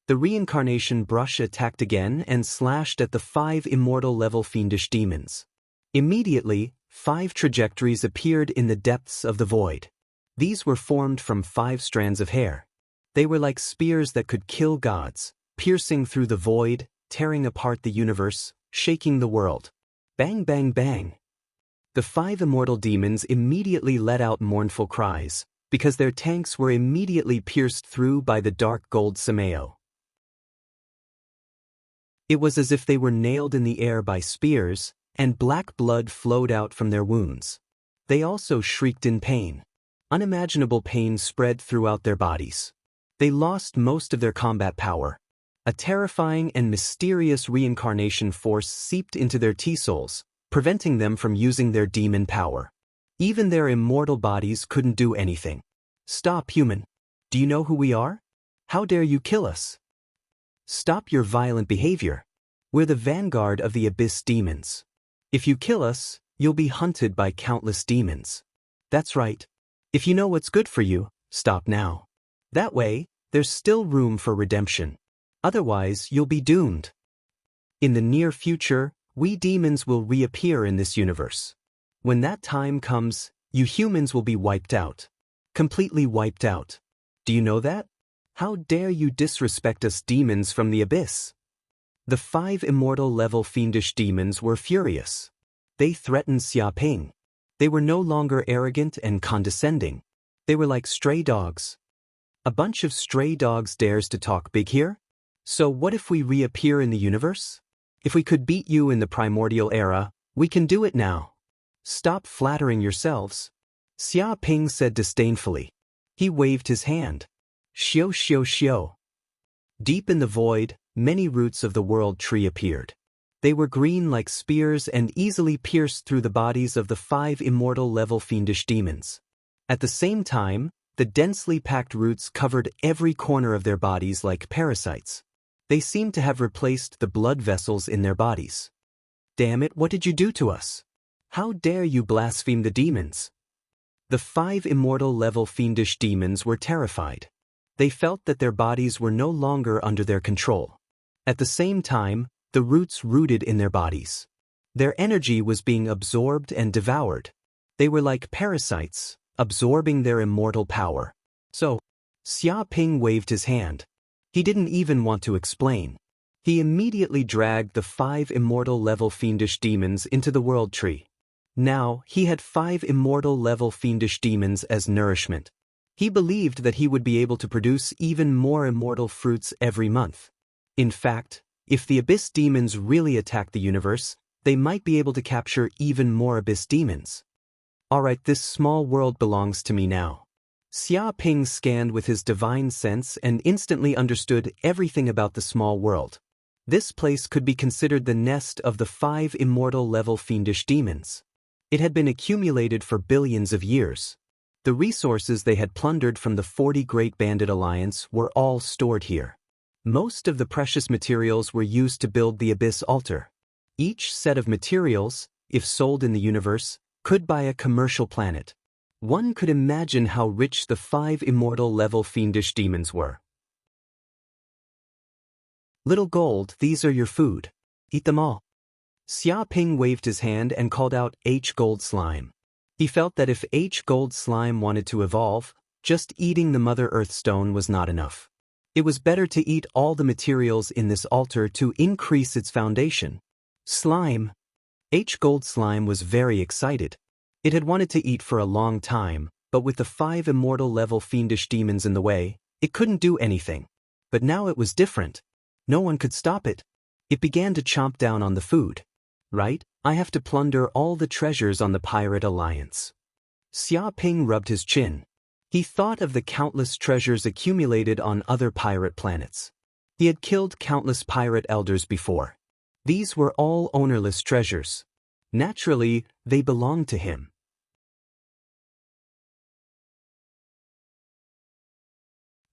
The reincarnation brush attacked again and slashed at the 5 immortal-level fiendish demons. Immediately, 5 trajectories appeared in the depths of the void. These were formed from 5 strands of hair. They were like spears that could kill gods, piercing through the void, tearing apart the universe, shaking the world. Bang, bang, bang. The 5 immortal demons immediately let out mournful cries, because their tanks were immediately pierced through by the dark gold Sameo. It was as if they were nailed in the air by spears, and black blood flowed out from their wounds. They also shrieked in pain. Unimaginable pain spread throughout their bodies. They lost most of their combat power. A terrifying and mysterious reincarnation force seeped into their T-souls, preventing them from using their demon power. Even their immortal bodies couldn't do anything. Stop, human. Do you know who we are? How dare you kill us? Stop your violent behavior. We're the vanguard of the abyss demons. If you kill us, you'll be hunted by countless demons. That's right. If you know what's good for you, stop now. That way, there's still room for redemption. Otherwise, you'll be doomed. In the near future, we demons will reappear in this universe. When that time comes, you humans will be wiped out. Completely wiped out. Do you know that? How dare you disrespect us demons from the abyss? The 5 immortal-level fiendish demons were furious. They threatened Xia Ping. They were no longer arrogant and condescending. They were like stray dogs. A bunch of stray dogs dares to talk big here? So what if we reappear in the universe? If we could beat you in the primordial era, we can do it now. Stop flattering yourselves. Xia Ping said disdainfully. He waved his hand. Xiao xiao xiao. Deep in the void, many roots of the world tree appeared. They were green like spears and easily pierced through the bodies of the 5 immortal-level fiendish demons. At the same time, the densely packed roots covered every corner of their bodies like parasites. They seemed to have replaced the blood vessels in their bodies. Damn it, what did you do to us? How dare you blaspheme the demons? The 5 immortal-level fiendish demons were terrified. They felt that their bodies were no longer under their control. At the same time, the roots rooted in their bodies. Their energy was being absorbed and devoured. They were like parasites, absorbing their immortal power. So, Xia Ping waved his hand. He didn't even want to explain. He immediately dragged the 5 immortal-level fiendish demons into the world tree. Now, he had 5 immortal-level fiendish demons as nourishment. He believed that he would be able to produce even more immortal fruits every month. In fact, if the abyss demons really attacked the universe, they might be able to capture even more abyss demons. Alright, this small world belongs to me now. Xia Ping scanned with his divine sense and instantly understood everything about the small world. This place could be considered the nest of the 5 immortal-level fiendish demons. It had been accumulated for billions of years. The resources they had plundered from the 40 Great Bandit Alliance were all stored here. Most of the precious materials were used to build the Abyss Altar. Each set of materials, if sold in the universe, could buy a commercial planet. One could imagine how rich the 5 immortal-level fiendish demons were. Little gold, these are your food. Eat them all. Xia Ping waved his hand and called out H Gold Slime. He felt that if H Gold Slime wanted to evolve, just eating the Mother Earth Stone was not enough. It was better to eat all the materials in this altar to increase its foundation. Slime. H Gold Slime was very excited. It had wanted to eat for a long time, but with the 5 immortal-level fiendish demons in the way, it couldn't do anything. But now it was different. No one could stop it. It began to chomp down on the food. Right? I have to plunder all the treasures on the Pirate Alliance. Xia Ping rubbed his chin. He thought of the countless treasures accumulated on other pirate planets. He had killed countless pirate elders before. These were all ownerless treasures. Naturally, they belonged to him.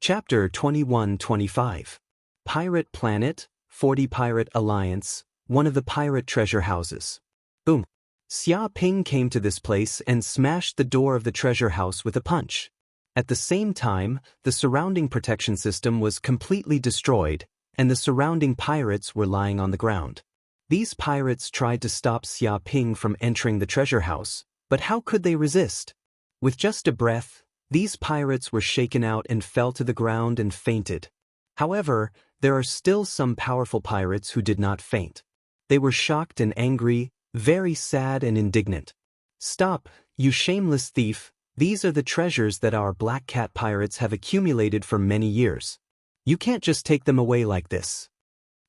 Chapter 21-25. Pirate Planet, 40 Pirate Alliance, one of the pirate treasure houses. Boom. Xia Ping came to this place and smashed the door of the treasure house with a punch. At the same time, the surrounding protection system was completely destroyed, and the surrounding pirates were lying on the ground. These pirates tried to stop Xia Ping from entering the treasure house, but how could they resist? With just a breath, these pirates were shaken out and fell to the ground and fainted. However, there are still some powerful pirates who did not faint. They were shocked and angry, very sad and indignant. "Stop, you shameless thief, these are the treasures that our Black Cat pirates have accumulated for many years. You can't just take them away like this."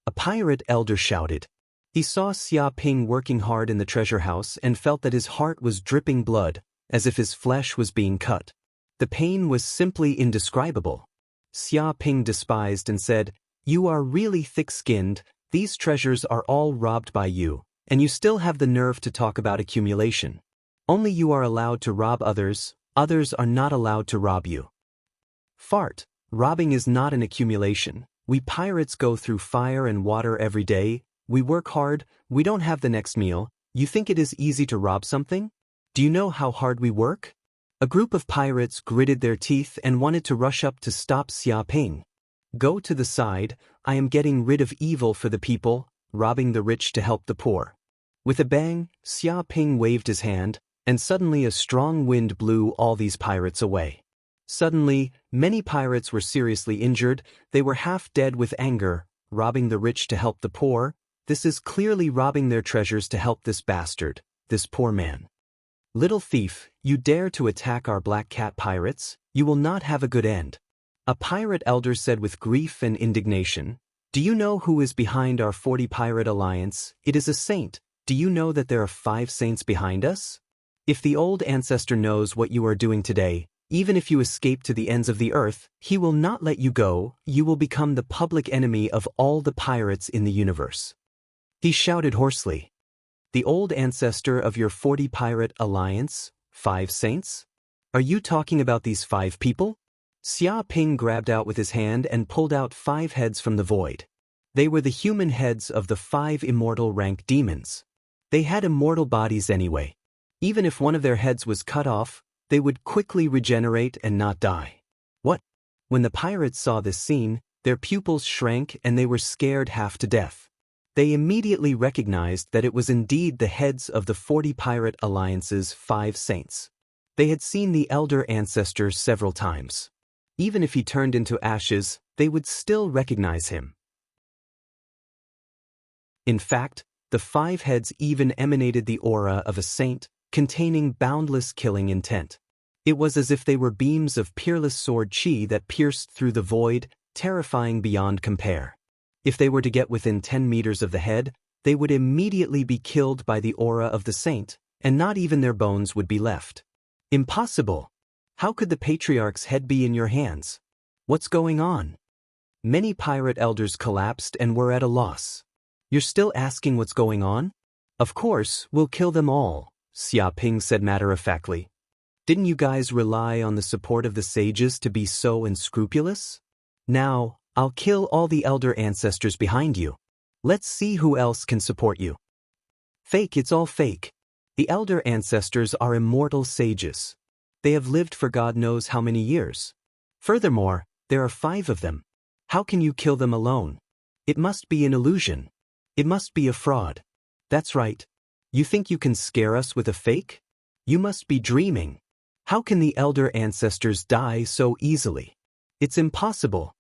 A pirate elder shouted. He saw Xia Ping working hard in the treasure house and felt that his heart was dripping blood, as if his flesh was being cut. The pain was simply indescribable. Xia Ping despised and said, "You are really thick-skinned, these treasures are all robbed by you, and you still have the nerve to talk about accumulation. Only you are allowed to rob others, others are not allowed to rob you." Fart. Robbing is not an accumulation. We pirates go through fire and water every day, we work hard, we don't have the next meal, you think it is easy to rob something? Do you know how hard we work? A group of pirates gritted their teeth and wanted to rush up to stop Xia Ping. "Go to the side, I am getting rid of evil for the people, robbing the rich to help the poor." With a bang, Xia Ping waved his hand, and suddenly a strong wind blew all these pirates away. Suddenly, many pirates were seriously injured, they were half dead with anger. Robbing the rich to help the poor, this is clearly robbing their treasures to help this bastard, this poor man. "Little thief, you dare to attack our Black Cat pirates, you will not have a good end." A pirate elder said with grief and indignation, "Do you know who is behind our 40 Pirate Alliance? It is a saint. Do you know that there are 5 saints behind us? If the old ancestor knows what you are doing today, even if you escape to the ends of the earth, he will not let you go, you will become the public enemy of all the pirates in the universe." He shouted hoarsely. "The old ancestor of your 40 Pirate Alliance, 5 saints? Are you talking about these 5 people?" Xia Ping grabbed out with his hand and pulled out 5 heads from the void. They were the human heads of the 5 immortal rank demons. They had immortal bodies anyway. Even if one of their heads was cut off, they would quickly regenerate and not die. What? When the pirates saw this scene, their pupils shrank and they were scared half to death. They immediately recognized that it was indeed the heads of the 40 Pirate Alliance's 5 saints. They had seen the elder ancestor several times. Even if he turned into ashes, they would still recognize him. In fact, the 5 heads even emanated the aura of a saint, containing boundless killing intent. It was as if they were beams of peerless sword chi that pierced through the void, terrifying beyond compare. If they were to get within 10 meters of the head, they would immediately be killed by the aura of the saint, and not even their bones would be left. Impossible! How could the patriarch's head be in your hands? What's going on? Many pirate elders collapsed and were at a loss. You're still asking what's going on? Of course, we'll kill them all, Xia Ping said matter-of-factly. Didn't you guys rely on the support of the sages to be so unscrupulous? Now, I'll kill all the elder ancestors behind you. Let's see who else can support you. Fake, it's all fake. The elder ancestors are immortal sages. They have lived for God knows how many years. Furthermore, there are 5 of them. How can you kill them alone? It must be an illusion. It must be a fraud. That's right. You think you can scare us with a fake? You must be dreaming. How can the elder ancestors die so easily? It's impossible.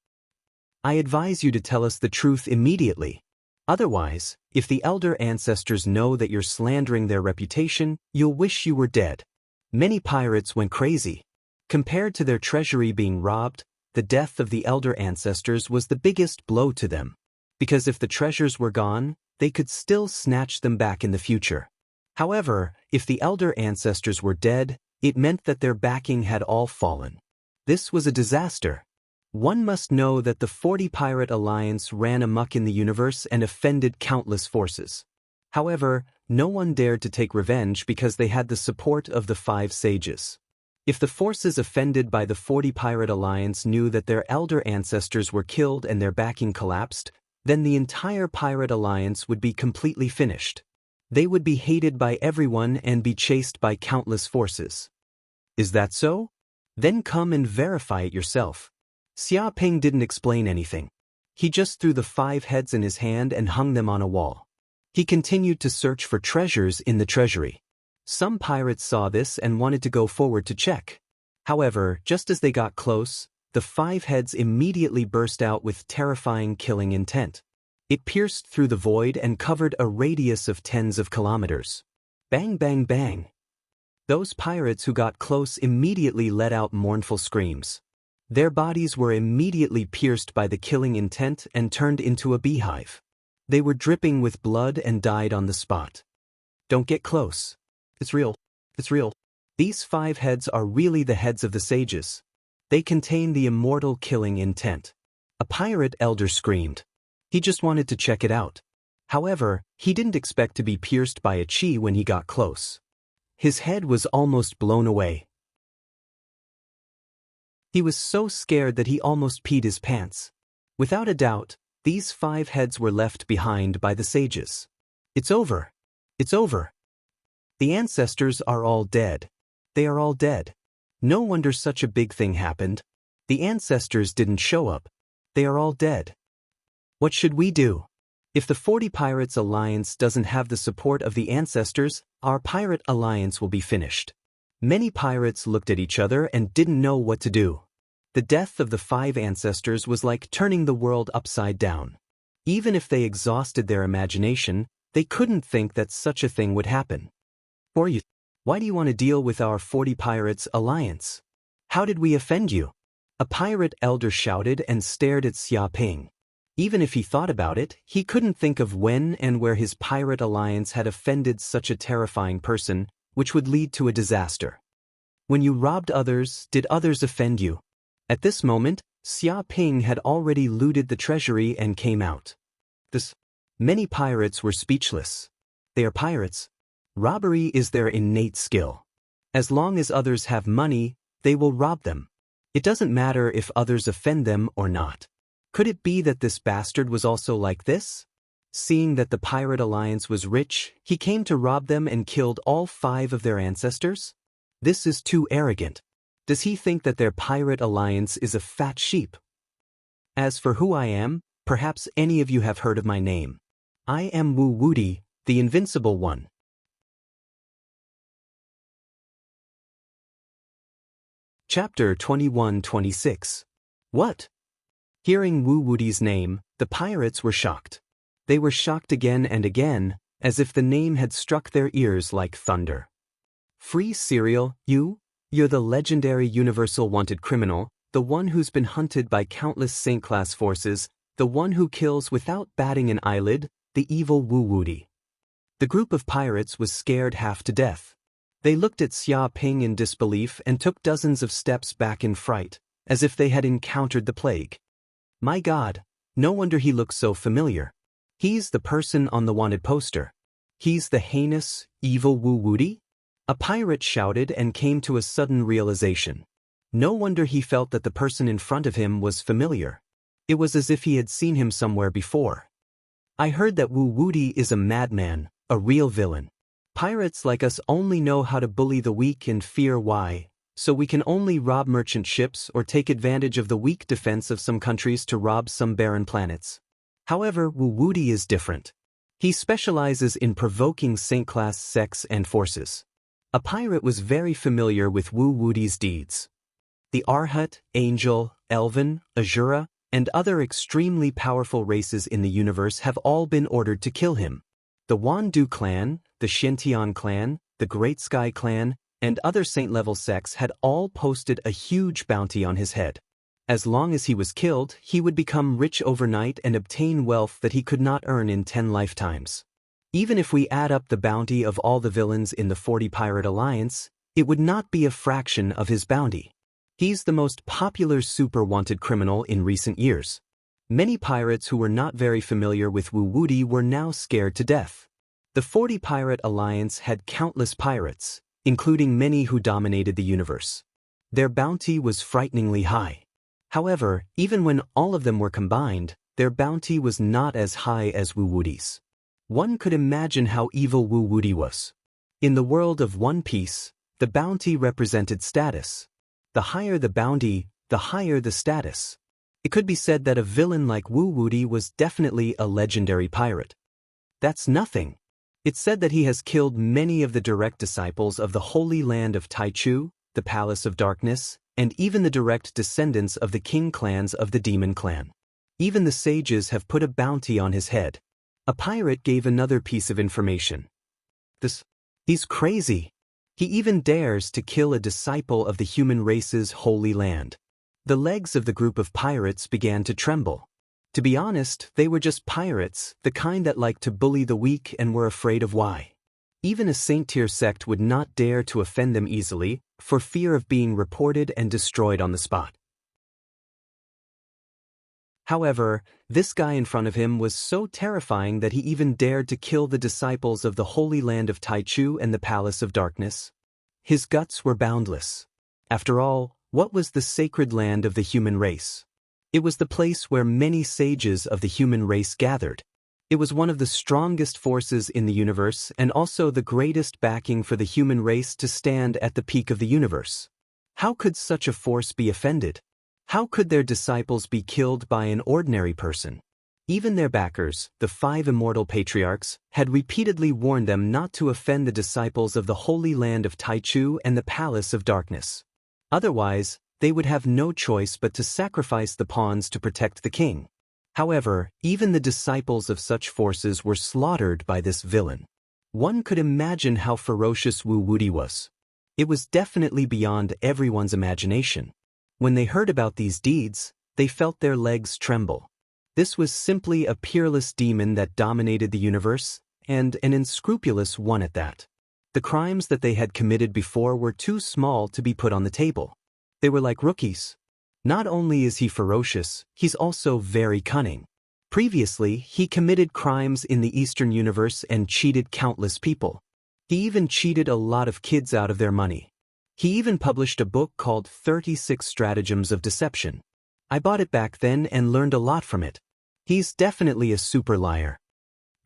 I advise you to tell us the truth immediately. Otherwise, if the elder ancestors know that you're slandering their reputation, you'll wish you were dead. Many pirates went crazy. Compared to their treasury being robbed, the death of the elder ancestors was the biggest blow to them. Because if the treasures were gone, they could still snatch them back in the future. However, if the elder ancestors were dead, it meant that their backing had all fallen. This was a disaster. One must know that the 40 Pirate Alliance ran amok in the universe and offended countless forces. However, no one dared to take revenge because they had the support of the 5 sages. If the forces offended by the 40 Pirate Alliance knew that their elder ancestors were killed and their backing collapsed, then the entire pirate alliance would be completely finished. They would be hated by everyone and be chased by countless forces. Is that so? Then come and verify it yourself. Xia Ping didn't explain anything. He just threw the 5 heads in his hand and hung them on a wall. He continued to search for treasures in the treasury. Some pirates saw this and wanted to go forward to check. However, just as they got close, the 5 heads immediately burst out with terrifying killing intent. It pierced through the void and covered a radius of tens of kilometers. Bang, bang, bang. Those pirates who got close immediately let out mournful screams. Their bodies were immediately pierced by the killing intent and turned into a beehive. They were dripping with blood and died on the spot. Don't get close. It's real. It's real. These 5 heads are really the heads of the sages. They contain the immortal killing intent. A pirate elder screamed. He just wanted to check it out. However, he didn't expect to be pierced by a chi when he got close. His head was almost blown away. He was so scared that he almost peed his pants. Without a doubt, these 5 heads were left behind by the sages. It's over. It's over. The ancestors are all dead. They are all dead. No wonder such a big thing happened. The ancestors didn't show up. They are all dead. What should we do? If the 40 Pirates Alliance doesn't have the support of the ancestors, our pirate alliance will be finished. Many pirates looked at each other and didn't know what to do. The death of the 5 ancestors was like turning the world upside down. Even if they exhausted their imagination, they couldn't think that such a thing would happen. Or you, why do you want to deal with our 40 Pirates Alliance? How did we offend you? A pirate elder shouted and stared at Xia Ping. Even if he thought about it, he couldn't think of when and where his pirate alliance had offended such a terrifying person, which would lead to a disaster. When you robbed others, did others offend you? At this moment, Xia Ping had already looted the treasury and came out. Many pirates were speechless. They are pirates. Robbery is their innate skill. As long as others have money, they will rob them. It doesn't matter if others offend them or not. Could it be that this bastard was also like this? Seeing that the pirate alliance was rich, he came to rob them and killed all 5 of their ancestors? This is too arrogant. Does he think that their pirate alliance is a fat sheep? As for who I am, perhaps any of you have heard of my name. I am Wu Wudi, the Invincible One. Chapter 21-26. What? Hearing Wu Wudi's name, the pirates were shocked. They were shocked again and again, as if the name had struck their ears like thunder. Free Serial, you're the legendary universal wanted criminal, the one who's been hunted by countless Saint-class forces, the one who kills without batting an eyelid, the evil Wu Wudi. The group of pirates was scared half to death. They looked at Xia Ping in disbelief and took dozens of steps back in fright, as if they had encountered the plague. My God, no wonder he looks so familiar. He's the person on the wanted poster. He's the heinous, evil Wu Wudi? A pirate shouted and came to a sudden realization. No wonder he felt that the person in front of him was familiar. It was as if he had seen him somewhere before. I heard that Wu Wudi is a madman, a real villain. Pirates like us only know how to bully the weak and fear why, so we can only rob merchant ships or take advantage of the weak defense of some countries to rob some barren planets. However, Wu Wudi is different. He specializes in provoking Saint-class sects and forces. A pirate was very familiar with Wu Wudi's deeds. The Arhat, Angel, Elven, Azura, and other extremely powerful races in the universe have all been ordered to kill him. The Wandu clan, the Shintian clan, the Great Sky clan, and other saint-level sects had all posted a huge bounty on his head. As long as he was killed, he would become rich overnight and obtain wealth that he could not earn in 10 lifetimes. Even if we add up the bounty of all the villains in the 40 Pirate Alliance, it would not be a fraction of his bounty. He's the most popular super-wanted criminal in recent years. Many pirates who were not very familiar with Wu Wudi were now scared to death. The 40 Pirate Alliance had countless pirates, including many who dominated the universe. Their bounty was frighteningly high. However, even when all of them were combined, their bounty was not as high as Wu Wudi's. One could imagine how evil Wu Wudi was. In the world of One Piece, the bounty represented status. The higher the bounty, the higher the status. It could be said that a villain like Wu Wudi was definitely a legendary pirate. That's nothing. It's said that he has killed many of the direct disciples of the Holy Land of Taichu, the Palace of Darkness, and even the direct descendants of the king clans of the Demon Clan. Even the sages have put a bounty on his head. A pirate gave another piece of information. He's crazy. He even dares to kill a disciple of the human race's holy land. The legs of the group of pirates began to tremble. To be honest, they were just pirates, the kind that liked to bully the weak and were afraid of why. Even a saint-tier sect would not dare to offend them easily, for fear of being reported and destroyed on the spot. However, this guy in front of him was so terrifying that he even dared to kill the disciples of the Holy Land of Taichu and the Palace of Darkness. His guts were boundless. After all, what was the sacred land of the human race? It was the place where many sages of the human race gathered. It was one of the strongest forces in the universe and also the greatest backing for the human race to stand at the peak of the universe. How could such a force be offended? How could their disciples be killed by an ordinary person? Even their backers, the 5 immortal patriarchs, had repeatedly warned them not to offend the disciples of the Holy Land of Taichu and the Palace of Darkness. Otherwise, they would have no choice but to sacrifice the pawns to protect the king. However, even the disciples of such forces were slaughtered by this villain. One could imagine how ferocious Wu Wudi was. It was definitely beyond everyone's imagination. When they heard about these deeds, they felt their legs tremble. This was simply a peerless demon that dominated the universe, and an unscrupulous one at that. The crimes that they had committed before were too small to be put on the table. They were like rookies. Not only is he ferocious, he's also very cunning. Previously, he committed crimes in the Eastern universe and cheated countless people. He even cheated a lot of kids out of their money. He even published a book called 36 Stratagems of Deception. I bought it back then and learned a lot from it. He's definitely a super liar.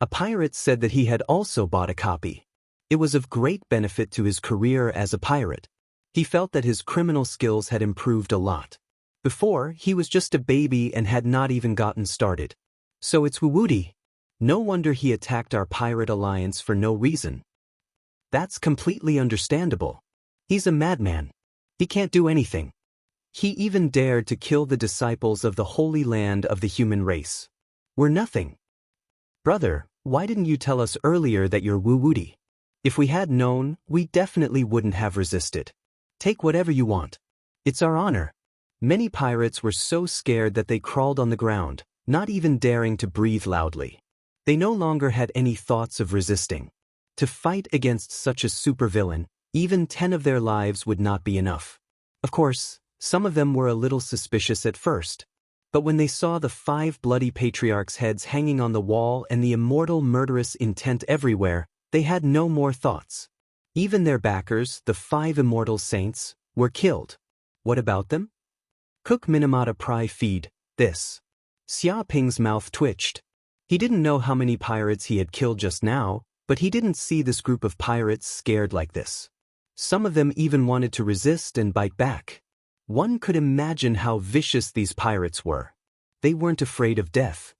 A pirate said that he had also bought a copy. It was of great benefit to his career as a pirate. He felt that his criminal skills had improved a lot. Before, he was just a baby and had not even gotten started. So it's Wu Wudi. No wonder he attacked our pirate alliance for no reason. That's completely understandable. He's a madman. He can't do anything. He even dared to kill the disciples of the Holy Land of the human race. We're nothing. Brother, why didn't you tell us earlier that you're Wu Wudi? If we had known, we definitely wouldn't have resisted. Take whatever you want. It's our honor. Many pirates were so scared that they crawled on the ground, not even daring to breathe loudly. They no longer had any thoughts of resisting. To fight against such a supervillain, even 10 of their lives would not be enough. Of course, some of them were a little suspicious at first. But when they saw the 5 bloody patriarchs' heads hanging on the wall and the immortal murderous intent everywhere, they had no more thoughts. Even their backers, the 5 immortal saints, were killed. What about them? Cook Minamata Pry feed, this. Xia Ping's mouth twitched. He didn't know how many pirates he had killed just now, but he didn't see this group of pirates scared like this. Some of them even wanted to resist and bite back. One could imagine how vicious these pirates were. They weren't afraid of death.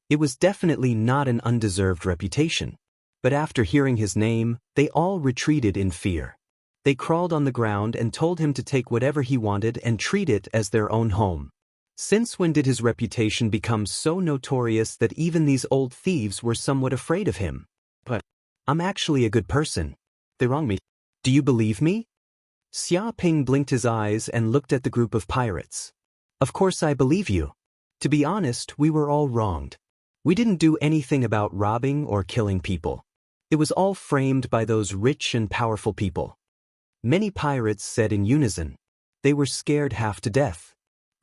It was definitely not an undeserved reputation. But after hearing his name, they all retreated in fear. They crawled on the ground and told him to take whatever he wanted and treat it as their own home. Since when did his reputation become so notorious that even these old thieves were somewhat afraid of him? But I'm actually a good person. They wronged me. Do you believe me? Xia Ping blinked his eyes and looked at the group of pirates. Of course I believe you. To be honest, we were all wronged. We didn't do anything about robbing or killing people. It was all framed by those rich and powerful people. Many pirates said in unison. They were scared half to death.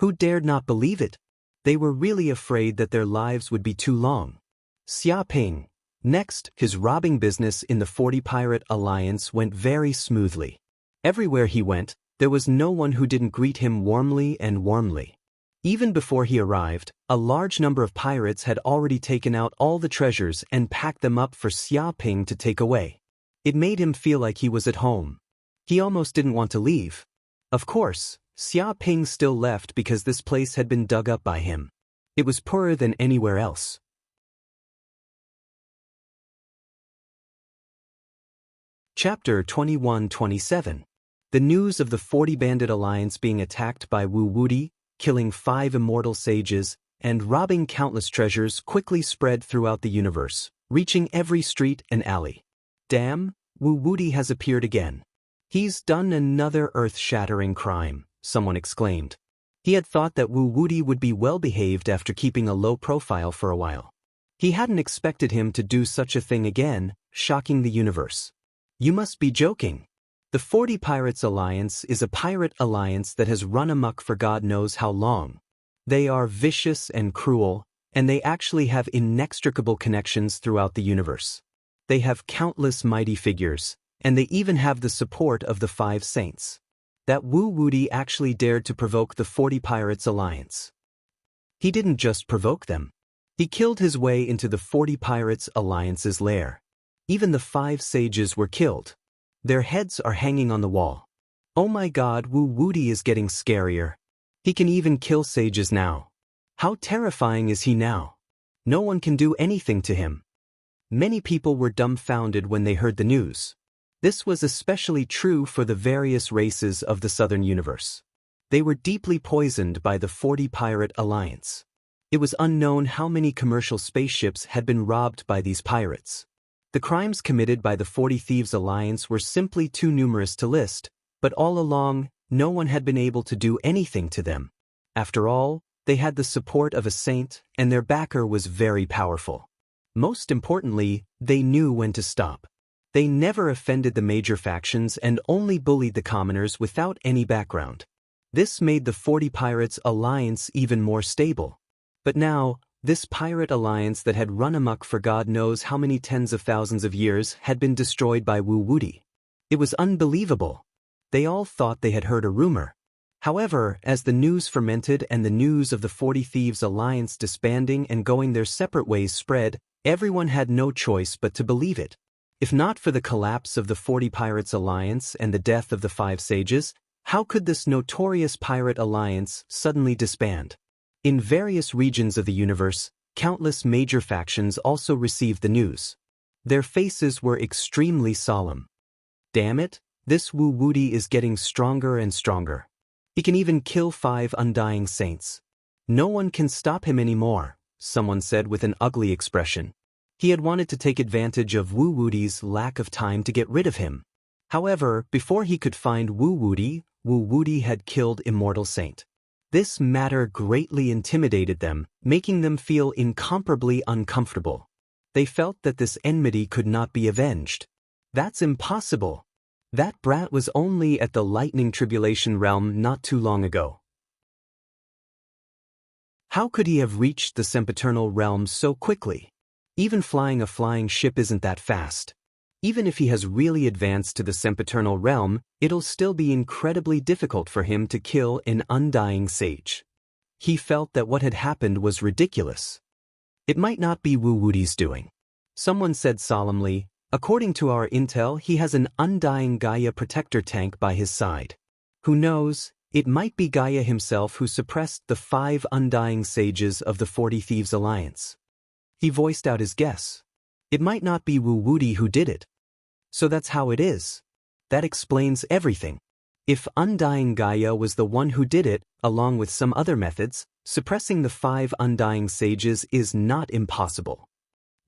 Who dared not believe it? They were really afraid that their lives would be too long. Xia Ping. Next, his robbing business in the 40 Pirate Alliance went very smoothly. Everywhere he went, there was no one who didn't greet him warmly and warmly. Even before he arrived, a large number of pirates had already taken out all the treasures and packed them up for Xia Ping to take away. It made him feel like he was at home. He almost didn't want to leave. Of course, Xia Ping still left because this place had been dug up by him. It was poorer than anywhere else. Chapter 21-27. The news of the 40 bandit alliance being attacked by Wu Wudi, killing 5 immortal sages, and robbing countless treasures quickly spread throughout the universe, reaching every street and alley. Damn, Wu Wudi has appeared again. He's done another earth-shattering crime, someone exclaimed. He had thought that Wu Wudi would be well-behaved after keeping a low profile for a while. He hadn't expected him to do such a thing again, shocking the universe. You must be joking. The 40 Pirates Alliance is a pirate alliance that has run amok for God knows how long. They are vicious and cruel, and they actually have inextricable connections throughout the universe. They have countless mighty figures, and they even have the support of the 5 saints. That Wu Wudi actually dared to provoke the 40 Pirates Alliance. He didn't just provoke them. He killed his way into the 40 Pirates Alliance's lair. Even the 5 sages were killed. Their heads are hanging on the wall. Oh my God, Wu Wudi is getting scarier. He can even kill sages now. How terrifying is he now? No one can do anything to him. Many people were dumbfounded when they heard the news. This was especially true for the various races of the southern universe. They were deeply poisoned by the 40 Pirate Alliance. It was unknown how many commercial spaceships had been robbed by these pirates. The crimes committed by the 40 Thieves Alliance were simply too numerous to list, but all along, no one had been able to do anything to them. After all, they had the support of a saint, and their backer was very powerful. Most importantly, they knew when to stop. They never offended the major factions and only bullied the commoners without any background. This made the 40 Pirates Alliance even more stable. But now, this pirate alliance that had run amok for God knows how many tens of thousands of years had been destroyed by Wu Wudi. It was unbelievable. They all thought they had heard a rumor. However, as the news fermented and the news of the 40 Thieves Alliance disbanding and going their separate ways spread, everyone had no choice but to believe it. If not for the collapse of the 40 Pirates Alliance and the death of the 5 sages, how could this notorious pirate alliance suddenly disband? In various regions of the universe, countless major factions also received the news. Their faces were extremely solemn. Damn it, this Wu Wudi is getting stronger and stronger. He can even kill 5 undying saints. No one can stop him anymore, someone said with an ugly expression. He had wanted to take advantage of Wu Wudi's lack of time to get rid of him. However, before he could find Wu Wudi had killed Immortal Saint. This matter greatly intimidated them, making them feel incomparably uncomfortable. They felt that this enmity could not be avenged. That's impossible. That brat was only at the lightning tribulation realm not too long ago. How could he have reached the sempiternal realm so quickly? Even flying a flying ship isn't that fast. Even if he has really advanced to the sempiternal realm, it'll still be incredibly difficult for him to kill an undying sage. He felt that what had happened was ridiculous. It might not be Wu Wudi's doing. Someone said solemnly, according to our intel, he has an undying Gaia protector tank by his side. Who knows, it might be Gaia himself who suppressed the 5 undying sages of the 40 Thieves Alliance. He voiced out his guess. It might not be Wu Wudi who did it. So that's how it is. That explains everything. If undying Gaia was the one who did it, along with some other methods, suppressing the 5 undying sages is not impossible.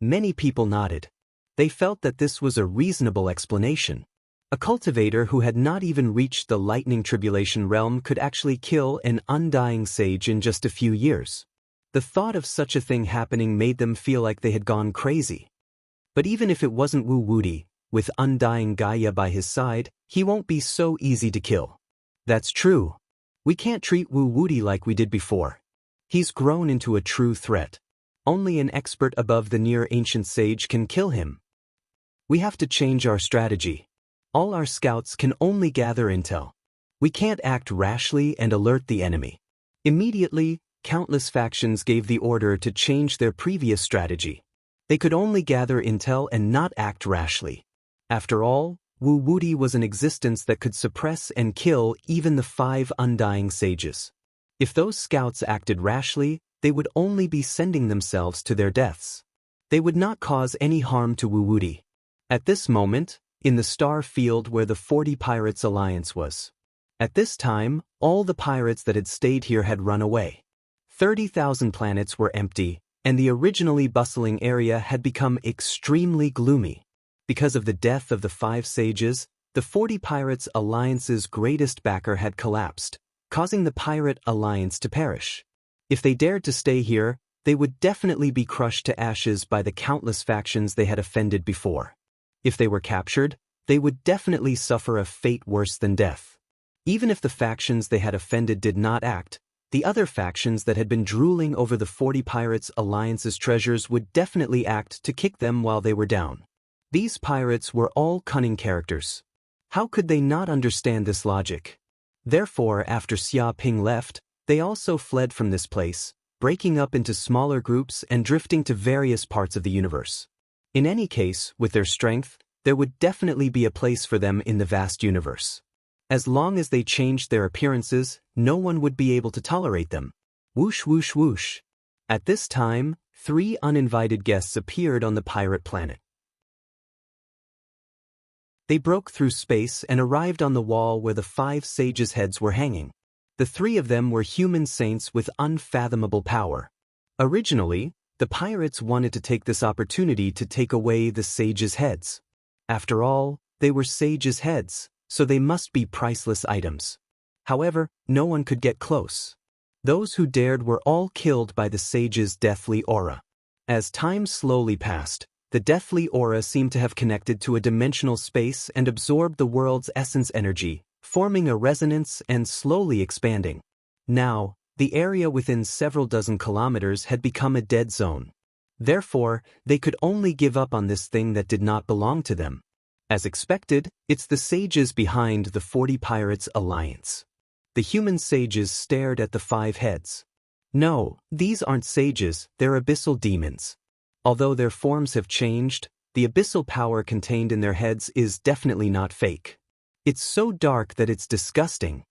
Many people nodded. They felt that this was a reasonable explanation. A cultivator who had not even reached the lightning tribulation realm could actually kill an undying sage in just a few years. The thought of such a thing happening made them feel like they had gone crazy. But even if it wasn't Wu Wudi, with undying Gaia by his side, he won't be so easy to kill. That's true. We can't treat Wu Wudi like we did before. He's grown into a true threat. Only an expert above the near ancient sage can kill him. We have to change our strategy. All our scouts can only gather intel. We can't act rashly and alert the enemy. Immediately, countless factions gave the order to change their previous strategy. They could only gather intel and not act rashly. After all, Wu Wuti was an existence that could suppress and kill even the 5 undying sages. If those scouts acted rashly, they would only be sending themselves to their deaths. They would not cause any harm to Wu Wuti. At this moment, in the star field where the 40 Pirates Alliance was. At this time, all the pirates that had stayed here had run away. 30,000 planets were empty, and the originally bustling area had become extremely gloomy. Because of the death of the 5 sages, the 40 Pirates Alliance's greatest backer had collapsed, causing the Pirate Alliance to perish. If they dared to stay here, they would definitely be crushed to ashes by the countless factions they had offended before. If they were captured, they would definitely suffer a fate worse than death. Even if the factions they had offended did not act, the other factions that had been drooling over the 40 Pirates Alliance's treasures would definitely act to kick them while they were down. These pirates were all cunning characters. How could they not understand this logic? Therefore, after Xia Ping left, they also fled from this place, breaking up into smaller groups and drifting to various parts of the universe. In any case, with their strength, there would definitely be a place for them in the vast universe. As long as they changed their appearances, no one would be able to tolerate them. Whoosh whoosh whoosh. At this time, 3 uninvited guests appeared on the pirate planet. They broke through space and arrived on the wall where the 5 sages' heads were hanging. The 3 of them were human saints with unfathomable power. Originally, the pirates wanted to take this opportunity to take away the sages' heads. After all, they were sages' heads, so they must be priceless items. However, no one could get close. Those who dared were all killed by the sages' deathly aura. As time slowly passed, the deathly aura seemed to have connected to a dimensional space and absorbed the world's essence energy, forming a resonance and slowly expanding. Now, the area within several dozen kilometers had become a dead zone. Therefore, they could only give up on this thing that did not belong to them. As expected, it's the sages behind the 40 Pirates Alliance. The human sages stared at the 5 heads. No, these aren't sages, they're abyssal demons. Although their forms have changed, the abyssal power contained in their heads is definitely not fake. It's so dark that it's disgusting.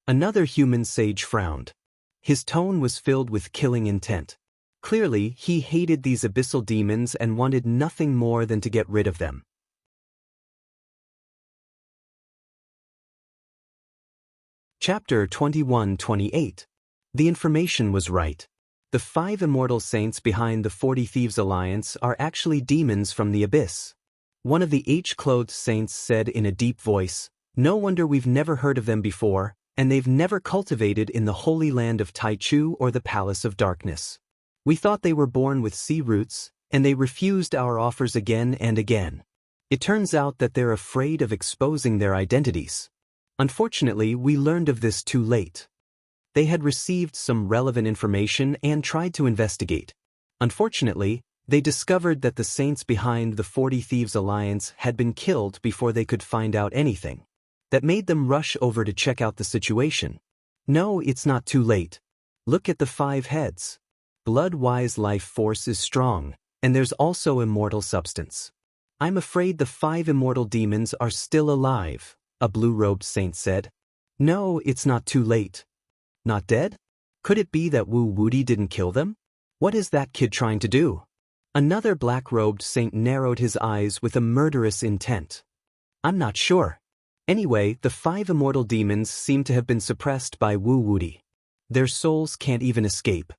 Another human sage frowned. His tone was filled with killing intent. Clearly, he hated these abyssal demons and wanted nothing more than to get rid of them. Chapter 21-28. The information was right. The 5 immortal saints behind the 40 Thieves Alliance are actually demons from the abyss. One of the H-clothed saints said in a deep voice, "No wonder we've never heard of them before, and they've never cultivated in the holy land of Taichu or the Palace of Darkness. We thought they were born with sea roots, and they refused our offers again and again. It turns out that they're afraid of exposing their identities. Unfortunately, we learned of this too late. They had received some relevant information and tried to investigate. Unfortunately, they discovered that the saints behind the 40 Thieves Alliance had been killed before they could find out anything. That made them rush over to check out the situation. No, it's not too late. Look at the 5 heads. Blood-wise life force is strong, and there's also immortal substance. I'm afraid the 5 immortal demons are still alive," a blue-robed saint said. "No, it's not too late. Not dead? Could it be that Wu Wuti didn't kill them? What is that kid trying to do?" Another black-robed saint narrowed his eyes with a murderous intent. "I'm not sure. Anyway, the 5 immortal demons seem to have been suppressed by Wu Wuti. Their souls can't even escape.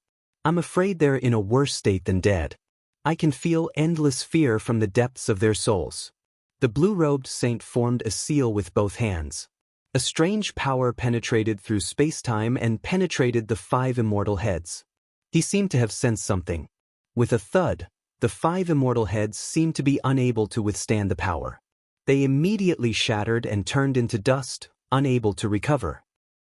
I'm afraid they're in a worse state than dead. I can feel endless fear from the depths of their souls." The blue-robed saint formed a seal with both hands. A strange power penetrated through space-time and penetrated the 5 immortal heads. He seemed to have sensed something. With a thud, the 5 immortal heads seemed to be unable to withstand the power. They immediately shattered and turned into dust, unable to recover.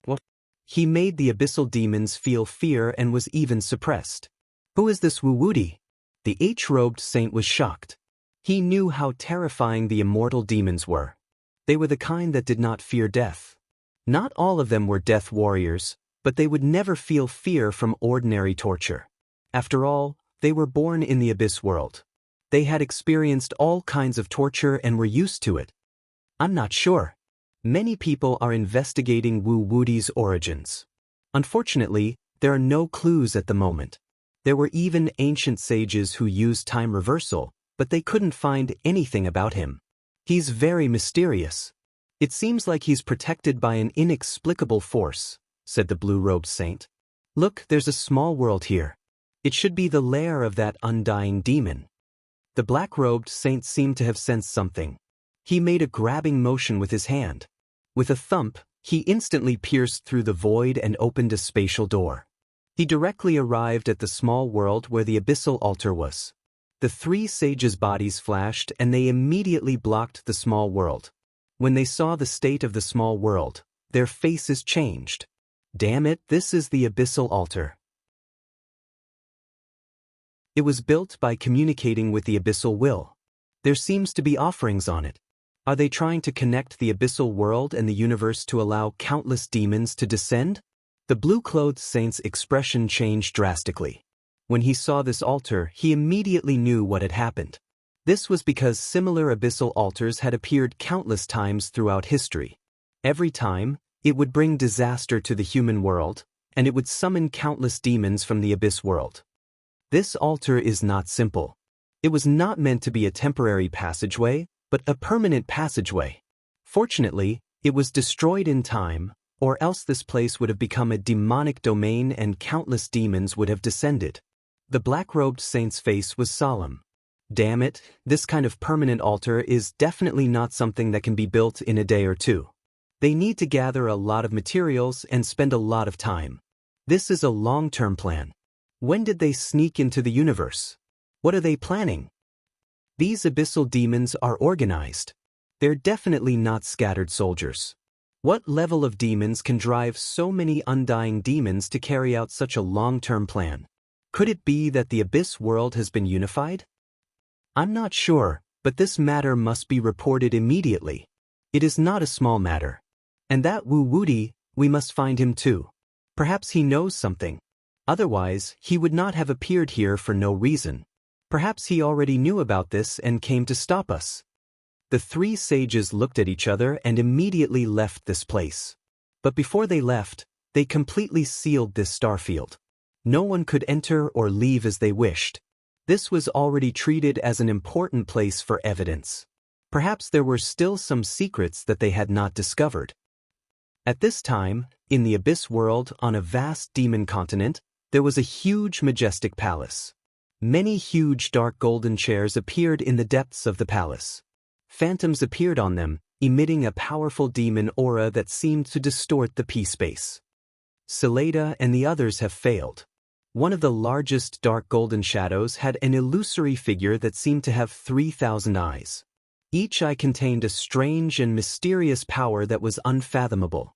What? He made the abyssal demons feel fear and was even suppressed. Who is this Wu Wuti? The H-robed saint was shocked. He knew how terrifying the immortal demons were. They were the kind that did not fear death. Not all of them were death warriors, but they would never feel fear from ordinary torture. After all, they were born in the abyss world. They had experienced all kinds of torture and were used to it. I'm not sure. Many people are investigating Wu Wudi's origins. Unfortunately, there are no clues at the moment. There were even ancient sages who used time reversal, but they couldn't find anything about him. He's very mysterious. It seems like he's protected by an inexplicable force, said the blue-robed saint. Look, there's a small world here. It should be the lair of that undying demon. The black-robed saint seemed to have sensed something. He made a grabbing motion with his hand. With a thump, he instantly pierced through the void and opened a spatial door. He directly arrived at the small world where the abyssal altar was. The three sages' bodies flashed and they immediately blocked the small world. When they saw the state of the small world, their faces changed. Damn it, this is the abyssal altar. It was built by communicating with the abyssal will. There seems to be offerings on it. Are they trying to connect the abyssal world and the universe to allow countless demons to descend? The blue-clothed saint's expression changed drastically. When he saw this altar, he immediately knew what had happened. This was because similar abyssal altars had appeared countless times throughout history. Every time, it would bring disaster to the human world, and it would summon countless demons from the abyss world. This altar is not simple. It was not meant to be a temporary passageway, but a permanent passageway. Fortunately, it was destroyed in time, or else this place would have become a demonic domain and countless demons would have descended. The black-robed saint's face was solemn. Damn it, this kind of permanent altar is definitely not something that can be built in a day or two. They need to gather a lot of materials and spend a lot of time. This is a long-term plan. When did they sneak into the universe? What are they planning? These abyssal demons are organized. They're definitely not scattered soldiers. What level of demons can drive so many undying demons to carry out such a long-term plan? Could it be that the abyss world has been unified? I'm not sure, but this matter must be reported immediately. It is not a small matter. And that Wu Wudi, we must find him too. Perhaps he knows something. Otherwise, he would not have appeared here for no reason. Perhaps he already knew about this and came to stop us. The three sages looked at each other and immediately left this place. But before they left, they completely sealed this starfield. No one could enter or leave as they wished. This was already treated as an important place for evidence. Perhaps there were still some secrets that they had not discovered. At this time, in the abyss world on a vast demon continent, there was a huge majestic palace. Many huge dark golden chairs appeared in the depths of the palace. Phantoms appeared on them, emitting a powerful demon aura that seemed to distort the P-space. Seleda and the others have failed. One of the largest dark golden shadows had an illusory figure that seemed to have 3,000 eyes. Each eye contained a strange and mysterious power that was unfathomable.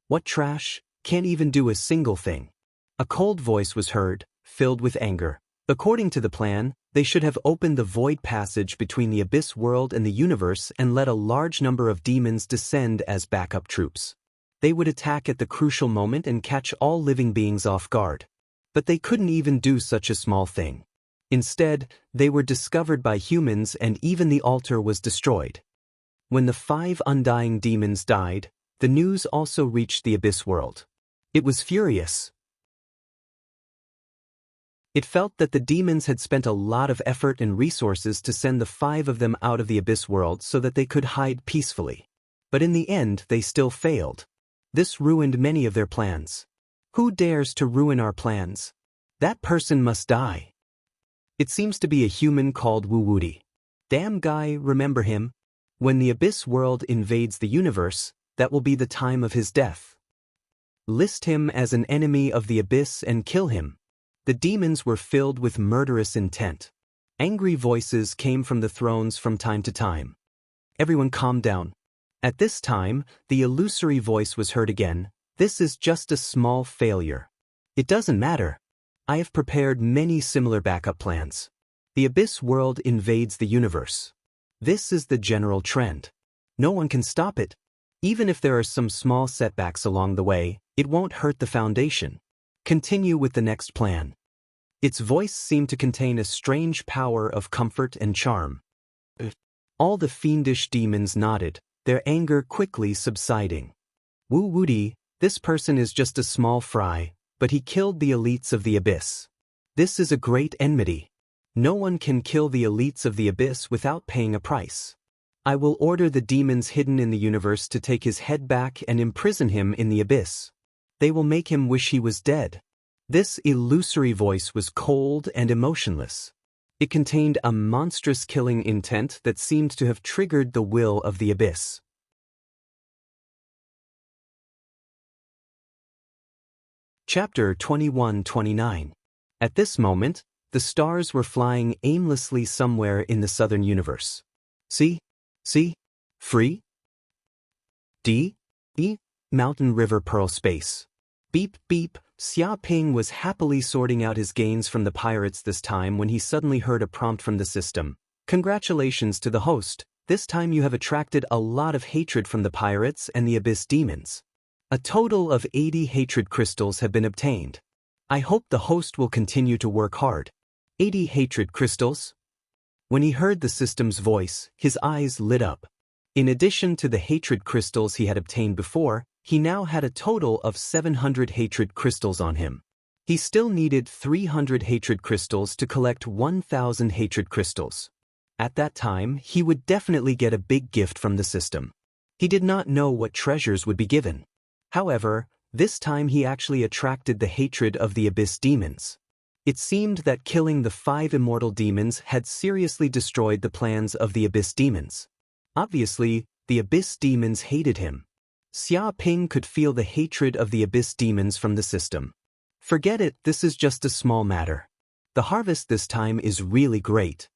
What trash? Can't even do a single thing. A cold voice was heard, filled with anger. According to the plan, they should have opened the void passage between the abyss world and the universe and let a large number of demons descend as backup troops. They would attack at the crucial moment and catch all living beings off guard. But they couldn't even do such a small thing. Instead, they were discovered by humans and even the altar was destroyed. When the 5 undying demons died, the news also reached the abyss world. It was furious. It felt that the demons had spent a lot of effort and resources to send the 5 of them out of the abyss world so that they could hide peacefully. But in the end, they still failed. This ruined many of their plans. Who dares to ruin our plans? That person must die. It seems to be a human called Wu Wudi. Damn guy, remember him? When the abyss world invades the universe, that will be the time of his death. List him as an enemy of the abyss and kill him. The demons were filled with murderous intent. Angry voices came from the thrones from time to time. Everyone calm down. At this time, the illusory voice was heard again. This is just a small failure. It doesn't matter. I have prepared many similar backup plans. The abyss world invades the universe. This is the general trend. No one can stop it. Even if there are some small setbacks along the way, It won't hurt the foundation. Continue with the next plan. Its voice seemed to contain a strange power of comfort and charm. All the fiendish demons nodded, their anger quickly subsiding. Wu Wudi, this person is just a small fry, but he killed the elites of the abyss. This is a great enmity. No one can kill the elites of the abyss without paying a price. I will order the demons hidden in the universe to take his head back and imprison him in the abyss. They will make him wish he was dead. This illusory voice was cold and emotionless. It contained a monstrous killing intent that seemed to have triggered the will of the abyss. Chapter 21-29. At this moment, the stars were flying aimlessly somewhere in the southern universe. See? Free? D? E? Mountain River Pearl Space. Beep beep, Xia Ping was happily sorting out his gains from the pirates this time when he suddenly heard a prompt from the system. Congratulations to the host, this time you have attracted a lot of hatred from the pirates and the abyss demons. A total of 80 hatred crystals have been obtained. I hope the host will continue to work hard. 80 hatred crystals? When he heard the system's voice, his eyes lit up. In addition to the hatred crystals he had obtained before, he now had a total of 700 hatred crystals on him. He still needed 300 hatred crystals to collect 1,000 hatred crystals. At that time, he would definitely get a big gift from the system. He did not know what treasures would be given. However, this time he actually attracted the hatred of the abyss demons. It seemed that killing the 5 immortal demons had seriously destroyed the plans of the abyss demons. Obviously, the abyss demons hated him. Xia Ping could feel the hatred of the abyss demons from the system. Forget it, this is just a small matter. The harvest this time is really great.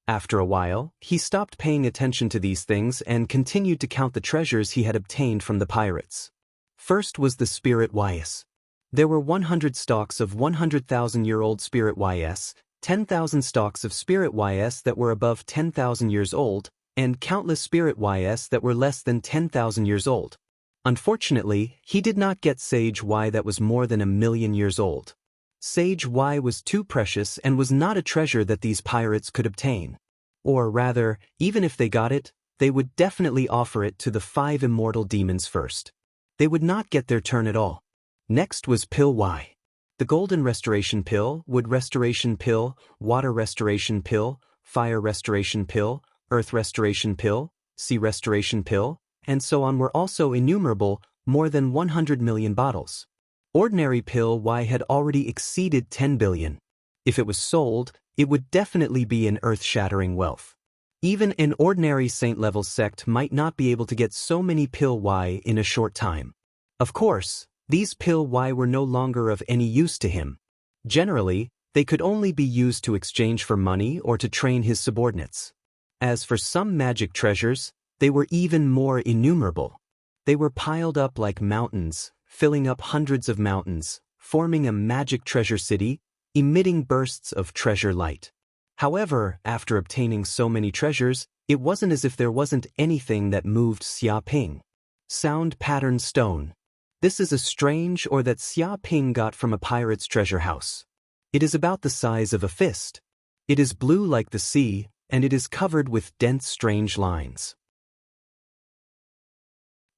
After a while, he stopped paying attention to these things and continued to count the treasures he had obtained from the pirates. First was the Spirit YS. There were 100 stalks of 100,000-year-old Spirit YS, 10,000 stalks of Spirit YS that were above 10,000 years old, and countless Spirit YS that were less than 10,000 years old. Unfortunately, he did not get Sage Y that was more than 1,000,000 years old. Sage Y was too precious and was not a treasure that these pirates could obtain. Or rather, even if they got it, they would definitely offer it to the 5 immortal demons first. They would not get their turn at all. Next was Pill Y. The Golden Restoration Pill, Wood Restoration Pill, Water Restoration Pill, Fire Restoration Pill, Earth Restoration Pill, Sea Restoration Pill, and so on were also innumerable, more than 100 million bottles. Ordinary Pill Y had already exceeded 10 billion. If it was sold, it would definitely be an earth-shattering wealth. Even an ordinary saint-level sect might not be able to get so many Pill Y in a short time. Of course, these Pill Y were no longer of any use to him. Generally, they could only be used to exchange for money or to train his subordinates. As for some magic treasures, they were even more innumerable. They were piled up like mountains, filling up hundreds of mountains, forming a magic treasure city, emitting bursts of treasure light. However, after obtaining so many treasures, it wasn't as if there wasn't anything that moved Xia Ping. Sound Pattern Stone. This is a strange or that Xia Ping got from a pirate's treasure house. It is about the size of a fist. It is blue like the sea, and it is covered with dense strange lines.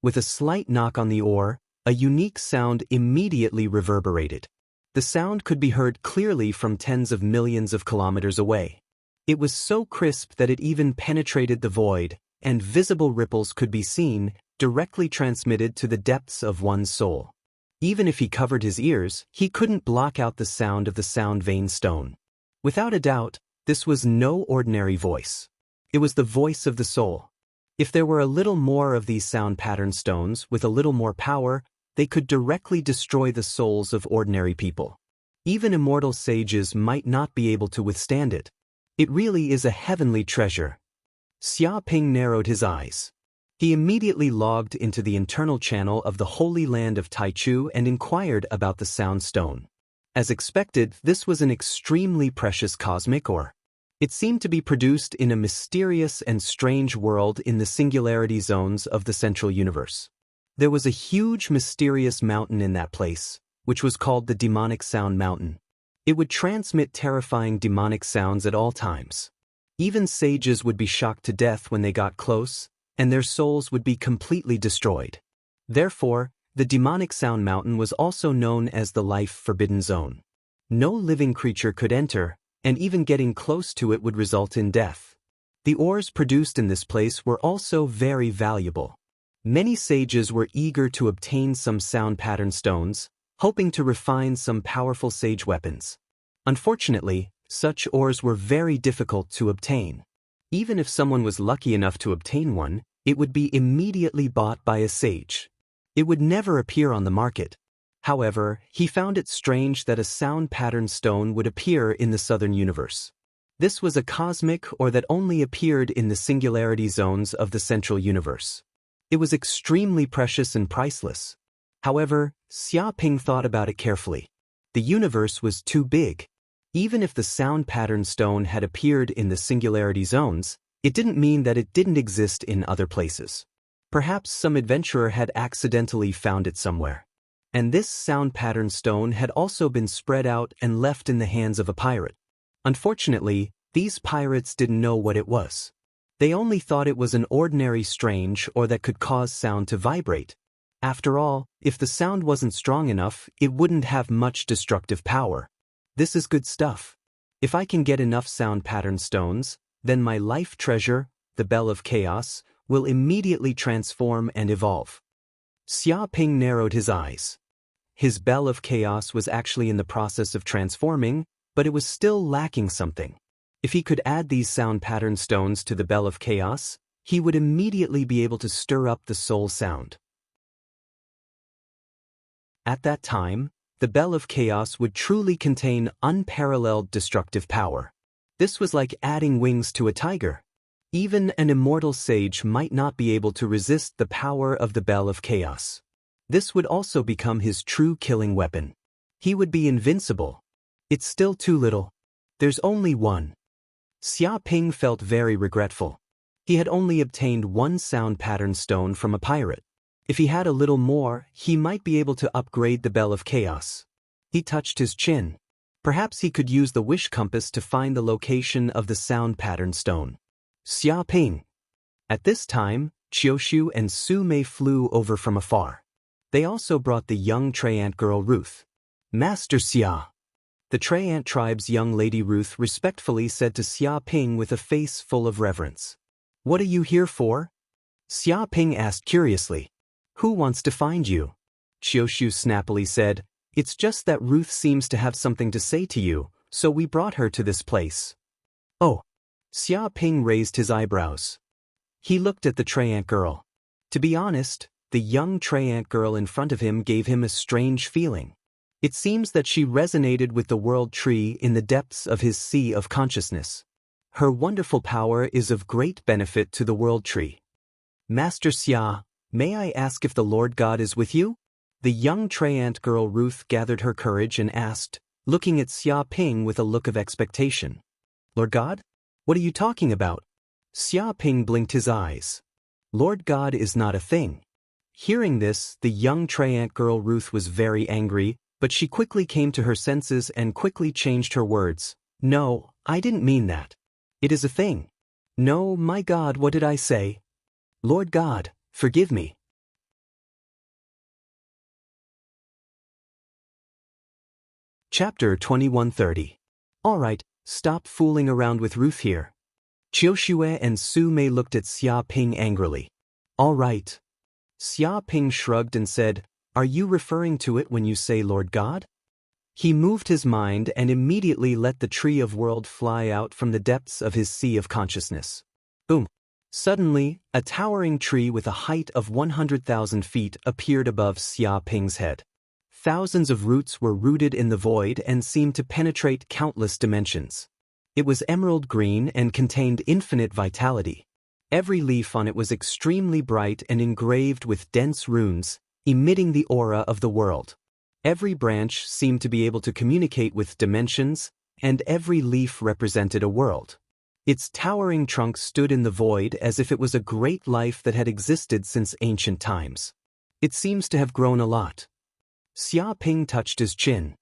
With a slight knock on the oar, a unique sound immediately reverberated. The sound could be heard clearly from tens of millions of kilometers away. It was so crisp that it even penetrated the void, and visible ripples could be seen, directly transmitted to the depths of one's soul. Even if he covered his ears, he couldn't block out the sound of the sound vein stone. Without a doubt, this was no ordinary voice. It was the voice of the soul. If there were a little more of these sound pattern stones with a little more power, they could directly destroy the souls of ordinary people. Even immortal sages might not be able to withstand it. It really is a heavenly treasure. Xia Ping narrowed his eyes. He immediately logged into the internal channel of the Holy Land of Taichu and inquired about the sound stone. As expected, this was an extremely precious cosmic ore. It seemed to be produced in a mysterious and strange world in the singularity zones of the central universe. There was a huge mysterious mountain in that place, which was called the Demonic Sound Mountain. It would transmit terrifying demonic sounds at all times. Even sages would be shocked to death when they got close, and their souls would be completely destroyed. Therefore, the Demonic Sound Mountain was also known as the Life Forbidden Zone. No living creature could enter, and even getting close to it would result in death. The ores produced in this place were also very valuable. Many sages were eager to obtain some sound pattern stones, hoping to refine some powerful sage weapons. Unfortunately, such ores were very difficult to obtain. Even if someone was lucky enough to obtain one, it would be immediately bought by a sage. It would never appear on the market. However, he found it strange that a sound pattern stone would appear in the southern universe. This was a cosmic or that only appeared in the singularity zones of the central universe. It was extremely precious and priceless. However, Xiaoping thought about it carefully. The universe was too big. Even if the sound pattern stone had appeared in the singularity zones, it didn't mean that it didn't exist in other places. Perhaps some adventurer had accidentally found it somewhere. And this sound pattern stone had also been spread out and left in the hands of a pirate. Unfortunately, these pirates didn't know what it was. They only thought it was an ordinary strange or that could cause sound to vibrate. After all, if the sound wasn't strong enough, it wouldn't have much destructive power. This is good stuff. If I can get enough sound pattern stones, then my life treasure, the Bell of Chaos, will immediately transform and evolve. Xiaoping narrowed his eyes. His Bell of Chaos was actually in the process of transforming, but it was still lacking something. If he could add these sound pattern stones to the Bell of Chaos, he would immediately be able to stir up the soul sound. At that time, the Bell of Chaos would truly contain unparalleled destructive power. This was like adding wings to a tiger. Even an immortal sage might not be able to resist the power of the Bell of Chaos. This would also become his true killing weapon. He would be invincible. It's still too little. There's only one. Xiaoping felt very regretful. He had only obtained one sound pattern stone from a pirate. If he had a little more, he might be able to upgrade the Bell of Chaos. He touched his chin. Perhaps he could use the wish compass to find the location of the sound pattern stone. Xiaoping. At this time, Qiushu and Su Mei flew over from afar. They also brought the young Treant girl Ruth. Master Xia. The Treant tribe's young lady Ruth respectfully said to Xiaoping with a face full of reverence. What are you here for? Xiaoping asked curiously. Who wants to find you? Qiushu snappily said, It's just that Ruth seems to have something to say to you, so we brought her to this place. Oh. Xiaoping raised his eyebrows. He looked at the Treant girl. To be honest, the young Treant girl in front of him gave him a strange feeling. It seems that she resonated with the world tree in the depths of his sea of consciousness. Her wonderful power is of great benefit to the world tree. Master Xia, may I ask if the Lord God is with you? The young Treant girl Ruth gathered her courage and asked, looking at Xiaoping with a look of expectation. Lord God? What are you talking about? Xiaoping blinked his eyes. Lord God is not a thing. Hearing this, the young Treant girl Ruth was very angry, but she quickly came to her senses and quickly changed her words. No, I didn't mean that. It is a thing. No, my God, what did I say? Lord God, forgive me. Chapter 2130. All right, stop fooling around with Ruth here. Qiushu and Su Mei looked at Xiaoping angrily. All right. Xiaoping shrugged and said, Are you referring to it when you say Lord God? He moved his mind and immediately let the tree of world fly out from the depths of his sea of consciousness. Boom. Suddenly, a towering tree with a height of 100,000 feet appeared above Xiaoping's head. Thousands of roots were rooted in the void and seemed to penetrate countless dimensions. It was emerald green and contained infinite vitality. Every leaf on it was extremely bright and engraved with dense runes, emitting the aura of the world. Every branch seemed to be able to communicate with dimensions, and every leaf represented a world. Its towering trunk stood in the void as if it was a great life that had existed since ancient times. It seems to have grown a lot. Xia Ping touched his chin.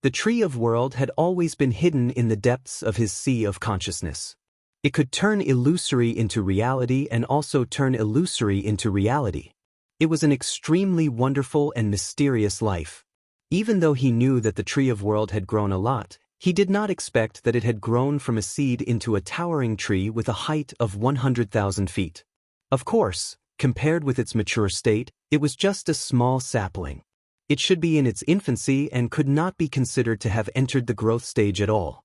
The tree of world had always been hidden in the depths of his sea of consciousness. It could turn illusory into reality and also turn illusory into reality. It was an extremely wonderful and mysterious life. Even though he knew that the tree of world had grown a lot, he did not expect that it had grown from a seed into a towering tree with a height of 100,000 feet. Of course, compared with its mature state, it was just a small sapling. It should be in its infancy and could not be considered to have entered the growth stage at all.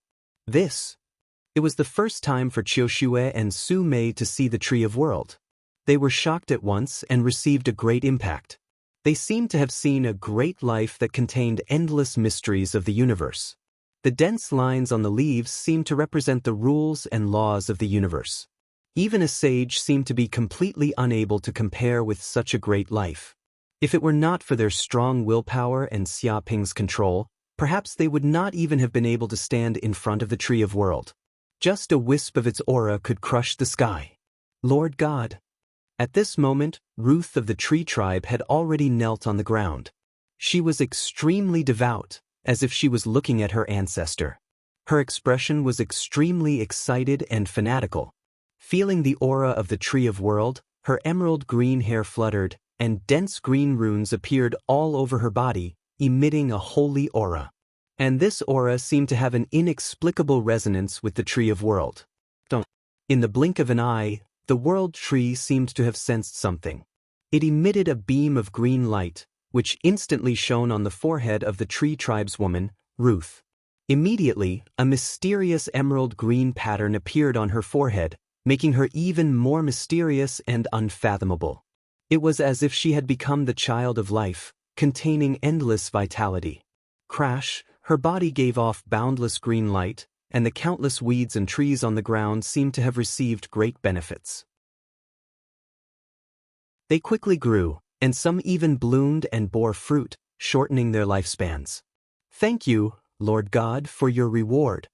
It was the first time for Qiu Xue and Su Mei to see the tree of world. They were shocked at once and received a great impact. They seemed to have seen a great life that contained endless mysteries of the universe. The dense lines on the leaves seemed to represent the rules and laws of the universe. Even a sage seemed to be completely unable to compare with such a great life. If it were not for their strong willpower and Xia Ping's control, perhaps they would not even have been able to stand in front of the tree of world. Just a wisp of its aura could crush the sky. Lord God. At this moment, Ruth of the tree tribe had already knelt on the ground. She was extremely devout, as if she was looking at her ancestor. Her expression was extremely excited and fanatical. Feeling the aura of the tree of world, her emerald green hair fluttered, and dense green runes appeared all over her body, emitting a holy aura. And this aura seemed to have an inexplicable resonance with the tree of world. In the blink of an eye, the world tree seemed to have sensed something. It emitted a beam of green light, which instantly shone on the forehead of the tree tribeswoman, Ruth. Immediately, a mysterious emerald green pattern appeared on her forehead, making her even more mysterious and unfathomable. It was as if she had become the child of life, containing endless vitality. Crash, her body gave off boundless green light, and the countless weeds and trees on the ground seemed to have received great benefits. They quickly grew, and some even bloomed and bore fruit, shortening their lifespans. Thank you, Lord God, for your reward.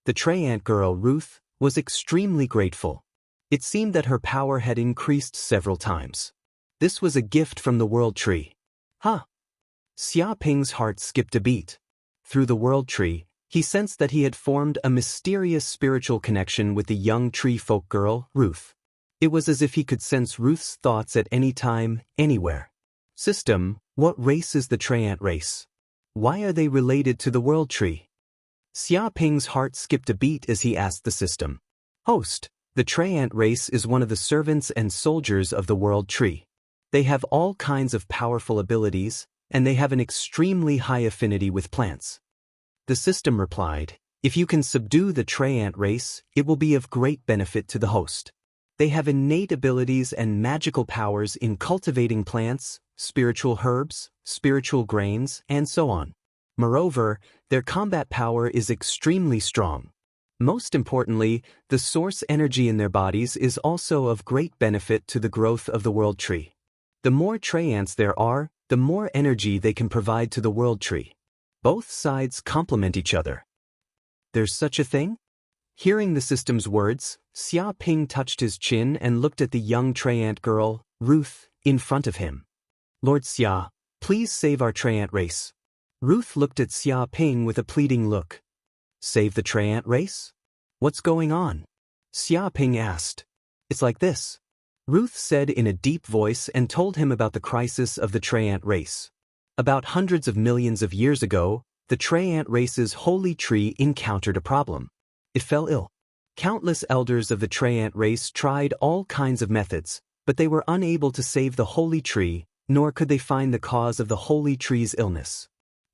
The Tree-Ant girl, Ruth, was extremely grateful. It seemed that her power had increased several times. This was a gift from the world tree. Xia Ping's heart skipped a beat. Through the world tree, he sensed that he had formed a mysterious spiritual connection with the young tree folk girl, Ruth. It was as if he could sense Ruth's thoughts at any time, anywhere. System, what race is the Tree-Ant race? Why are they related to the world tree? Xia Ping's heart skipped a beat as he asked the system. Host, the Tree-Ant race is one of the servants and soldiers of the world tree. They have all kinds of powerful abilities, and they have an extremely high affinity with plants. The system replied, if you can subdue the Tree-Ant race, it will be of great benefit to the host. They have innate abilities and magical powers in cultivating plants, spiritual herbs, spiritual grains, and so on. Moreover, their combat power is extremely strong. Most importantly, the source energy in their bodies is also of great benefit to the growth of the world tree. The more Tree-Ants there are, the more energy they can provide to the world tree. Both sides complement each other. There's such a thing? Hearing the system's words, Xia Ping touched his chin and looked at the young Tree-Ant girl, Ruth, in front of him. Lord Xia, please save our Tree-Ant race. Ruth looked at Xia Ping with a pleading look. Save the Tree-Ant race? What's going on? Xia Ping asked. It's like this. Ruth said in a deep voice and told him about the crisis of the Tree-Ant race. About hundreds of millions of years ago, the Tree-Ant race's holy tree encountered a problem. It fell ill. Countless elders of the Tree-Ant race tried all kinds of methods, but they were unable to save the holy tree, nor could they find the cause of the holy tree's illness.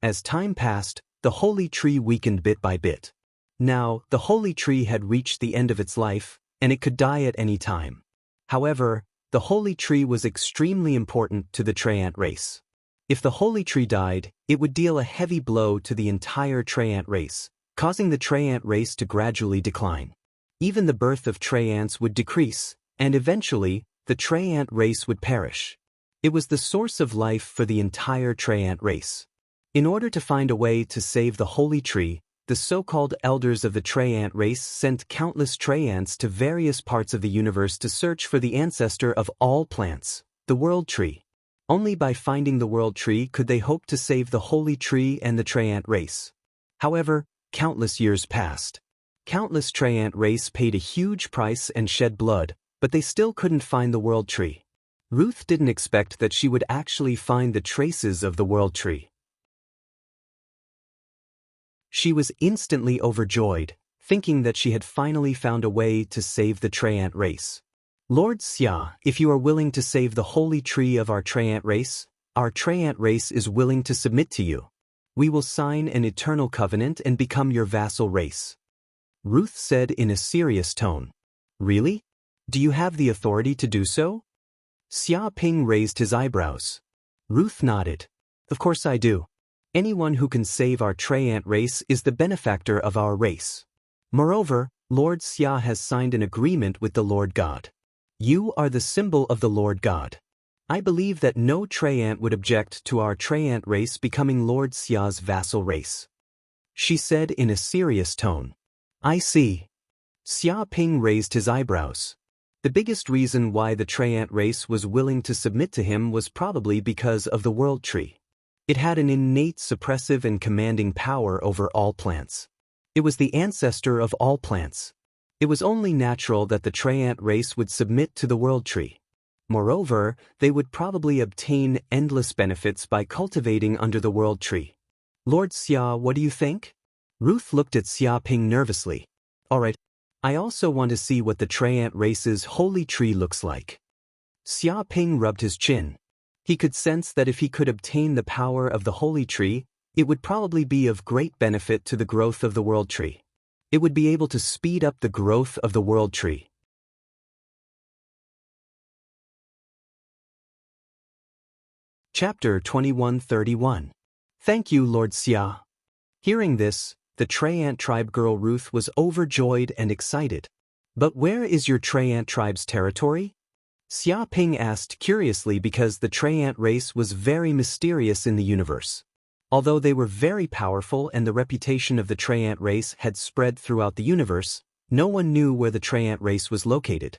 As time passed, the holy tree weakened bit by bit. Now, the holy tree had reached the end of its life, and it could die at any time. However, the holy tree was extremely important to the Tree-Ant race. If the holy tree died, it would deal a heavy blow to the entire Tree-Ant race, causing the Tree-Ant race to gradually decline. Even the birth of Tree-Ants would decrease, and eventually, the Tree-Ant race would perish. It was the source of life for the entire Tree-Ant race. In order to find a way to save the holy tree, the so-called elders of the Tree-Ant race sent countless Tree-Ants to various parts of the universe to search for the ancestor of all plants, the world tree. Only by finding the world tree could they hope to save the holy tree and the Treant race. However, countless years passed. Countless Treant race paid a huge price and shed blood, but they still couldn't find the world tree. Ruth didn't expect that she would actually find the traces of the world tree. She was instantly overjoyed, thinking that she had finally found a way to save the Treant race. Lord Xia, if you are willing to save the holy tree of our Treant race is willing to submit to you. We will sign an eternal covenant and become your vassal race. Ruth said in a serious tone. Really? Do you have the authority to do so? Xia Ping raised his eyebrows. Ruth nodded. Of course I do. Anyone who can save our Treant race is the benefactor of our race. Moreover, Lord Xia has signed an agreement with the Lord God. You are the symbol of the Lord God. I believe that no Treant would object to our Treant race becoming Lord Xia's vassal race. She said in a serious tone. I see. Xia Ping raised his eyebrows. The biggest reason why the Treant race was willing to submit to him was probably because of the world tree. It had an innate suppressive and commanding power over all plants. It was the ancestor of all plants. It was only natural that the Treant race would submit to the world tree. Moreover, they would probably obtain endless benefits by cultivating under the world tree. Lord Xia, what do you think? Ruth looked at Xia Ping nervously. All right. I also want to see what the Treant race's holy tree looks like. Xia Ping rubbed his chin. He could sense that if he could obtain the power of the holy tree, it would probably be of great benefit to the growth of the world tree. It would be able to speed up the growth of the world tree. Chapter 21:31. Thank you, Lord Xia. Hearing this, the Treant tribe girl Ruth was overjoyed and excited. But where is your Treant tribe's territory? Xia Ping asked curiously because the Treant race was very mysterious in the universe. Although they were very powerful and the reputation of the Treant race had spread throughout the universe, no one knew where the Treant race was located.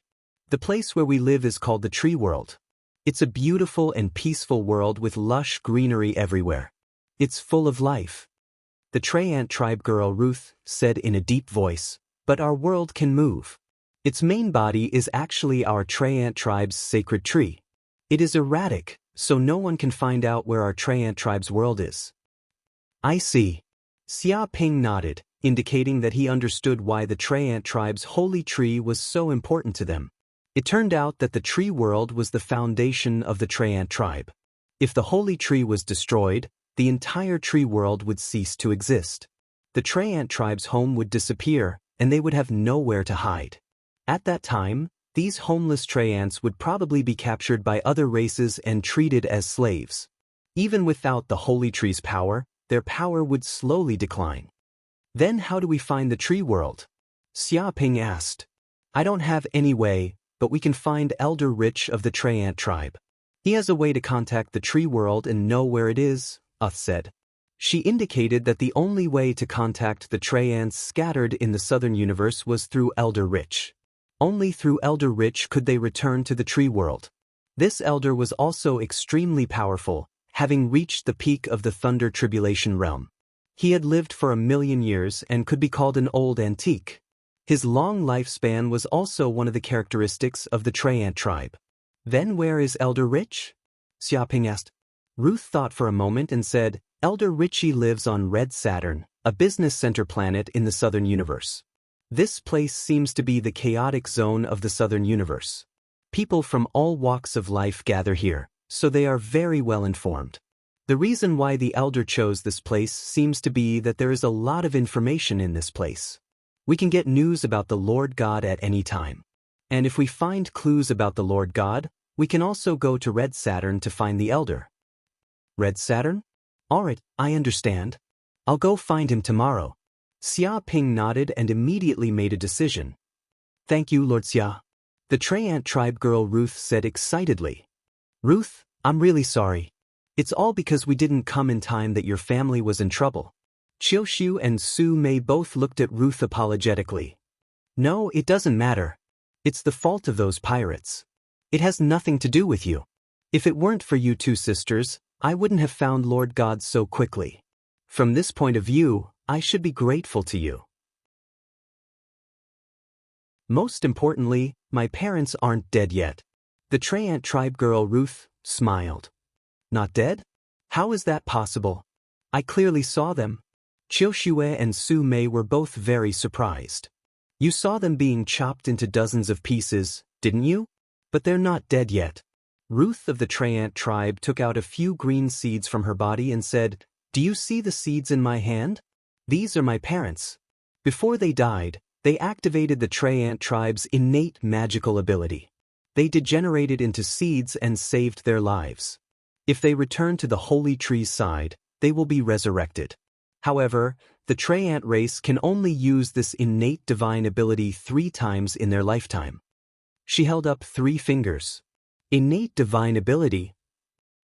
The place where we live is called the Tree World. It's a beautiful and peaceful world with lush greenery everywhere. It's full of life. The Treant tribe girl Ruth said in a deep voice, but our world can move. Its main body is actually our Treant tribe's sacred tree. It is erratic, so no one can find out where our Treant tribe's world is. I see. Xia Ping nodded, indicating that he understood why the Treant tribe's holy tree was so important to them. It turned out that the tree world was the foundation of the Treant tribe. If the holy tree was destroyed, the entire tree world would cease to exist. The Treant tribe's home would disappear, and they would have nowhere to hide. At that time, these homeless Treants would probably be captured by other races and treated as slaves. Even without the holy tree's power, their power would slowly decline. Then how do we find the tree world? Xia Ping asked. I don't have any way, but we can find Elder Rich of the Treant tribe. He has a way to contact the tree world and know where it is, Uth said. She indicated that the only way to contact the Treants scattered in the southern universe was through Elder Rich. Only through Elder Rich could they return to the tree world. This elder was also extremely powerful, having reached the peak of the Thunder Tribulation realm. He had lived for 1,000,000 years and could be called an old antique. His long lifespan was also one of the characteristics of the Treant tribe. Then where is Elder Rich? Xia Ping asked. Ruth thought for a moment and said, Elder Richie lives on Red Saturn, a business center planet in the southern universe. This place seems to be the chaotic zone of the southern universe. People from all walks of life gather here, so they are very well informed. The reason why the elder chose this place seems to be that there is a lot of information in this place. We can get news about the Lord God at any time. And if we find clues about the Lord God, we can also go to Red Saturn to find the elder. Red Saturn? All right, I understand. I'll go find him tomorrow. Xia Ping nodded and immediately made a decision. Thank you, Lord Xia. The Treant tribe girl Ruth said excitedly. Ruth, I'm really sorry. It's all because we didn't come in time that your family was in trouble. Qiushu and Su Mei both looked at Ruth apologetically. No, it doesn't matter. It's the fault of those pirates. It has nothing to do with you. If it weren't for you two sisters, I wouldn't have found Lord God so quickly. From this point of view, I should be grateful to you. Most importantly, my parents aren't dead yet. The Traiant tribe girl Ruth smiled. Not dead? How is that possible? I clearly saw them. Chiu Xue and Su Mei were both very surprised. You saw them being chopped into dozens of pieces, didn't you? But they're not dead yet. Ruth of the Traiant tribe took out a few green seeds from her body and said, "Do you see the seeds in my hand? These are my parents." Before they died, they activated the Traiant tribe's innate magical ability. They degenerated into seeds and saved their lives. If they return to the holy tree's side, they will be resurrected. However, the Traiant race can only use this innate divine ability 3 times in their lifetime. She held up 3 fingers. Innate divine ability.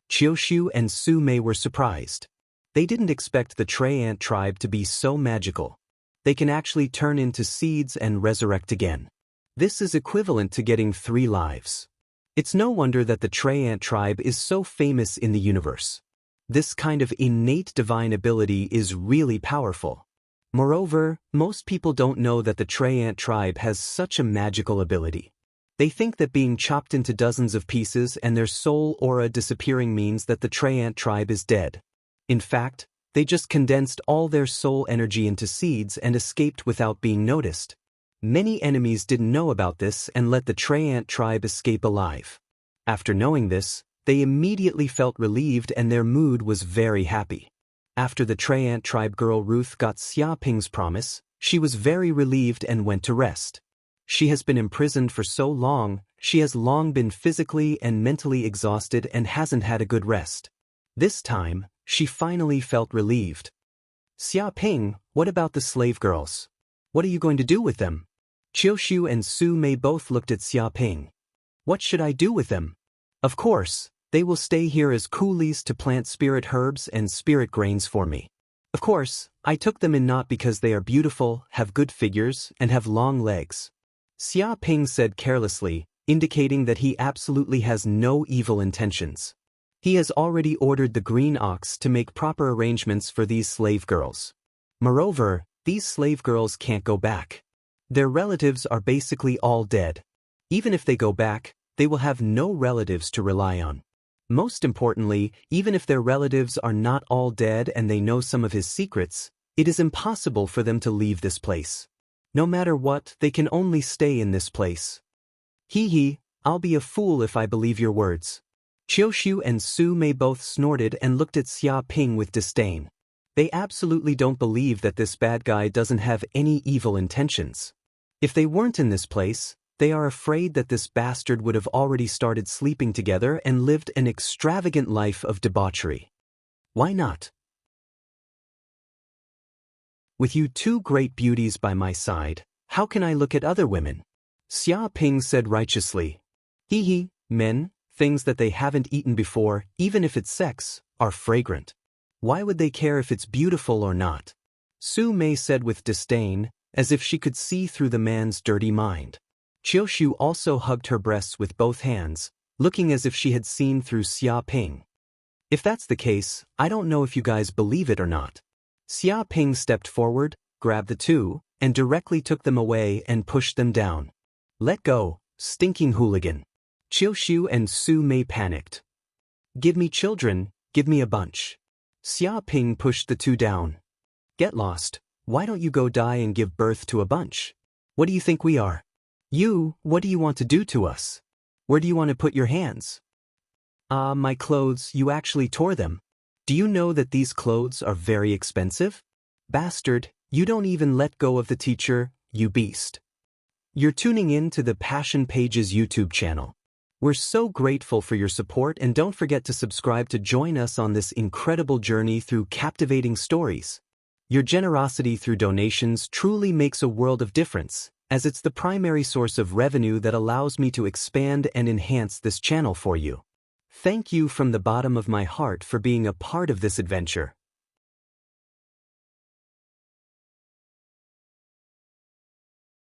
Qiuxiu and Su Mei were surprised. They didn't expect the Traiant tribe to be so magical. They can actually turn into seeds and resurrect again. This is equivalent to getting 3 lives. It's no wonder that the Traiant tribe is so famous in the universe. This kind of innate divine ability is really powerful. Moreover, most people don't know that the Traiant tribe has such a magical ability. They think that being chopped into dozens of pieces and their soul aura disappearing means that the Traiant tribe is dead. In fact, they just condensed all their soul energy into seeds and escaped without being noticed. Many enemies didn't know about this and let the Traiant tribe escape alive. After knowing this, they immediately felt relieved and their mood was very happy. After the Traiant tribe girl Ruth got Xia Ping's promise, she was very relieved and went to rest. She has been imprisoned for so long, she has long been physically and mentally exhausted and hasn't had a good rest. This time, she finally felt relieved. "Xia Ping, what about the slave girls? What are you going to do with them?" Qiuxiu and Su Mei both looked at Xia Ping. "What should I do with them?" "Of course, they will stay here as coolies to plant spirit herbs and spirit grains for me. Of course, I took them in not because they are beautiful, have good figures, and have long legs." Xia Ping said carelessly, indicating that he absolutely has no evil intentions. He has already ordered the green ox to make proper arrangements for these slave girls. Moreover, these slave girls can't go back. Their relatives are basically all dead. Even if they go back, they will have no relatives to rely on. Most importantly, even if their relatives are not all dead and they know some of his secrets, it is impossible for them to leave this place. No matter what, they can only stay in this place. Hee, I'll be a fool if I believe your words. Qiuxiu and Su Mei both snorted and looked at Xia Ping with disdain. They absolutely don't believe that this bad guy doesn't have any evil intentions. If they weren't in this place, they are afraid that this bastard would have already started sleeping together and lived an extravagant life of debauchery. Why not? With you 2 great beauties by my side, how can I look at other women? Xia Ping said righteously. Hee, men, things that they haven't eaten before, even if it's sex, are fragrant. Why would they care if it's beautiful or not? Su Mei said with disdain, as if she could see through the man's dirty mind. Qiuxiu also hugged her breasts with both hands, looking as if she had seen through Xia Ping. If that's the case, I don't know if you guys believe it or not. Xia Ping stepped forward, grabbed the 2, and directly took them away and pushed them down. Let go, stinking hooligan. Qiuxiu and Su Mei panicked. Give me children, give me a bunch. Xia Ping pushed the 2 down. Get lost, why don't you go die and give birth to a bunch? What do you think we are? You, what do you want to do to us? Where do you want to put your hands? My clothes, you actually tore them. Do you know that these clothes are very expensive? Bastard, you don't even let go of the teacher, you beast. You're tuning in to the Passion Pages YouTube channel. We're so grateful for your support and don't forget to subscribe to join us on this incredible journey through captivating stories. Your generosity through donations truly makes a world of difference, as it's the primary source of revenue that allows me to expand and enhance this channel for you. Thank you from the bottom of my heart for being a part of this adventure.